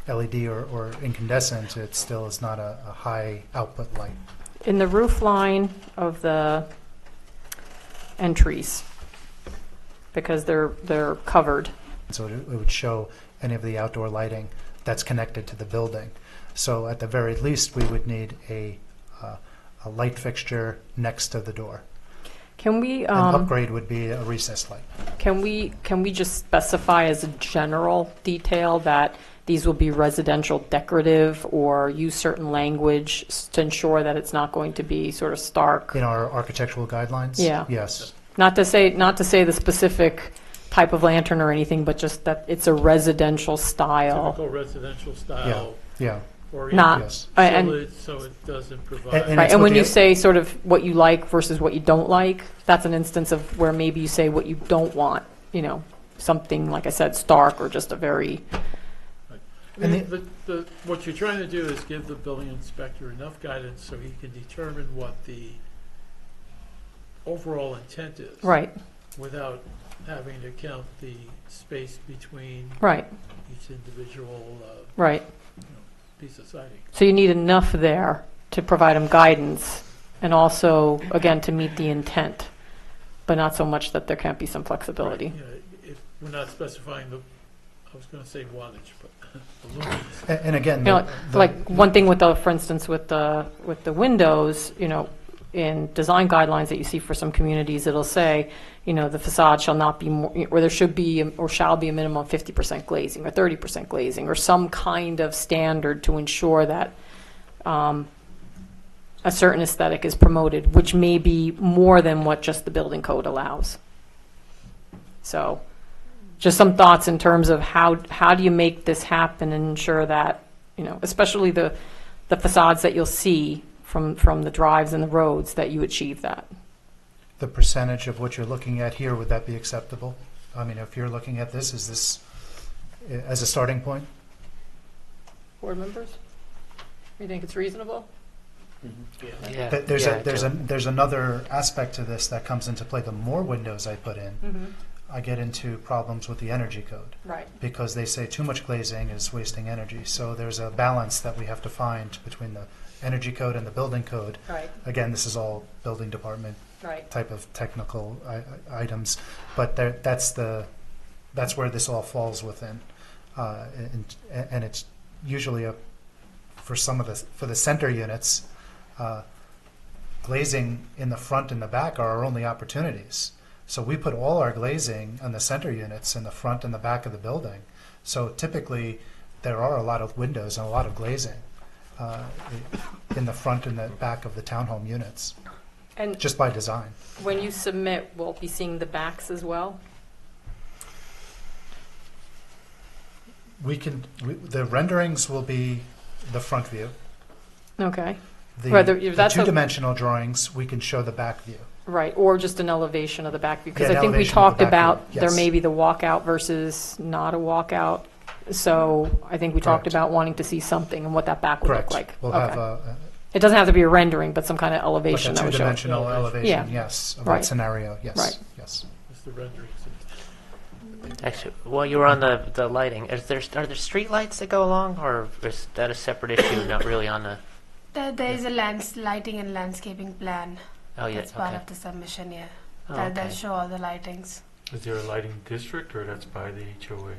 LED or incandescent, it still is not a high output light. In the roof line of the entries, because they're covered. So it would show any of the outdoor lighting that's connected to the building. So at the very least, we would need a light fixture next to the door. Can we An upgrade would be a recessed light. can we just specify as a general detail that these will be residential decorative, or use certain language to ensure that it's not going to be sort of stark? In our architectural guidelines? Yeah. Yes. Not to say the specific type of lantern or anything, but just that it's a residential style. Typical residential style. Yeah. oriented, Not, Yes. so it doesn't provide. And right, it's and what when the- you say sort of what you like versus what you don't like, that's an instance of where maybe you say what you don't want, you know, something, like I said, stark or just a very, I mean, what you're trying to do is give the building inspector enough guidance so he can determine what the overall intent is. right, Without having to count the space between right, each individual right. piece of siding. So you need enough there to provide them guidance and also, again, to meet the intent, but not so much that there can't be some flexibility. Right, you know, if we're not specifying I was going to say wattage, but the lumens. And again, You know, like one thing for instance, with the windows, you know, in design guidelines that you see for some communities, it'll say, you know, the facade shall not be more, or there should be, or shall be a minimum of 50% glazing or 30% glazing, or some kind of standard to ensure that a certain aesthetic is promoted, which may be more than what just the building code allows. So, just some thoughts in terms of how do you make this happen and ensure that, you know, especially the facades that you'll see from the drives and the roads, that you achieve that. the percentage of what you're looking at here, would that be acceptable? I mean, if you're looking at this, is this as a starting point? Board members, you think it's reasonable? Yeah. There's another aspect to this that comes into play. The more windows I put in, Mm-hmm. I get into problems with the energy code, Right. because they say too much glazing is wasting energy. So there's a balance that we have to find between the energy code and the building code. Right. Again, this is all building department Right. type of technical items, but that's where this all falls within, and it's usually for the center units, glazing in the front and the back are our only opportunities. So we put all our glazing on the center units in the front and the back of the building. So typically there are a lot of windows and a lot of glazing, in the front and the back of the townhome units, And just by design. when you submit, we'll be seeing the backs as well? The renderings will be the front view. Okay, The, Right, the that's a- two-dimensional drawings, we can show the back view. right, or just an elevation of the back view? Because Yeah, I think we elevation of the talked back about view, there yes. may be the walkout versus not a walkout. So I think we talked Correct. about wanting to see something and what that back would Correct. look like. We'll Okay. have a, It doesn't have to be a rendering, but some kind of like a elevation that would show. two-dimensional Yeah. elevation, yes, of Right. that scenario, yes, Right. yes. It's the renderings. Actually, while you were on the lighting, are there street lights that go along, or is that a separate issue, not really on the... There is a lighting and landscaping plan. Oh, yeah, That's part okay. of the submission, yeah. Oh, That okay. show all the lightings. Is there a lighting district, or that's by the HOA?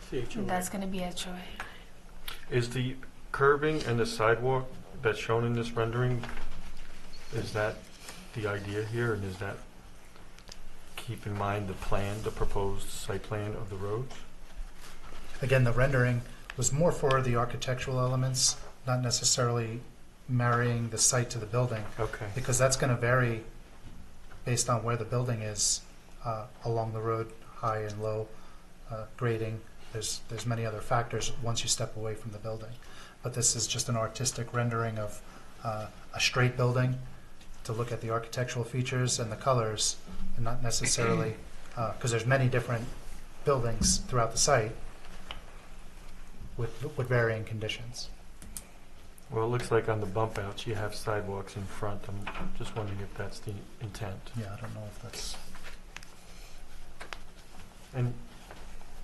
CHOA. That's going to be HOA. Is the curbing and the sidewalk that's shown in this rendering, is that the idea here, and is that keep in mind the proposed site plan of the roads? Again, the rendering was more for the architectural elements, not necessarily marrying the site to the building, Okay. because that's going to vary based on where the building is along the road, high and low grading. There's many other factors once you step away from the building. But this is just an artistic rendering of a straight building to look at the architectural features and the colors, and not necessarily, because there's many different buildings throughout the site with varying conditions. Well, it looks like on the bump outs, you have sidewalks in front. I'm just wondering if that's the intent. Yeah, I don't know if that's... And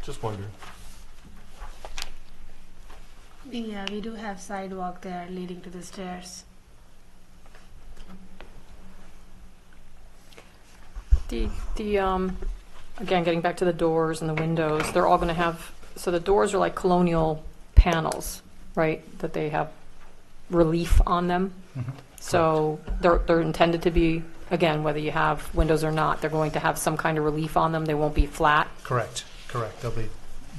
just wondering. Yeah, we do have sidewalk there leading to the stairs. Again, getting back to the doors and the windows, they're all going to have, so the doors are like colonial panels, right? That they have relief on them. Mhm. So they're intended to be, again, whether you have windows or not, they're going to have some kind of relief on them. They won't be flat. Correct. There'll be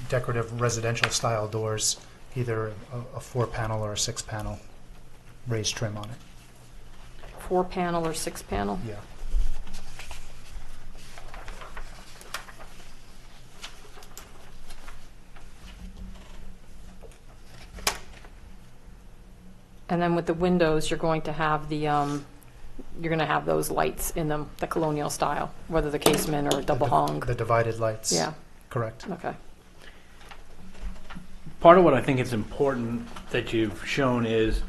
decorative residential style doors, either a 4-panel or a 6-panel raised trim on it. 4-panel or 6-panel? Yeah. And then with the windows, you're going to have you're going to have those lights in them, the colonial style, whether the casement or double hung. The divided lights. Yeah, Correct. okay. Part of what I think is important that you've shown is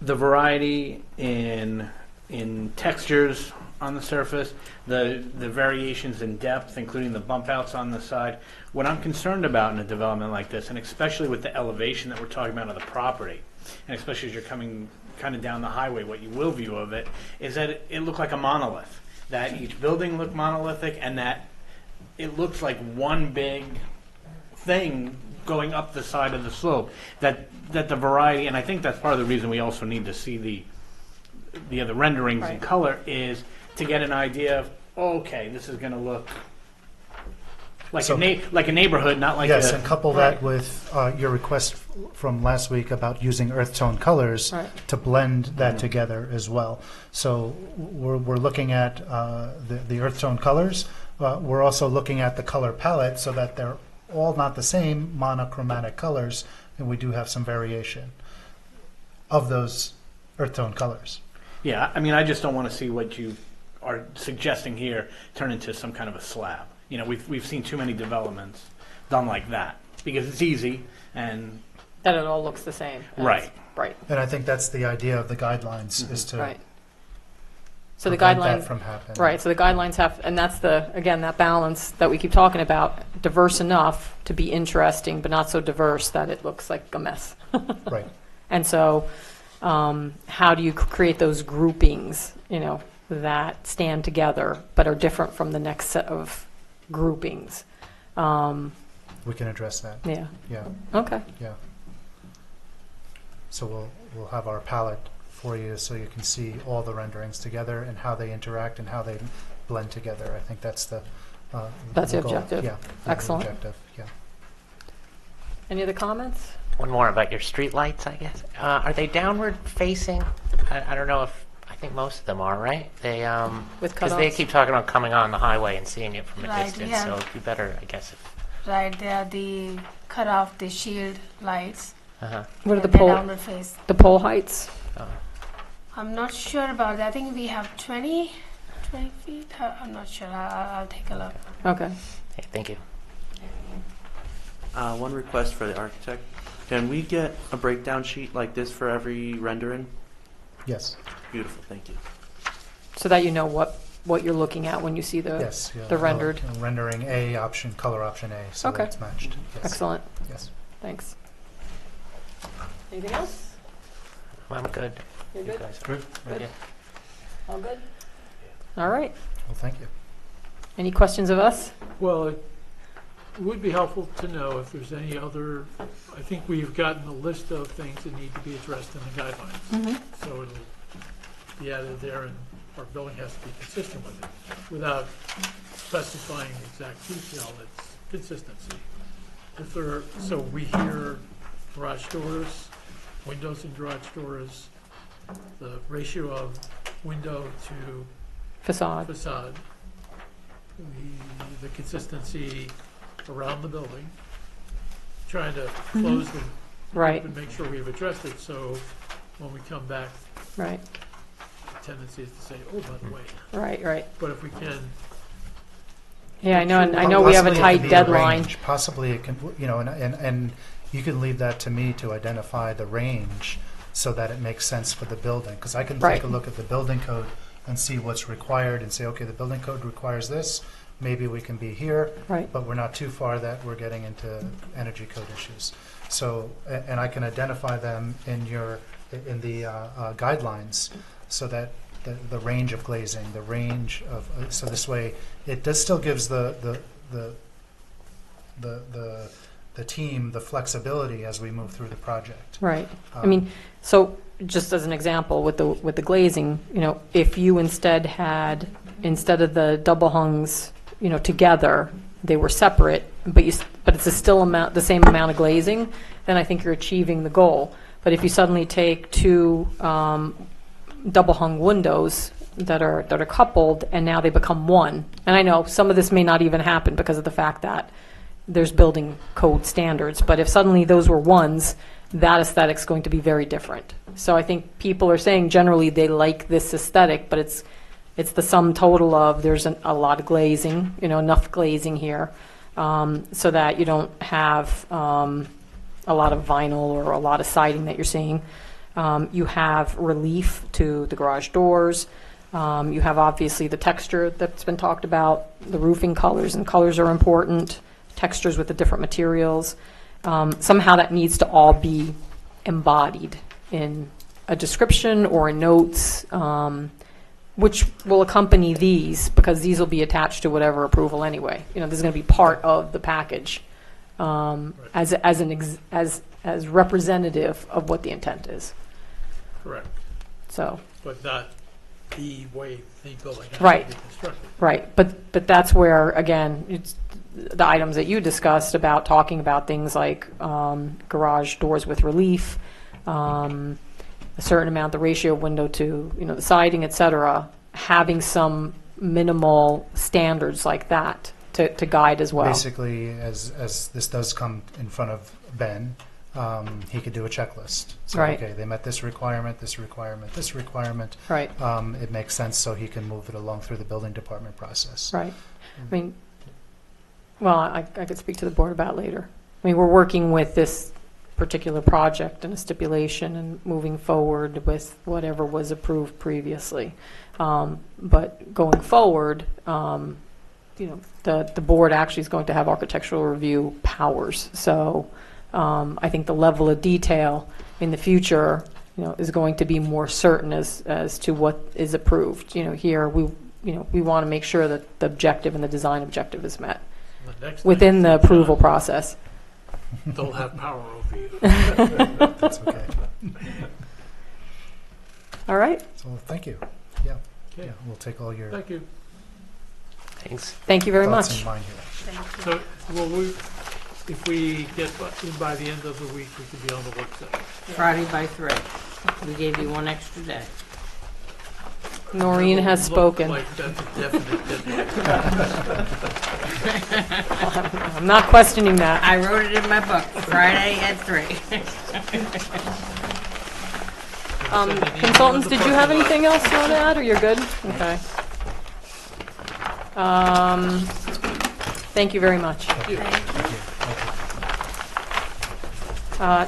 the variety in textures on the surface, the variations in depth, including the bump outs on the side. What I'm concerned about in a development like this, and especially with the elevation that we're talking about of the property, and especially as you're coming kind of down the highway, what you will view of it, is that it looked like a monolith, that each building looked monolithic, and that it looks like one big thing going up the side of the slope, that the variety, and I think that's part of the reason we also need to see the other renderings in Right. color, is to get an idea of, okay, this is going to look like So- like a neighborhood, not like Yes, a... and couple that with your request from last week about using earth tone colors Right. to blend that together as well. So we're looking at the earth tone colors. We're also looking at the color palette so that they're all not the same monochromatic colors, and we do have some variation of those earth tone colors. Yeah, I mean, I just don't want to see what you are suggesting here turn into some kind of a slab. You know, we've seen too many developments done like that, because it's easy, and... That it all looks the same. and Right. it's- Right, And I think that's the idea of the guidelines, is to right. So the prevent guidelines, that from happening. right, so the guidelines have, and that's again, that balance that we keep talking about, diverse enough to be interesting, but not so diverse that it looks like a mess. Right. And so, how do you create those groupings, that stand together but are different from the next set of groupings? We can address that. Yeah, Yeah. okay, Yeah. So we'll have our palette for you so you can see all the renderings together and how they interact and how they blend together. I think that's the That's the goal. objective. Yeah. Excellent. The objective. Yeah. Any other comments? one more about your street lights, I guess. Are they downward facing? I don't know if, I think most of them are, right? They, With because they cutoffs? keep talking about coming on the highway and seeing it from a Right, distance, yeah. so it'd be better, I guess, if, Right, they are the cut off the shield lights. uh-huh. What are the They're pole, downward face. the pole heights? Oh. I'm not sure about that. I think we have 20 feet. I'm not sure. I'll take a look. Okay. Okay, thank you. One request for the architect. Can we get a breakdown sheet like this for every rendering? Yes, Beautiful, thank you. So that you know what you're looking at when you see the, yes. Yeah, the rendered. Rendering A option, color option A, so Okay. that it's matched. Yes. Excellent. Yes. Thanks. Anything else? I'm good. You're You good? guys are Good. good? Yeah. All good? All right. Well, thank you. Any questions of us? Well, it would be helpful to know if there's any other, I think we've gotten a list of things that need to be addressed in the guidelines. Mm-hmm. So it'll be added there, and our building has to be consistent with it, without specifying the exact detail. It's consistency. If there, so we hear garage doors, windows in garage doors, the ratio of window to Facade. facade, the consistency around the building, trying to close the Right, and make sure we've addressed it, so when we come back, right, the tendency is to say, oh, by the way, right. but if we can, Yeah, I know, and I know we have a Possibly it tight could be deadline. range. Possibly it can, and you can leave that to me to identify the range so that it makes sense for the building. Because I can Right. take a look at the building code and see what's required and say, okay, the building code requires this, maybe we can be here, Right, but we're not too far that we're getting into energy code issues. So, and I can identify them in the guidelines so that the range of glazing, the range of, so this way, it still gives the team the flexibility as we move through the project. right. I mean, so just as an example, with the glazing, if you instead of the double hungs, together, they were separate, but it's the same amount of glazing, then I think you're achieving the goal. But if you suddenly take two double hung windows that are coupled and now they become one, and I know some of this may not even happen because of the fact that there's building code standards, but if suddenly those were ones, that aesthetic's going to be very different. So I think people are saying generally they like this aesthetic, but it's the sum total of there's a lot of glazing, enough glazing here, so that you don't have a lot of vinyl or a lot of siding that you're seeing. You have relief to the garage doors. You have obviously the texture that's been talked about, the roofing colors, and colors are important, textures with the different materials. Somehow that needs to all be embodied in a description or in notes, which will accompany these, because these will be attached to whatever approval anyway. This is going to be part of the package as representative of what the intent is. correct, So, but not the way the building has Right. to be constructed. right, but that's where, again, it's the items that you discussed about talking about things like garage doors with relief, a certain amount, the ratio of window to, the siding, et cetera, having some minimal standards like that to guide as well. Basically, as this does come in front of Ben, he could do a checklist. So, Right. okay, they met this requirement, this requirement, this requirement. Right, It makes sense, so he can move it along through the building department process. right. I mean, well, I could speak to the board about later. I mean, we're working with this particular project and a stipulation and moving forward with whatever was approved previously. But going forward, the board actually is going to have architectural review powers. So I think the level of detail in the future, is going to be more certain as to what is approved. Here we want to make sure that the objective and the design objective is met The next within thing the is, approval process. They'll have power over you. That's okay. All right. So, thank you. Yeah, Okay, we'll take all your thank you. Thanks. Thank you very thoughts much. in mind here. Thank you. So, will we, if we get in by the end of the week, we could be on the work session. Friday by 3. We gave you one extra day. Noreen has Look spoken. Like that's a definite deadline. I'm not questioning that. I wrote it in my book, Friday at 3. Consultants, did you have anything else you want to add, or you're good? Okay. Thank you very much.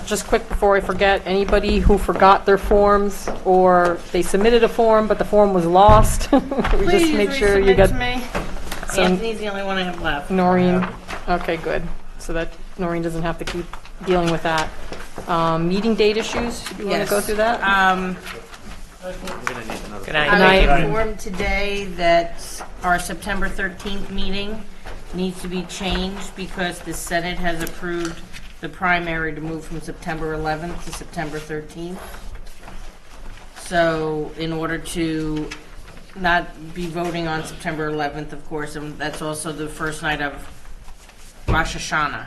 Just quick before I forget, anybody who forgot their forms or they submitted a form but the form was lost, we just make sure you get to me. some. Anthony's the only one I have left. Noreen, okay, good. So that Noreen doesn't have to keep dealing with that. Meeting date issues, you want to go through that? Good night. I night. was informed today that our September 13th meeting needs to be changed because the Senate has approved the primary to move from September 11th to September 13th. So in order to not be voting on September 11th, of course, and that's also the first night of Rosh Hashanah.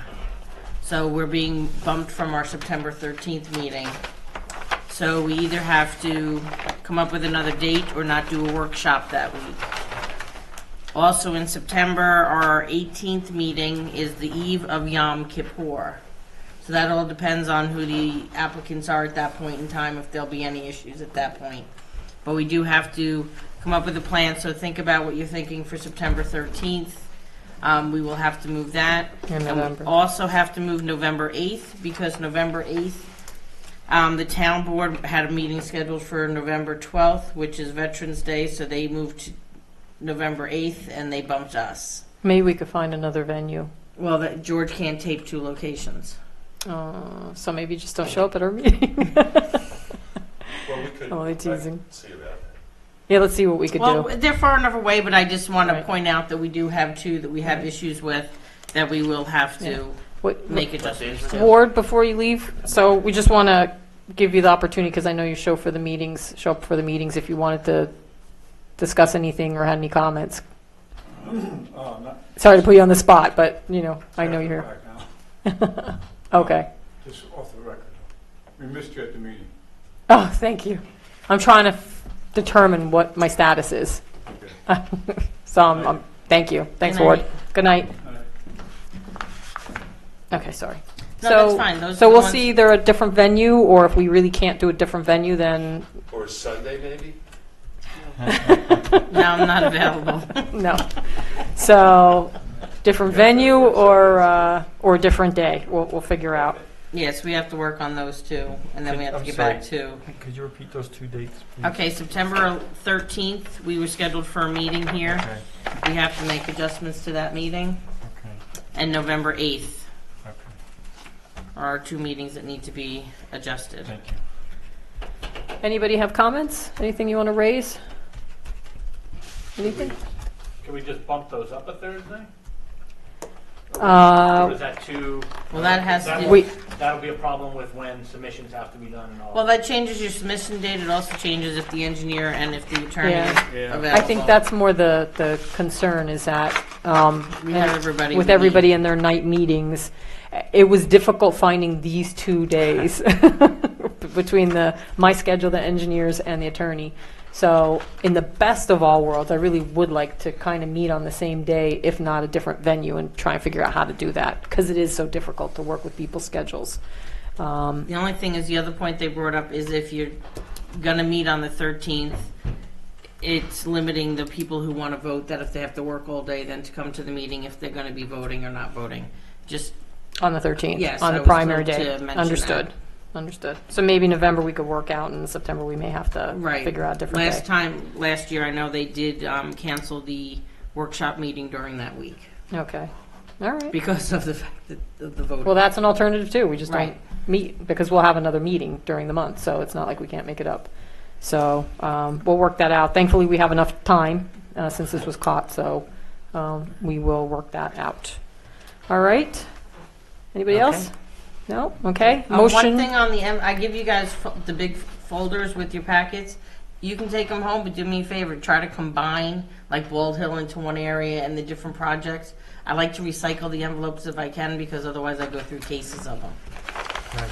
So we're being bumped from our September 13th meeting. So we either have to come up with another date or not do a workshop that week. Also in September, our 18th meeting is the eve of Yom Kippur. So that all depends on who the applicants are at that point in time, if there'll be any issues at that point. But we do have to come up with a plan, so think about what you're thinking for September 13th. We will have to move that. In And we November. also have to move November 8th, because November 8th, the town board had a meeting scheduled for November 12th, which is Veterans Day, so they moved to November 8th, and they bumped us. Maybe we could find another venue. Well, that George can't tape 2 locations. So maybe just don't show up at our meeting. Well, we could Only teasing. see about that. Yeah, let's see what we could Well, do. they're far enough away, but I just want to Right. point out that we do have 2 that we have issues with, that we will have to What, make adjustments to. Ward, before you leave, so we just want to give you the opportunity, because I know you show up for the meetings, if you wanted to discuss anything or had any comments. Sorry to put you on the spot, but, you know, I know you're here. Okay. Just off the record. We missed you at the meeting. Oh, thank you. I'm trying to determine what my status is. Okay. So, thank you. Thanks, Good Ward. night. Good night. Okay, sorry. No, that's fine. Those So are the we'll ones- see either a different venue, or if we really can't do a different venue, then Or Sunday, maybe? No, I'm not available. no. So, different venue or a different day. We'll figure out. Yes, we have to work on those 2, and then we have to I'm get sorry. back to. Could you repeat those 2 dates, please? Okay, September 13th, we were scheduled for a meeting here. Okay, We have to make adjustments to that meeting. okay, And November 8th okay. are our 2 meetings that need to be adjusted. Thank you. Anybody have comments? Anything you want to raise? Anything? Can we just bump those up a Thursday? Or Uh, is that too? Well, that has to do. we, That'll be a problem with when submissions have to be done and all. Well, that changes your submission date. It also changes if the engineer and if the attorney Yeah. is Yeah. available. I think that's more the concern is that, We have everybody. with we everybody in their night meetings, it was difficult finding these 2 days between my schedule, the engineers, and the attorney. So in the best of all worlds, I really would like to kind of meet on the same day, if not a different venue, and try and figure out how to do that, because it is so difficult to work with people's schedules. The only thing is, the other point they brought up is if you're gonna meet on the 13th, it's limiting the people who want to vote, that if they have to work all day, then to come to the meeting if they're gonna be voting or not voting. Just, On the 13th, Yes, on I the was primary told day. to mention Understood. that. Understood. So maybe November we could work out, and in September we may have to Right. figure out a different day. last year, I know they did cancel the workshop meeting during that week Okay. All right. because of the fact that of the voting. Well, that's an alternative too. We just Right. don't meet because we'll have another meeting during the month, so it's not like we can't make it up. So we'll work that out. Thankfully, we have enough time since this was caught, so we will work that out. All right. Anybody Okay. else? No? Okay. One Motion. thing on the end, I give you guys the big folders with your packets. You can take them home, but do me a favor, try to combine like Bald Hill into one area and the different projects. I like to recycle the envelopes if I can, because otherwise I go through cases of them.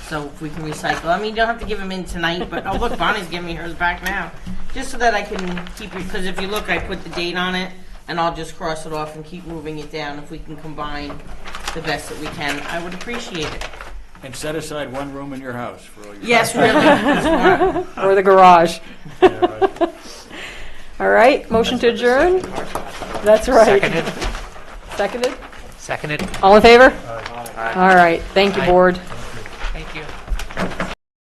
So if we can recycle, I mean, you don't have to give them in tonight, but, oh, look, Bonnie's giving me hers back now. Just so that I can keep it, because if you look, I put the date on it, and I'll just cross it off and keep moving it down. If we can combine the best that we can, I would appreciate it. And set aside one room in your house for all your... Yes, really. Or the garage. Yeah, right. All right, motion to adjourn? That's right. Seconded? Seconded? Seconded? All in favor? All right. All right, thank you, Aye. board.